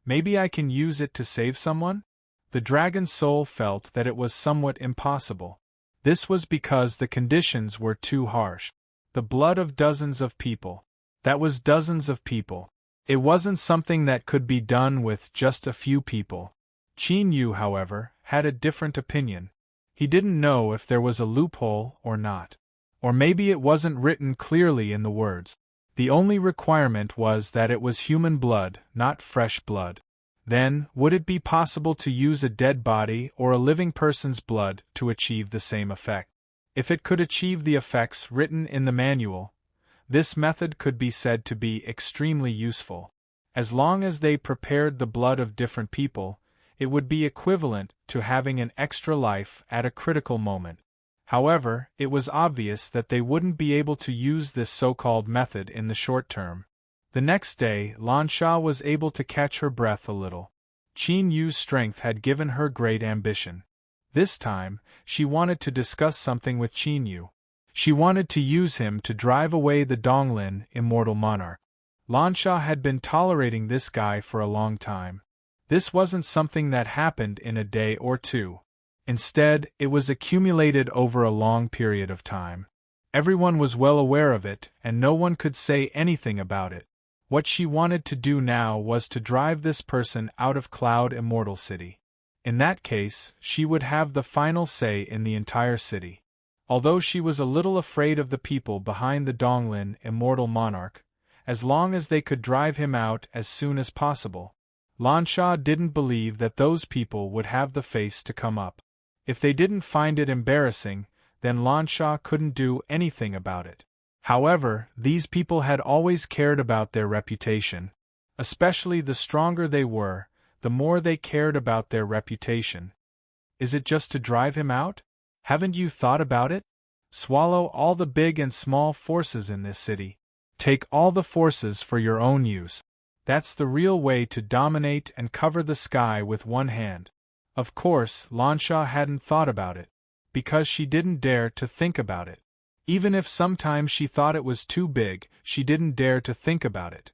Maybe I can use it to save someone? The dragon's soul felt that it was somewhat impossible. This was because the conditions were too harsh. The blood of dozens of people. That was dozens of people. It wasn't something that could be done with just a few people. Qin Yu, however, had a different opinion. He didn't know if there was a loophole or not. Or maybe it wasn't written clearly in the words. The only requirement was that it was human blood, not fresh blood. Then, would it be possible to use a dead body or a living person's blood to achieve the same effect? If it could achieve the effects written in the manual, this method could be said to be extremely useful. As long as they prepared the blood of different people, it would be equivalent to having an extra life at a critical moment. However, it was obvious that they wouldn't be able to use this so-called method in the short term. The next day, Lansha was able to catch her breath a little. Qin Yu's strength had given her great ambition. This time, she wanted to discuss something with Qin Yu. She wanted to use him to drive away the Donglin, immortal monarch. Lansha had been tolerating this guy for a long time. This wasn't something that happened in a day or two. Instead, it was accumulated over a long period of time. Everyone was well aware of it, and no one could say anything about it. What she wanted to do now was to drive this person out of Cloud Immortal City. In that case, she would have the final say in the entire city. Although she was a little afraid of the people behind the Donglin, immortal monarch, as long as they could drive him out as soon as possible, Lansha didn't believe that those people would have the face to come up. If they didn't find it embarrassing, then Lansha couldn't do anything about it. However, these people had always cared about their reputation. Especially the stronger they were, the more they cared about their reputation. Is it just to drive him out? Haven't you thought about it? Swallow all the big and small forces in this city. Take all the forces for your own use. That's the real way to dominate and cover the sky with one hand. Of course, Lansha hadn't thought about it, because she didn't dare to think about it. Even if sometimes she thought it was too big, she didn't dare to think about it.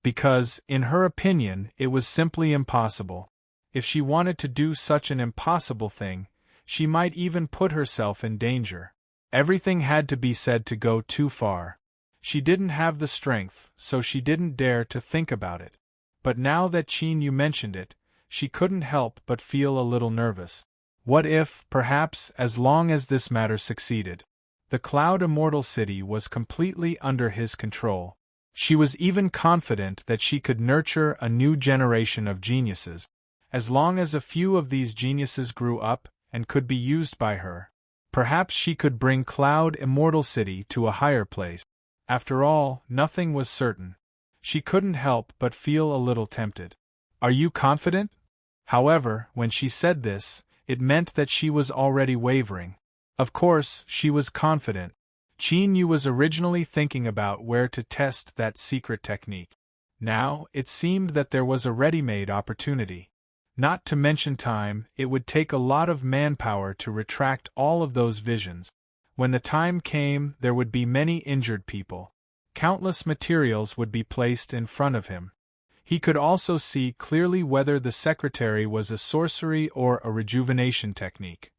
Because, in her opinion, it was simply impossible. If she wanted to do such an impossible thing, she might even put herself in danger. Everything had to be said to go too far. She didn't have the strength, so she didn't dare to think about it. But now that Qin Yu mentioned it, she couldn't help but feel a little nervous. What if, perhaps, as long as this matter succeeded, the Cloud Immortal City was completely under his control? She was even confident that she could nurture a new generation of geniuses, as long as a few of these geniuses grew up and could be used by her. Perhaps she could bring Cloud Immortal City to a higher place. After all, nothing was certain. She couldn't help but feel a little tempted. Are you confident? However, when she said this, it meant that she was already wavering. Of course, she was confident. Qin Yu was originally thinking about where to test that secret technique. Now, it seemed that there was a ready-made opportunity. Not to mention time, it would take a lot of manpower to retract all of those visions. When the time came, there would be many injured people. Countless materials would be placed in front of him. He could also see clearly whether the secretary was a sorcery or a rejuvenation technique.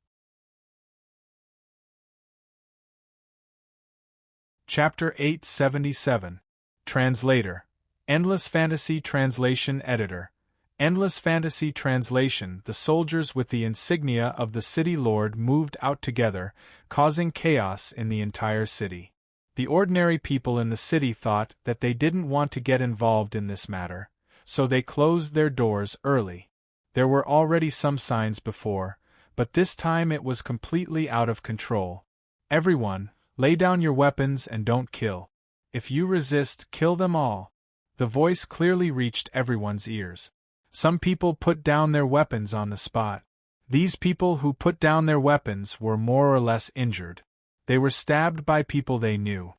Chapter 877. Translator. Endless Fantasy Translation Editor. Endless Fantasy Translation. The soldiers with the insignia of the city lord moved out together, causing chaos in the entire city. The ordinary people in the city thought that they didn't want to get involved in this matter, so they closed their doors early. There were already some signs before, but this time it was completely out of control. Everyone, lay down your weapons and don't kill. If you resist, kill them all. The voice clearly reached everyone's ears. Some people put down their weapons on the spot. These people who put down their weapons were more or less injured. They were stabbed by people they knew.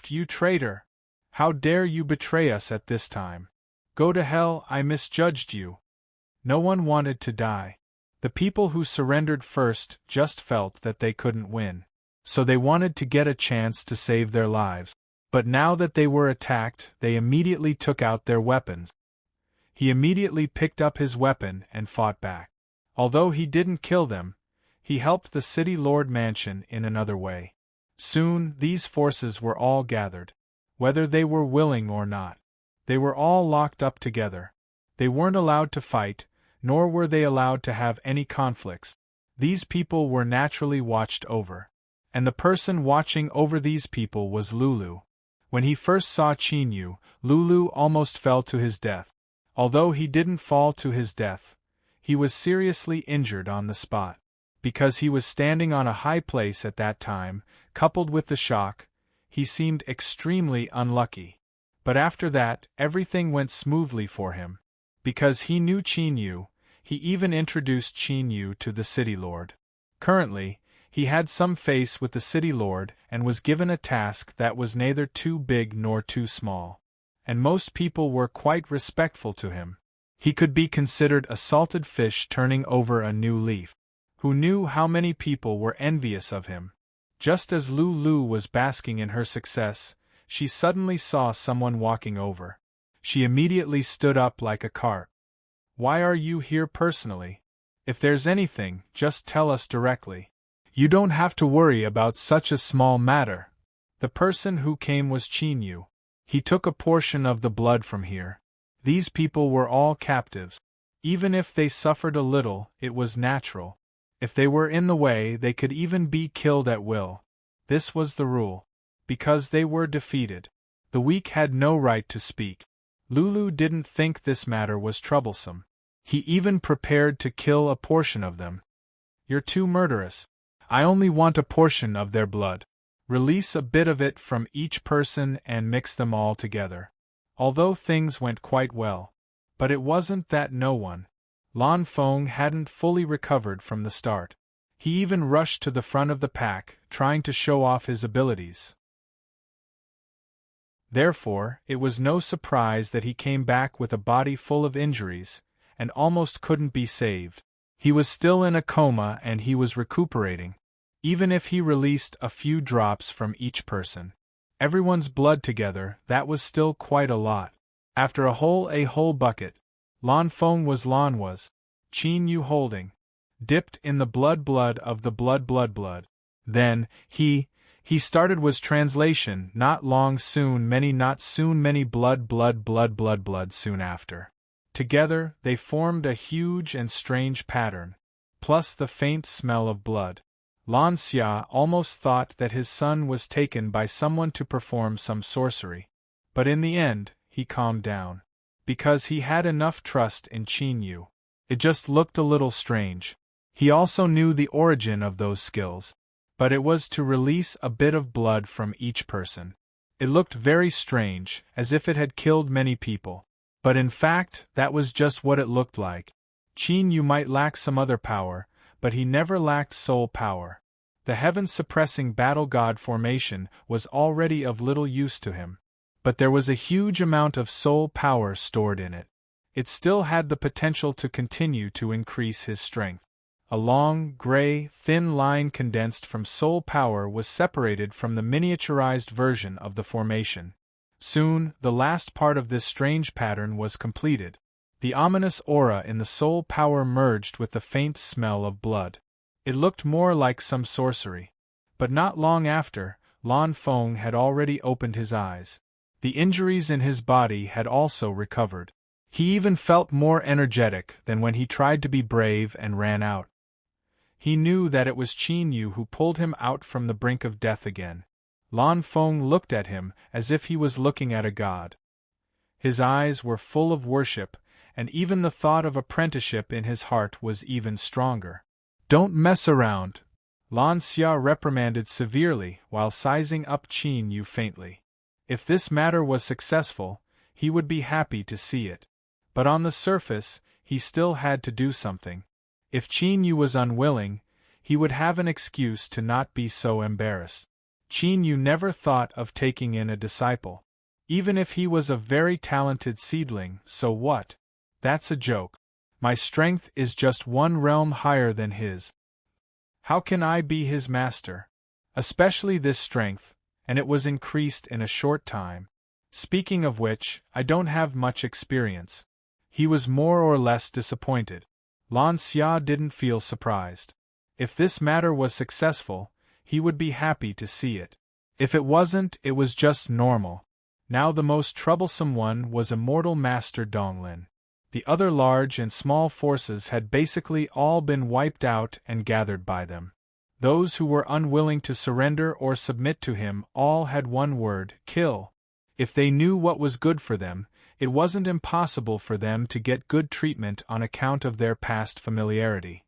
You traitor! How dare you betray us at this time? Go to hell, I misjudged you. No one wanted to die. The people who surrendered first just felt that they couldn't win. So they wanted to get a chance to save their lives. But now that they were attacked, they immediately took out their weapons. He immediately picked up his weapon and fought back. Although he didn't kill them, he helped the city lord mansion in another way. Soon, these forces were all gathered. Whether they were willing or not, they were all locked up together. They weren't allowed to fight, nor were they allowed to have any conflicts. These people were naturally watched over. And the person watching over these people was Lulu. When he first saw Qin Yu, Lulu almost fell to his death. Although he didn't fall to his death, he was seriously injured on the spot. Because he was standing on a high place at that time, coupled with the shock, he seemed extremely unlucky. But after that, everything went smoothly for him. Because he knew Qin Yu, he even introduced Qin Yu to the city lord. Currently, he had some face with the city lord and was given a task that was neither too big nor too small. And most people were quite respectful to him. He could be considered a salted fish turning over a new leaf. Who knew how many people were envious of him? Just as Lulu was basking in her success, she suddenly saw someone walking over. She immediately stood up like a cart. Why are you here personally? If there's anything, just tell us directly. You don't have to worry about such a small matter. The person who came was Qin Yu. He took a portion of the blood from here. These people were all captives. Even if they suffered a little, it was natural. If they were in the way, they could even be killed at will. This was the rule. Because they were defeated, the weak had no right to speak. Lulu didn't think this matter was troublesome. He even prepared to kill a portion of them. You're too murderous. I only want a portion of their blood. Release a bit of it from each person and mix them all together. Although things went quite well. But it wasn't that no one. Lan Feng hadn't fully recovered from the start. He even rushed to the front of the pack, trying to show off his abilities. Therefore, it was no surprise that he came back with a body full of injuries, and almost couldn't be saved. He was still in a coma and he was recuperating. Even if he released a few drops from each person, everyone's blood together, that was still quite a lot. After a whole bucket, Lan Feng was Qin Yu holding, dipped in the blood of the blood. Then, he started was translation, not soon many blood soon after. Together, they formed a huge and strange pattern, plus the faint smell of blood. Lan Xia almost thought that his son was taken by someone to perform some sorcery. But in the end, he calmed down. Because he had enough trust in Qin Yu. It just looked a little strange. He also knew the origin of those skills. But it was to release a bit of blood from each person. It looked very strange, as if it had killed many people. But in fact, that was just what it looked like. Qin Yu might lack some other power, but he never lacked soul power. The heaven-suppressing battle god formation was already of little use to him. But there was a huge amount of soul power stored in it. It still had the potential to continue to increase his strength. A long, gray, thin line condensed from soul power was separated from the miniaturized version of the formation. Soon, the last part of this strange pattern was completed. The ominous aura in the soul power merged with the faint smell of blood. It looked more like some sorcery. But not long after, Lan Feng had already opened his eyes. The injuries in his body had also recovered. He even felt more energetic than when he tried to be brave and ran out. He knew that it was Qin Yu who pulled him out from the brink of death again. Lan Feng looked at him as if he was looking at a god. His eyes were full of worship, and even the thought of apprenticeship in his heart was even stronger. "Don't mess around," Lan Xia reprimanded severely while sizing up Qin Yu faintly. If this matter was successful, he would be happy to see it. But on the surface, he still had to do something. If Qin Yu was unwilling, he would have an excuse to not be so embarrassed. Qin Yu never thought of taking in a disciple. Even if he was a very talented seedling, so what? That's a joke. My strength is just one realm higher than his. How can I be his master? Especially this strength, and it was increased in a short time. Speaking of which, I don't have much experience. He was more or less disappointed. Lan Xia didn't feel surprised. If this matter was successful, he would be happy to see it. If it wasn't, it was just normal. Now the most troublesome one was Immortal Master Donglin. The other large and small forces had basically all been wiped out and gathered by them. Those who were unwilling to surrender or submit to him all had one word: kill. If they knew what was good for them, it wasn't impossible for them to get good treatment on account of their past familiarity.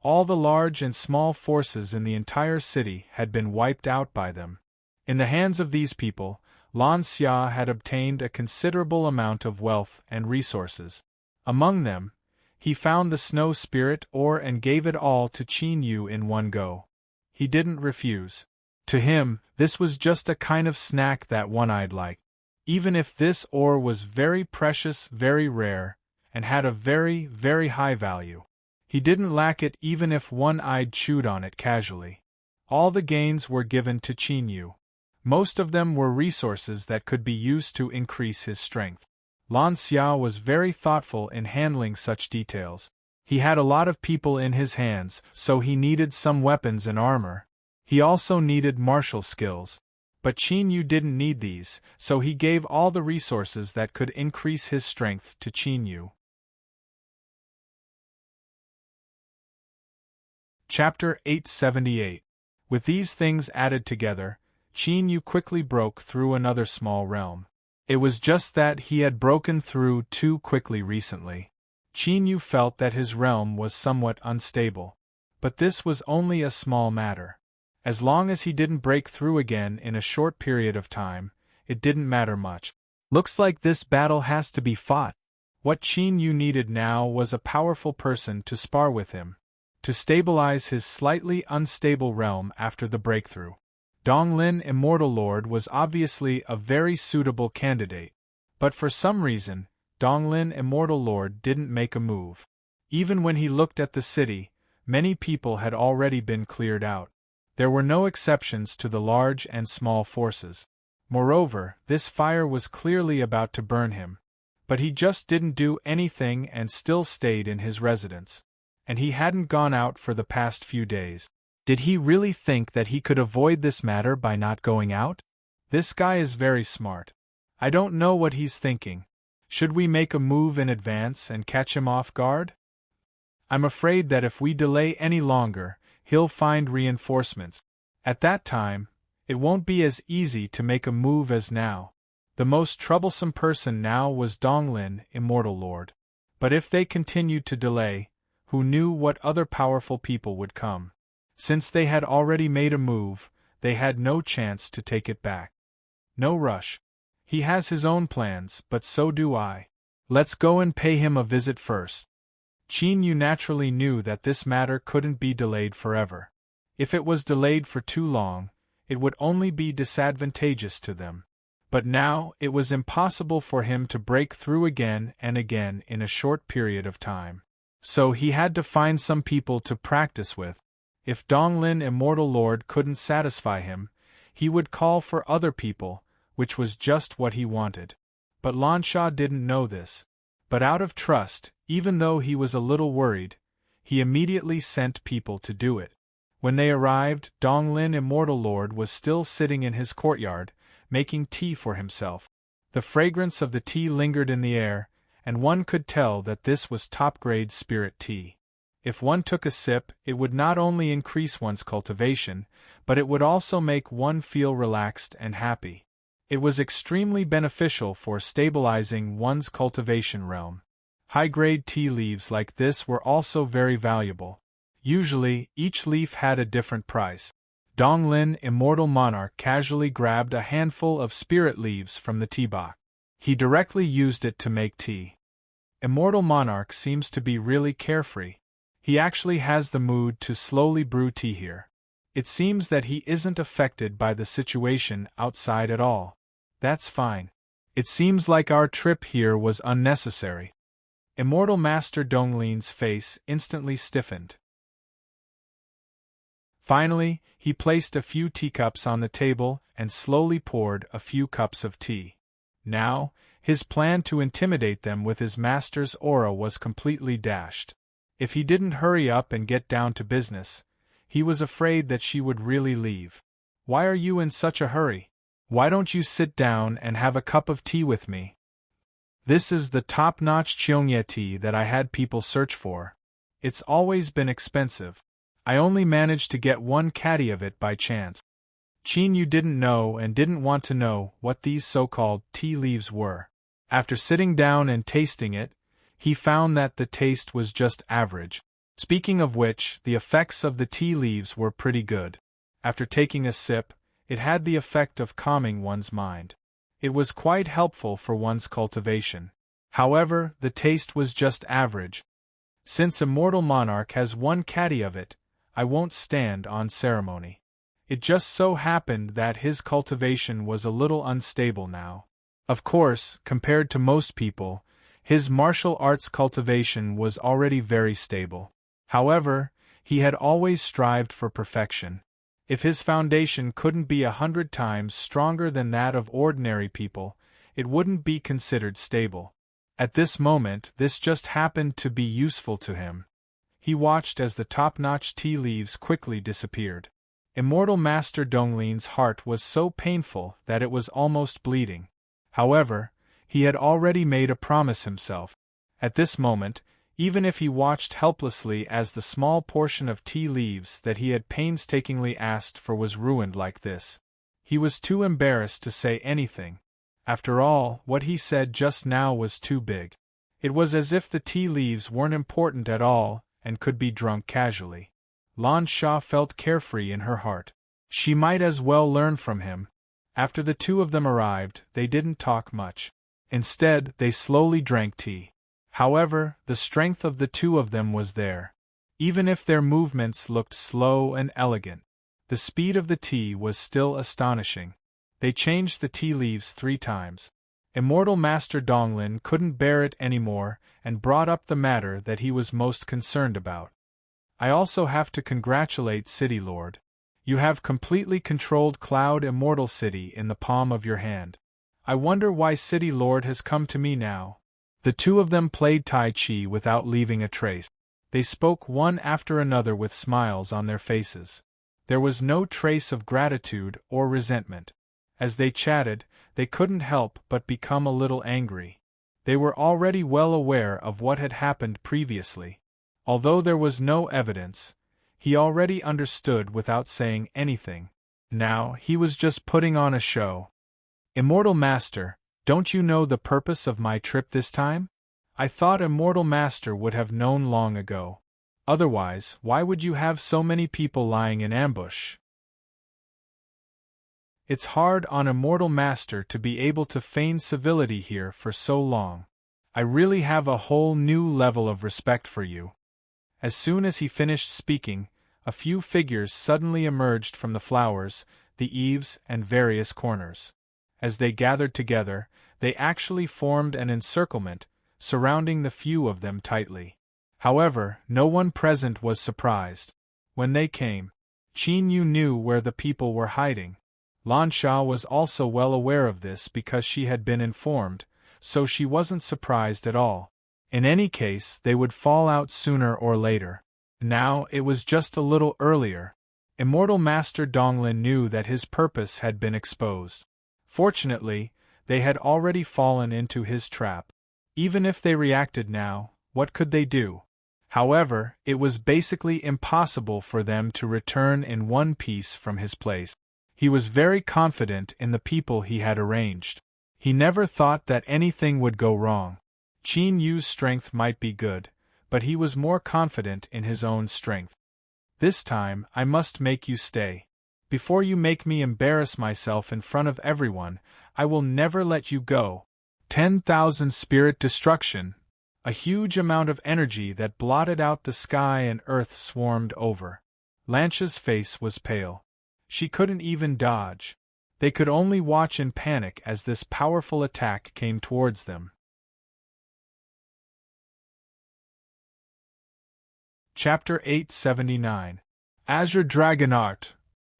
All the large and small forces in the entire city had been wiped out by them. In the hands of these people, Lan Xia had obtained a considerable amount of wealth and resources. Among them, he found the snow spirit ore and gave it all to Qin Yu in one go. He didn't refuse. To him, this was just a kind of snack that one-eyed liked. Even if this ore was very precious, very rare, and had a very, very high value, he didn't lack it even if one-eyed chewed on it casually. All the gains were given to Qin Yu. Most of them were resources that could be used to increase his strength. Lan Xia was very thoughtful in handling such details. He had a lot of people in his hands, so he needed some weapons and armor. He also needed martial skills. But Qin Yu didn't need these, so he gave all the resources that could increase his strength to Qin Yu. Chapter 878. With these things added together, Qin Yu quickly broke through another small realm. It was just that he had broken through too quickly recently. Qin Yu felt that his realm was somewhat unstable. But this was only a small matter. As long as he didn't break through again in a short period of time, it didn't matter much. Looks like this battle has to be fought. What Qin Yu needed now was a powerful person to spar with him, to stabilize his slightly unstable realm after the breakthrough. Donglin Immortal Lord was obviously a very suitable candidate, but for some reason, Donglin Immortal Lord didn't make a move. Even when he looked at the city, many people had already been cleared out. There were no exceptions to the large and small forces. Moreover, this fire was clearly about to burn him. But he just didn't do anything and still stayed in his residence. And he hadn't gone out for the past few days. Did he really think that he could avoid this matter by not going out? This guy is very smart. I don't know what he's thinking. Should we make a move in advance and catch him off guard? I'm afraid that if we delay any longer, he'll find reinforcements. At that time, It won't be as easy to make a move as now. The most troublesome person now was Donglin, Immortal Lord. But if they continued to delay, who knew what other powerful people would come? Since they had already made a move, they had no chance to take it back. No rush. He has his own plans, but so do I. Let's go and pay him a visit first. Qin Yu naturally knew that this matter couldn't be delayed forever. If it was delayed for too long, it would only be disadvantageous to them. But now it was impossible for him to break through again and again in a short period of time. So he had to find some people to practice with. If Donglin Immortal Lord couldn't satisfy him, he would call for other people, which was just what he wanted. But Lansha didn't know this. But out of trust, even though he was a little worried, he immediately sent people to do it. When they arrived, Donglin Immortal Lord was still sitting in his courtyard, making tea for himself. The fragrance of the tea lingered in the air, and one could tell that this was top-grade spirit tea. If one took a sip, it would not only increase one's cultivation, but it would also make one feel relaxed and happy. It was extremely beneficial for stabilizing one's cultivation realm. High-grade tea leaves like this were also very valuable. Usually, each leaf had a different price. Donglin Immortal Monarch casually grabbed a handful of spirit leaves from the tea box. He directly used it to make tea. Immortal Monarch seems to be really carefree. He actually has the mood to slowly brew tea here. It seems that he isn't affected by the situation outside at all. That's fine. It seems like our trip here was unnecessary. Immortal Master Donglin's face instantly stiffened. Finally, he placed a few teacups on the table and slowly poured a few cups of tea. Now, his plan to intimidate them with his master's aura was completely dashed. If he didn't hurry up and get down to business, he was afraid that she would really leave. Why are you in such a hurry? Why don't you sit down and have a cup of tea with me? This is the top-notch Cheongye tea that I had people search for. It's always been expensive. I only managed to get one caddy of it by chance. Qin Yu didn't know and didn't want to know what these so-called tea leaves were. After sitting down and tasting it, he found that the taste was just average. Speaking of which, the effects of the tea leaves were pretty good. After taking a sip, it had the effect of calming one's mind. It was quite helpful for one's cultivation. However, the taste was just average. Since Immortal Monarch has one caddy of it, I won't stand on ceremony. It just so happened that his cultivation was a little unstable now. Of course, compared to most people, his martial arts cultivation was already very stable. However, he had always strived for perfection. If his foundation couldn't be 100 times stronger than that of ordinary people, it wouldn't be considered stable. At this moment, this just happened to be useful to him. He watched as the top-notch tea leaves quickly disappeared. Immortal Master Donglin's heart was so painful that it was almost bleeding. However, he had already made a promise himself. At this moment, even if he watched helplessly as the small portion of tea leaves that he had painstakingly asked for was ruined like this, he was too embarrassed to say anything. After all, what he said just now was too big. It was as if the tea leaves weren't important at all and could be drunk casually. Lan Sha felt carefree in her heart. She might as well learn from him. After the two of them arrived, they didn't talk much. Instead, they slowly drank tea. However, the strength of the two of them was there. Even if their movements looked slow and elegant, the speed of the tea was still astonishing. They changed the tea leaves 3 times. Immortal Master Donglin couldn't bear it anymore and brought up the matter that he was most concerned about. I also have to congratulate City Lord. You have completely controlled Cloud Immortal City in the palm of your hand. I wonder why City Lord has come to me now. The two of them played Tai Chi without leaving a trace. They spoke one after another with smiles on their faces. There was no trace of gratitude or resentment. As they chatted, they couldn't help but become a little angry. They were already well aware of what had happened previously. Although there was no evidence, he already understood without saying anything. Now, he was just putting on a show. Immortal Master, don't you know the purpose of my trip this time? I thought Immortal Master would have known long ago. Otherwise, why would you have so many people lying in ambush? It's hard on Immortal Master to be able to feign civility here for so long. I really have a whole new level of respect for you. As soon as he finished speaking, a few figures suddenly emerged from the flowers, the eaves, and various corners. As they gathered together, they actually formed an encirclement, surrounding the few of them tightly. However, no one present was surprised. When they came, Qin Yu knew where the people were hiding. Lan Sha was also well aware of this because she had been informed, so she wasn't surprised at all. In any case, they would fall out sooner or later. Now, it was just a little earlier. Immortal Master Donglin knew that his purpose had been exposed. Fortunately, they had already fallen into his trap. Even if they reacted now, what could they do? However, it was basically impossible for them to return in one piece from his place. He was very confident in the people he had arranged. He never thought that anything would go wrong. Qin Yu's strength might be good, but he was more confident in his own strength. This time, I must make you stay. Before you make me embarrass myself in front of everyone, I will never let you go. 10,000 spirit destruction. A huge amount of energy that blotted out the sky and earth swarmed over. Lansha's face was pale. She couldn't even dodge. They could only watch in panic as this powerful attack came towards them. Chapter 879. Azure Dragon Art.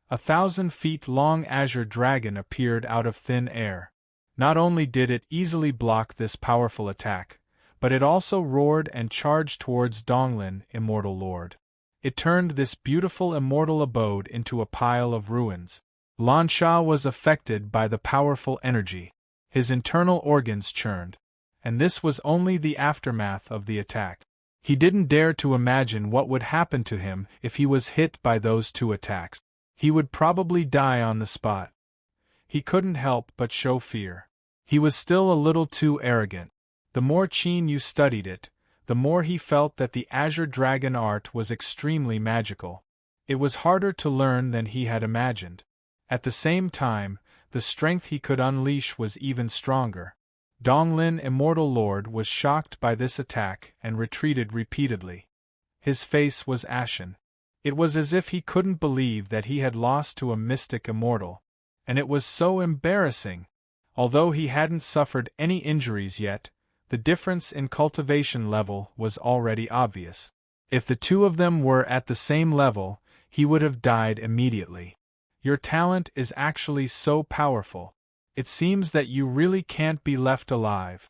1,000 feet long azure dragon appeared out of thin air. Not only did it easily block this powerful attack, but it also roared and charged towards Donglin, Immortal Lord. It turned this beautiful immortal abode into a pile of ruins. Lan Sha was affected by the powerful energy. His internal organs churned. And this was only the aftermath of the attack. He didn't dare to imagine what would happen to him if he was hit by those two attacks. He would probably die on the spot. He couldn't help but show fear. He was still a little too arrogant. The more Qin Yu studied it, the more he felt that the Azure Dragon art was extremely magical. It was harder to learn than he had imagined. At the same time, the strength he could unleash was even stronger. Donglin, Immortal Lord, was shocked by this attack and retreated repeatedly. His face was ashen. It was as if he couldn't believe that he had lost to a mystic immortal. And it was so embarrassing. Although he hadn't suffered any injuries yet, the difference in cultivation level was already obvious. If the two of them were at the same level, he would have died immediately. Your talent is actually so powerful. It seems that you really can't be left alive.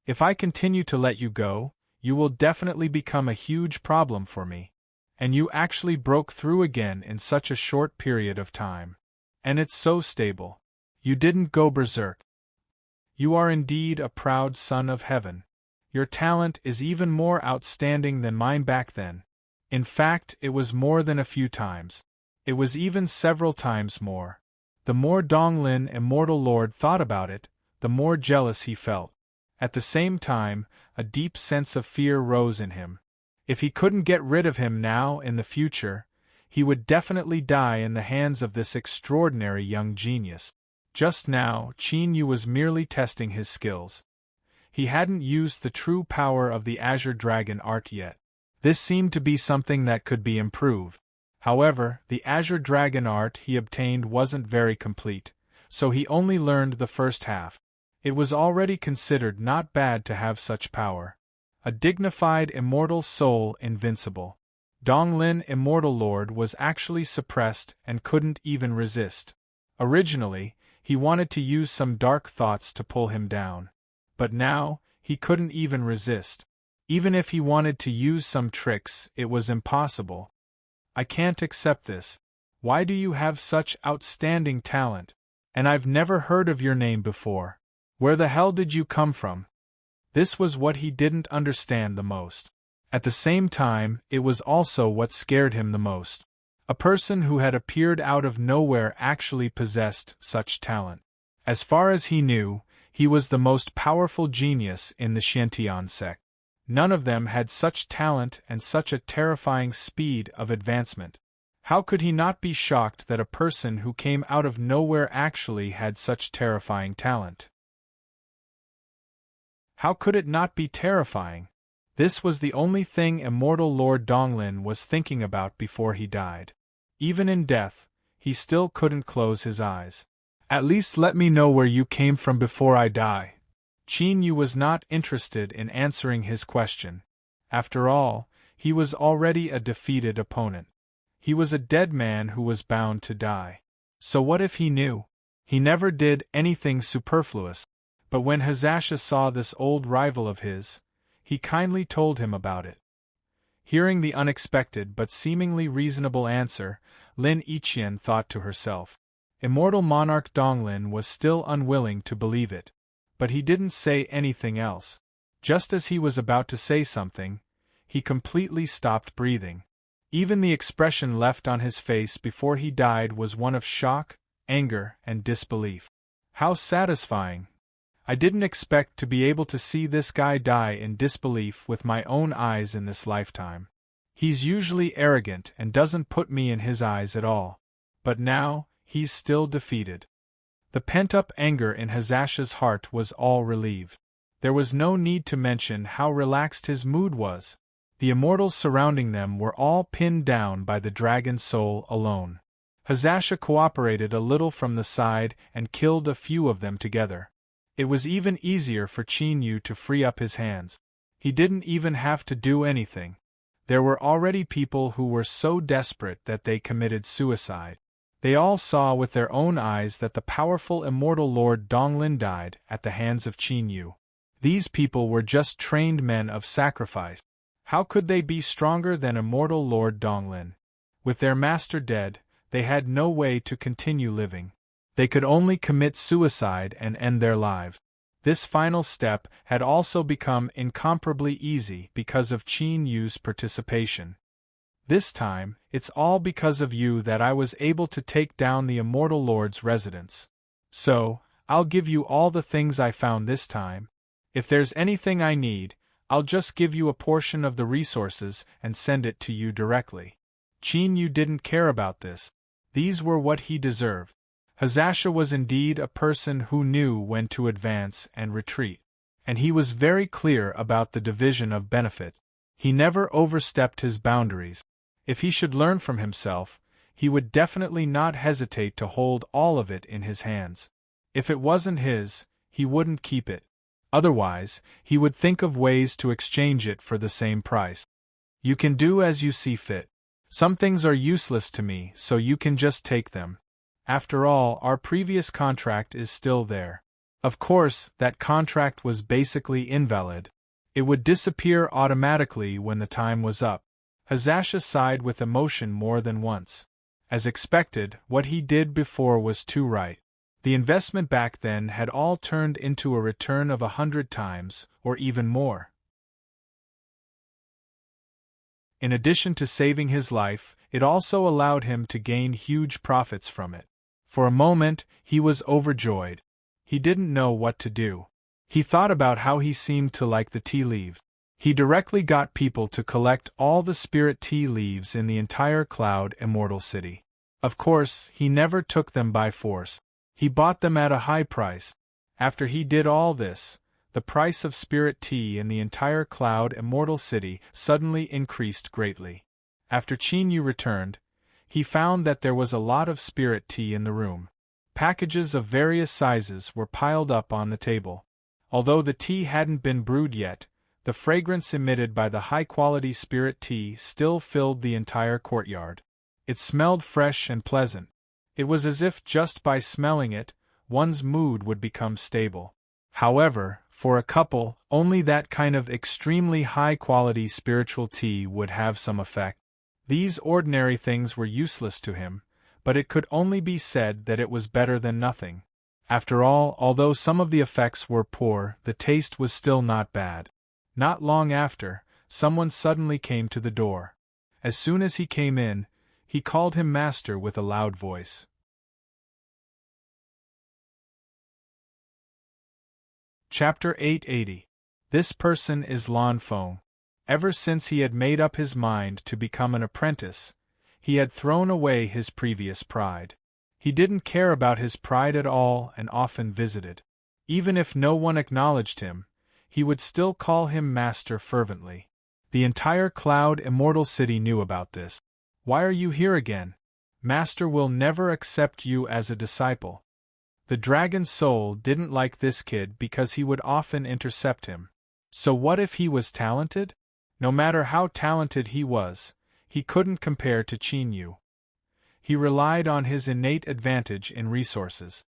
If I continue to let you go, you will definitely become a huge problem for me. And you actually broke through again in such a short period of time. And it's so stable. You didn't go berserk. You are indeed a proud son of heaven. Your talent is even more outstanding than mine back then. In fact, it was more than a few times. It was even several times more. The more Donglin, Immortal Lord, thought about it, the more jealous he felt. At the same time, a deep sense of fear rose in him. If he couldn't get rid of him now in the future, he would definitely die in the hands of this extraordinary young genius. Just now, Qin Yu was merely testing his skills. He hadn't used the true power of the Azure Dragon art yet. This seemed to be something that could be improved. However, the Azure Dragon art he obtained wasn't very complete, so he only learned the first half. It was already considered not bad to have such power. A dignified immortal soul invincible. Donglin, Immortal Lord, was actually suppressed and couldn't even resist. Originally, he wanted to use some dark thoughts to pull him down. But now, he couldn't even resist. Even if he wanted to use some tricks, it was impossible. I can't accept this. Why do you have such outstanding talent? And I've never heard of your name before. Where the hell did you come from? This was what he didn't understand the most. At the same time, it was also what scared him the most. A person who had appeared out of nowhere actually possessed such talent. As far as he knew, he was the most powerful genius in the Xiantian sect. None of them had such talent and such a terrifying speed of advancement. How could he not be shocked that a person who came out of nowhere actually had such terrifying talent? How could it not be terrifying? This was the only thing immortal Lord Donglin was thinking about before he died. Even in death, he still couldn't close his eyes. At least let me know where you came from before I die. Qin Yu was not interested in answering his question. After all, he was already a defeated opponent. He was a dead man who was bound to die. So what if he knew? He never did anything superfluous, but when Hazasha saw this old rival of his, he kindly told him about it. Hearing the unexpected but seemingly reasonable answer, Lin Yiqian thought to herself. Immortal monarch Donglin was still unwilling to believe it. But he didn't say anything else. Just as he was about to say something, he completely stopped breathing. Even the expression left on his face before he died was one of shock, anger, and disbelief. How satisfying! I didn't expect to be able to see this guy die in disbelief with my own eyes in this lifetime. He's usually arrogant and doesn't put me in his eyes at all. But now, he's still defeated. The pent-up anger in Hazasha's heart was all relieved. There was no need to mention how relaxed his mood was. The immortals surrounding them were all pinned down by the dragon soul alone. Hazasha cooperated a little from the side and killed a few of them together. It was even easier for Qin Yu to free up his hands. He didn't even have to do anything. There were already people who were so desperate that they committed suicide. They all saw with their own eyes that the powerful immortal Lord Donglin died at the hands of Qin Yu. These people were just trained men of sacrifice. How could they be stronger than immortal Lord Donglin? With their master dead, they had no way to continue living. They could only commit suicide and end their lives. This final step had also become incomparably easy because of Qin Yu's participation. This time, it's all because of you that I was able to take down the immortal Lord's residence. So, I'll give you all the things I found this time. If there's anything I need, I'll just give you a portion of the resources and send it to you directly. Qin Yu didn't care about this. These were what he deserved. Hazasha was indeed a person who knew when to advance and retreat. And he was very clear about the division of benefit. He never overstepped his boundaries. If he should learn from himself, he would definitely not hesitate to hold all of it in his hands. If it wasn't his, he wouldn't keep it. Otherwise, he would think of ways to exchange it for the same price. You can do as you see fit. Some things are useless to me, so you can just take them. After all, our previous contract is still there. Of course, that contract was basically invalid. It would disappear automatically when the time was up. Hazasha sighed with emotion more than once. As expected, what he did before was too right. The investment back then had all turned into a return of 100 times, or even more. In addition to saving his life, it also allowed him to gain huge profits from it. For a moment, he was overjoyed. He didn't know what to do. He thought about how he seemed to like the tea leaves. He directly got people to collect all the spirit tea leaves in the entire Cloud Immortal City. Of course, he never took them by force. He bought them at a high price. After he did all this, the price of spirit tea in the entire Cloud Immortal City suddenly increased greatly. After Qin Yu returned, he found that there was a lot of spirit tea in the room. Packages of various sizes were piled up on the table. Although the tea hadn't been brewed yet, the fragrance emitted by the high-quality spirit tea still filled the entire courtyard. It smelled fresh and pleasant. It was as if just by smelling it, one's mood would become stable. However, for a couple, only that kind of extremely high-quality spiritual tea would have some effect. These ordinary things were useless to him, but it could only be said that it was better than nothing. After all, although some of the effects were poor, the taste was still not bad. Not long after, someone suddenly came to the door. As soon as he came in, He called him master with a loud voice. Chapter 880. This person is Lan Feng. Ever since he had made up his mind to become an apprentice, he had thrown away his previous pride. He didn't care about his pride at all and often visited. Even if no one acknowledged him, he would still call him master fervently. The entire Cloud Immortal City knew about this. Why are you here again? Master will never accept you as a disciple. The dragon's soul didn't like this kid because he would often intercept him. So what if he was talented? No matter how talented he was, he couldn't compare to Qin Yu. He relied on his innate advantage in resources.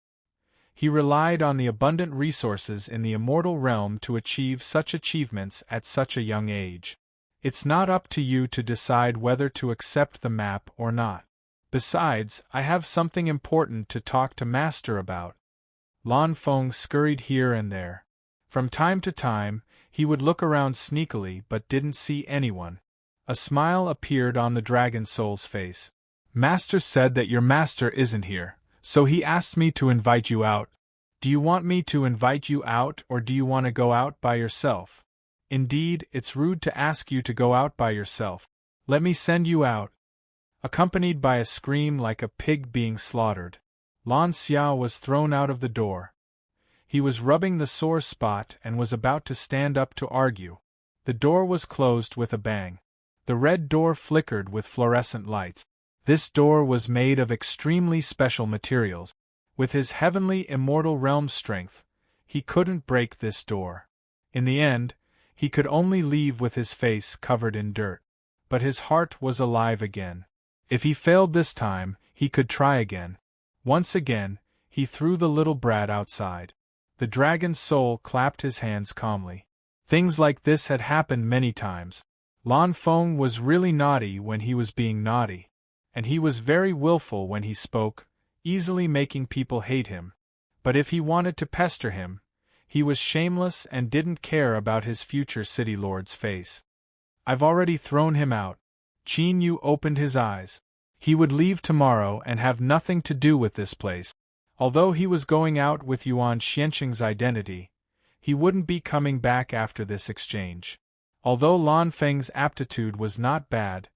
He relied on the abundant resources in the immortal realm to achieve such achievements at such a young age. It's not up to you to decide whether to accept the map or not. Besides, I have something important to talk to Master about. Lan Feng scurried here and there. From time to time, he would look around sneakily but didn't see anyone. A smile appeared on the dragon soul's face. Master said that your master isn't here, so he asked me to invite you out. Do you want me to invite you out or do you want to go out by yourself? Indeed, it's rude to ask you to go out by yourself. Let me send you out. Accompanied by a scream like a pig being slaughtered, Lan Xiao was thrown out of the door. He was rubbing the sore spot and was about to stand up to argue. The door was closed with a bang. The red door flickered with fluorescent lights. This door was made of extremely special materials. With his heavenly immortal realm strength, he couldn't break this door. In the end, he could only leave with his face covered in dirt. But his heart was alive again. If he failed this time, he could try again. Once again, he threw the little brat outside. The dragon's soul clapped his hands calmly. Things like this had happened many times. Lan Feng was really naughty when he was being naughty. And he was very willful when he spoke, easily making people hate him. But if he wanted to pester him, he was shameless and didn't care about his future city lord's face. I've already thrown him out. Qin Yu opened his eyes. He would leave tomorrow and have nothing to do with this place. Although he was going out with Yuan Xianqing's identity, he wouldn't be coming back after this exchange. Although Lan Feng's aptitude was not bad,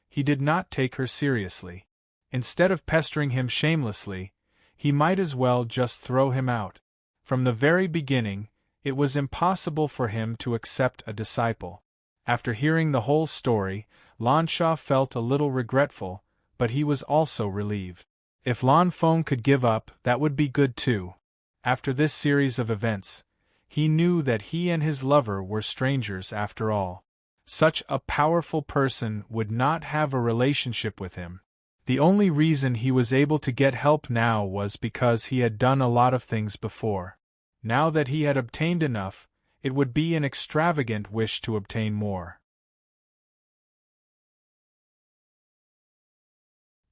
he did not take her seriously. Instead of pestering him shamelessly, he might as well just throw him out. From the very beginning, it was impossible for him to accept a disciple. After hearing the whole story, Lan Sha felt a little regretful, but he was also relieved. If Lan Feng could give up, that would be good too. After this series of events, he knew that he and his lover were strangers after all. Such a powerful person would not have a relationship with him. The only reason he was able to get help now was because he had done a lot of things before. Now that he had obtained enough, it would be an extravagant wish to obtain more.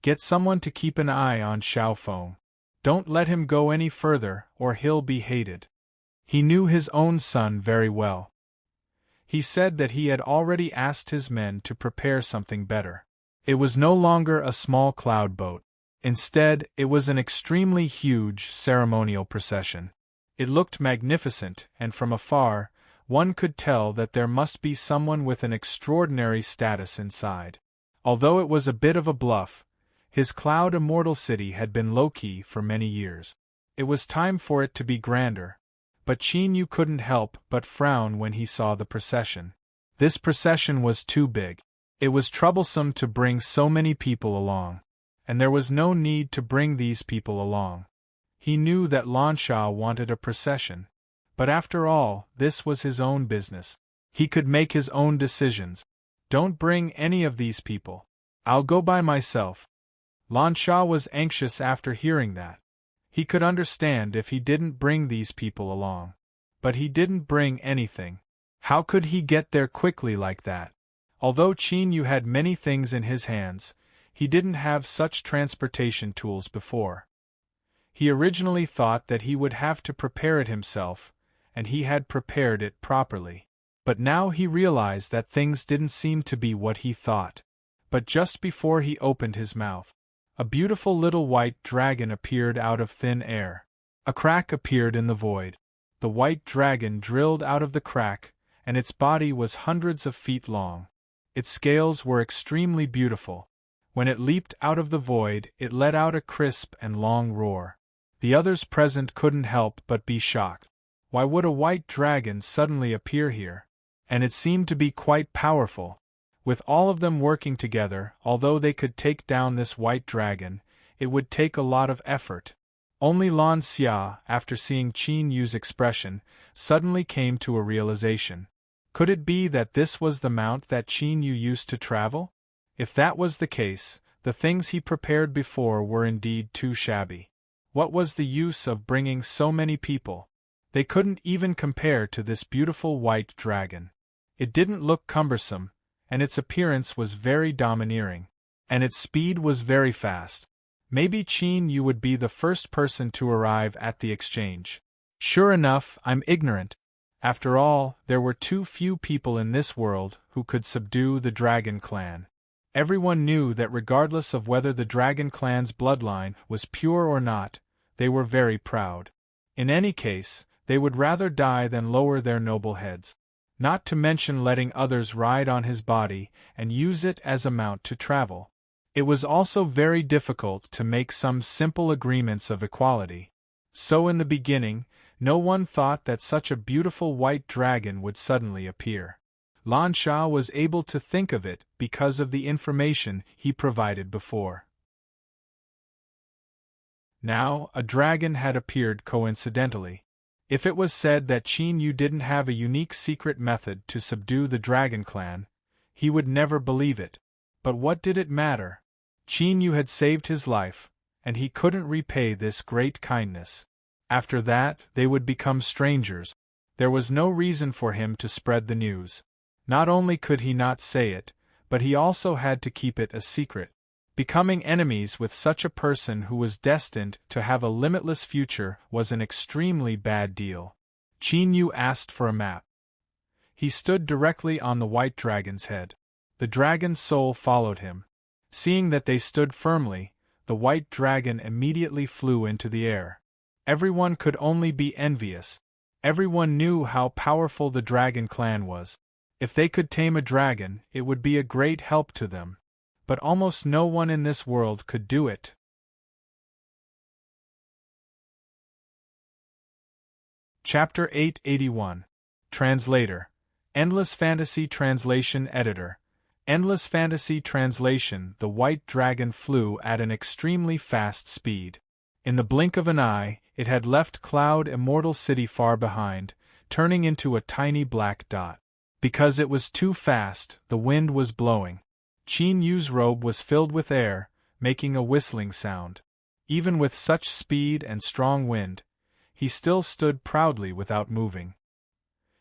Get someone to keep an eye on Xiao Feng. Don't let him go any further, or he'll be hated. He knew his own son very well. He said that he had already asked his men to prepare something better. It was no longer a small cloud boat. Instead, it was an extremely huge ceremonial procession. It looked magnificent, and from afar, one could tell that there must be someone with an extraordinary status inside. Although it was a bit of a bluff, his Cloud Immortal City had been low-key for many years. It was time for it to be grander. But Qin Yu couldn't help but frown when he saw the procession. This procession was too big. It was troublesome to bring so many people along. And there was no need to bring these people along. He knew that Lan Sha wanted a procession. But after all, this was his own business. He could make his own decisions. Don't bring any of these people. I'll go by myself. Lan Sha was anxious after hearing that. He could understand if he didn't bring these people along. But he didn't bring anything. How could he get there quickly like that? Although Qin Yu had many things in his hands, he didn't have such transportation tools before. He originally thought that he would have to prepare it himself, and he had prepared it properly. But now he realized that things didn't seem to be what he thought. but just before he opened his mouth, a beautiful little white dragon appeared out of thin air. A crack appeared in the void. The white dragon drilled out of the crack, and its body was hundreds of feet long. Its scales were extremely beautiful. When it leaped out of the void, it let out a crisp and long roar. The others present couldn't help but be shocked. Why would a white dragon suddenly appear here? And it seemed to be quite powerful. With all of them working together, although they could take down this white dragon, it would take a lot of effort. Only Lan Xia, after seeing Qin Yu's expression, suddenly came to a realization. Could it be that this was the mount that Qin Yu used to travel? If that was the case, the things he prepared before were indeed too shabby. What was the use of bringing so many people? They couldn't even compare to this beautiful white dragon. It didn't look cumbersome, and its appearance was very domineering. And its speed was very fast. Maybe Qin Yu would be the first person to arrive at the exchange. Sure enough, I'm ignorant. After all, there were too few people in this world who could subdue the Dragon Clan. Everyone knew that regardless of whether the Dragon Clan's bloodline was pure or not, they were very proud. In any case, they would rather die than lower their noble heads. Not to mention letting others ride on his body and use it as a mount to travel. It was also very difficult to make some simple agreements of equality. So in the beginning, no one thought that such a beautiful white dragon would suddenly appear. Lan Xia was able to think of it because of the information he provided before. Now, a dragon had appeared coincidentally. If it was said that Qin Yu didn't have a unique secret method to subdue the Dragon Clan, he would never believe it. But what did it matter? Qin Yu had saved his life, and he couldn't repay this great kindness. After that, they would become strangers. There was no reason for him to spread the news. Not only could he not say it, but he also had to keep it a secret. Becoming enemies with such a person who was destined to have a limitless future was an extremely bad deal. Qin Yu asked for a map. He stood directly on the white dragon's head. The dragon's soul followed him. Seeing that they stood firmly, the white dragon immediately flew into the air. Everyone could only be envious. Everyone knew how powerful the Dragon Clan was. If they could tame a dragon, it would be a great help to them. But almost no one in this world could do it. Chapter 881. Translator. Endless Fantasy Translation Editor. Endless Fantasy Translation. The white dragon flew at an extremely fast speed. In the blink of an eye, it had left Cloud Immortal City far behind, turning into a tiny black dot. Because it was too fast, the wind was blowing. Qin Yu's robe was filled with air, making a whistling sound. Even with such speed and strong wind, he still stood proudly without moving.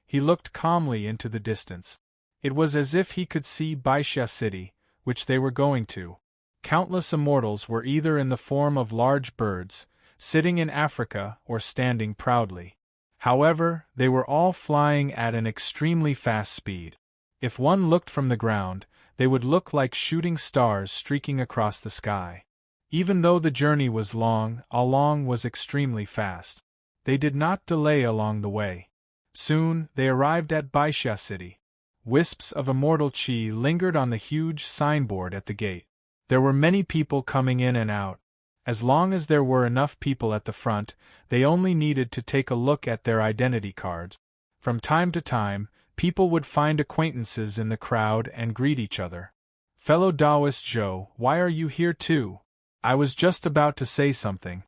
He looked calmly into the distance. It was as if he could see Baixia City, which they were going to. Countless immortals were either in the form of large birds, sitting in Africa, or standing proudly. However, they were all flying at an extremely fast speed. If one looked from the ground, they would look like shooting stars streaking across the sky. Even though the journey was long, Along was extremely fast. They did not delay along the way. Soon, they arrived at Baixia City. Wisps of immortal qi lingered on the huge signboard at the gate. There were many people coming in and out. As long as there were enough people at the front, they only needed to take a look at their identity cards. From time to time, people would find acquaintances in the crowd and greet each other. "Fellow Taoist Zhou, why are you here too? I was just about to say something.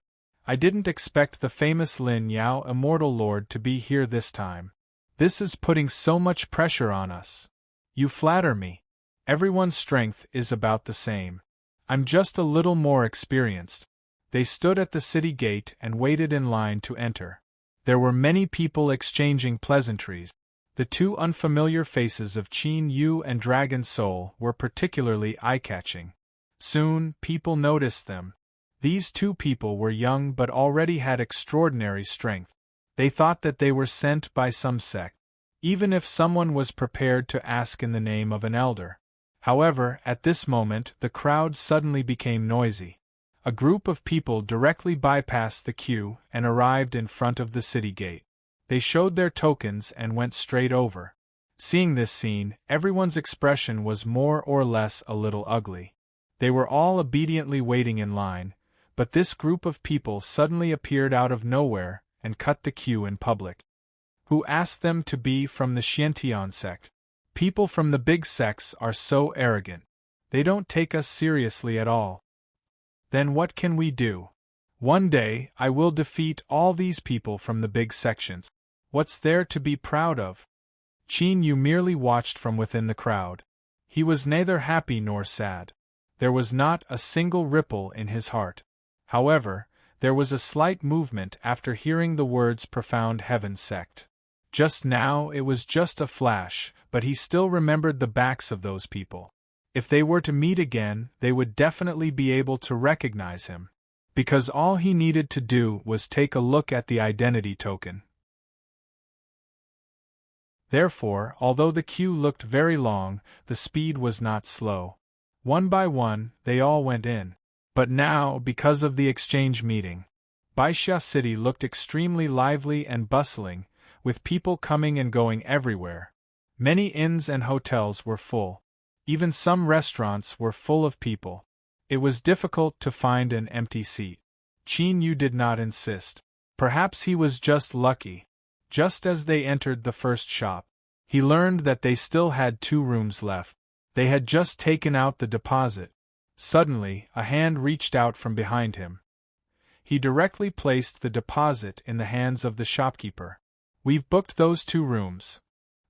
I didn't expect the famous Lin Yao Immortal Lord to be here this time. This is putting so much pressure on us. You flatter me. Everyone's strength is about the same. I'm just a little more experienced." They stood at the city gate and waited in line to enter. There were many people exchanging pleasantries. The two unfamiliar faces of Qin Yu and Dragon Soul were particularly eye-catching. Soon, people noticed them. These two people were young but already had extraordinary strength. They thought that they were sent by some sect. Even if someone was prepared to ask in the name of an elder. However, at this moment the crowd suddenly became noisy. A group of people directly bypassed the queue and arrived in front of the city gate. They showed their tokens and went straight over. Seeing this scene, everyone's expression was more or less a little ugly. They were all obediently waiting in line, but this group of people suddenly appeared out of nowhere and cut the queue in public. Who asked them to be from the Xiantian sect? People from the big sects are so arrogant. They don't take us seriously at all. Then what can we do? One day, I will defeat all these people from the big sections. What's there to be proud of? Qin Yu merely watched from within the crowd. He was neither happy nor sad. There was not a single ripple in his heart. However, there was a slight movement after hearing the words profound heaven sect. Just now it was just a flash, but he still remembered the backs of those people. If they were to meet again, they would definitely be able to recognize him. Because all he needed to do was take a look at the identity token. Therefore, although the queue looked very long, the speed was not slow. One by one, they all went in. But now, because of the exchange meeting, Baixia City looked extremely lively and bustling, with people coming and going everywhere. Many inns and hotels were full. Even some restaurants were full of people. It was difficult to find an empty seat. Qin Yu did not insist. Perhaps he was just lucky. Just as they entered the first shop, he learned that they still had 2 rooms left. They had just taken out the deposit. Suddenly, a hand reached out from behind him. He directly placed the deposit in the hands of the shopkeeper. We've booked those 2 rooms.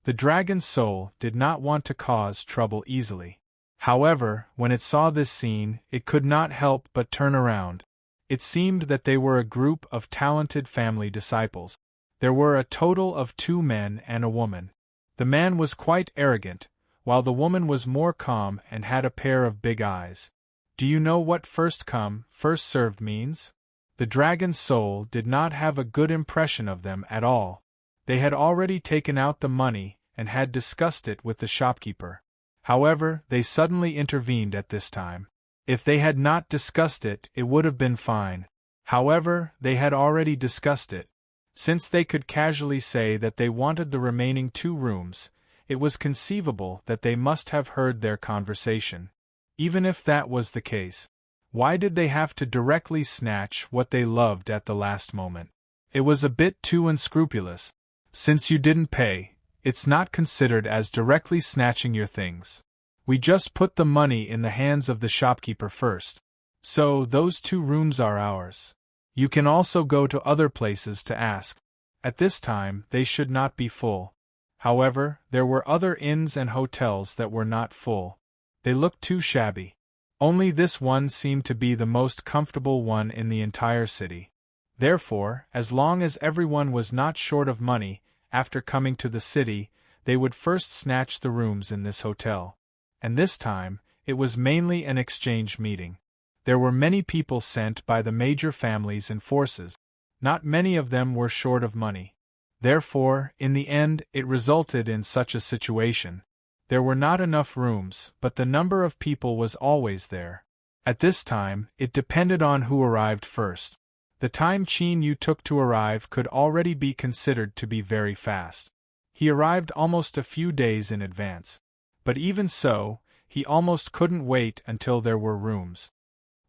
The dragon's soul did not want to cause trouble easily. However, when it saw this scene, it could not help but turn around. It seemed that they were a group of talented family disciples. There were a total of 2 men and a woman. The man was quite arrogant, while the woman was more calm and had a pair of big eyes. Do you know what first come, first served means? The dragon's soul did not have a good impression of them at all. They had already taken out the money and had discussed it with the shopkeeper. However, they suddenly intervened at this time. If they had not discussed it, it would have been fine. However, they had already discussed it. Since they could casually say that they wanted the remaining 2 rooms, it was conceivable that they must have heard their conversation. Even if that was the case, why did they have to directly snatch what they loved at the last moment? It was a bit too unscrupulous. Since you didn't pay, it's not considered as directly snatching your things. We just put the money in the hands of the shopkeeper first. So, those 2 rooms are ours. You can also go to other places to ask. At this time, they should not be full. However, there were other inns and hotels that were not full. They looked too shabby. Only this one seemed to be the most comfortable one in the entire city. Therefore, as long as everyone was not short of money, after coming to the city, they would first snatch the rooms in this hotel. And this time, it was mainly an exchange meeting. There were many people sent by the major families and forces. Not many of them were short of money. Therefore, in the end, it resulted in such a situation. There were not enough rooms, but the number of people was always there. At this time, it depended on who arrived first. The time Qin Yu took to arrive could already be considered to be very fast. He arrived almost a few days in advance. But even so, he almost couldn't wait until there were rooms.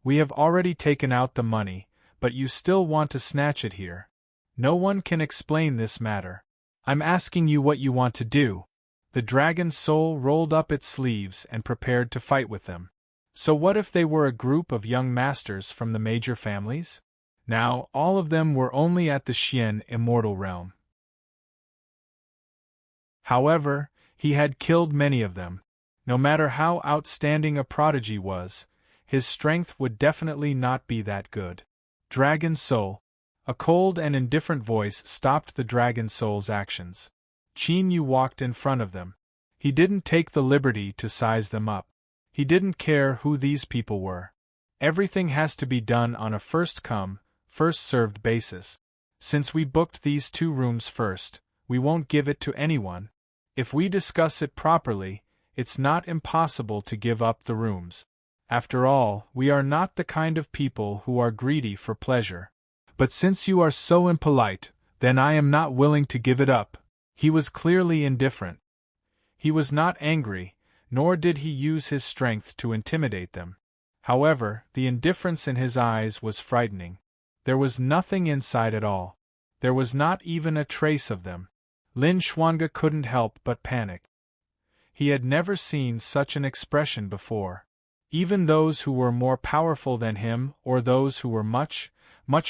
We have already taken out the money, but you still want to snatch it here. No one can explain this matter. I'm asking you what you want to do. The dragon's soul rolled up its sleeves and prepared to fight with them. So what if they were a group of young masters from the major families? Now, all of them were only at the Xian immortal realm. However, he had killed many of them. No matter how outstanding a prodigy was, his strength would definitely not be that good. Dragon Soul. A cold and indifferent voice stopped the Dragon Soul's actions. Qin Yu walked in front of them. He didn't take the liberty to size them up. He didn't care who these people were. Everything has to be done on a first-come, first-served basis. Since we booked these 2 rooms first, we won't give it to anyone. If we discuss it properly, it's not impossible to give up the rooms. After all, we are not the kind of people who are greedy for pleasure. But since you are so impolite, then I am not willing to give it up. He was clearly indifferent. He was not angry, nor did he use his strength to intimidate them. However, the indifference in his eyes was frightening. There was nothing inside at all. There was not even a trace of them. Lin Xuanga couldn't help but panic. He had never seen such an expression before. Even those who were more powerful than him, or those who were much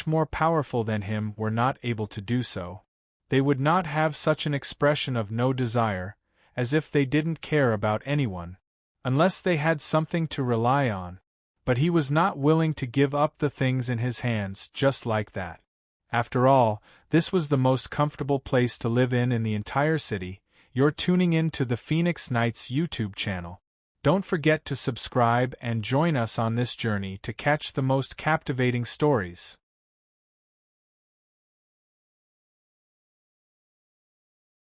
more powerful than him, were not able to do so. They would not have such an expression of no desire, as if they didn't care about anyone, unless they had something to rely on. But he was not willing to give up the things in his hands just like that. After all, this was the most comfortable place to live in the entire city. You're tuning in to the Phoenix Nights YouTube channel. Don't forget to subscribe and join us on this journey to catch the most captivating stories.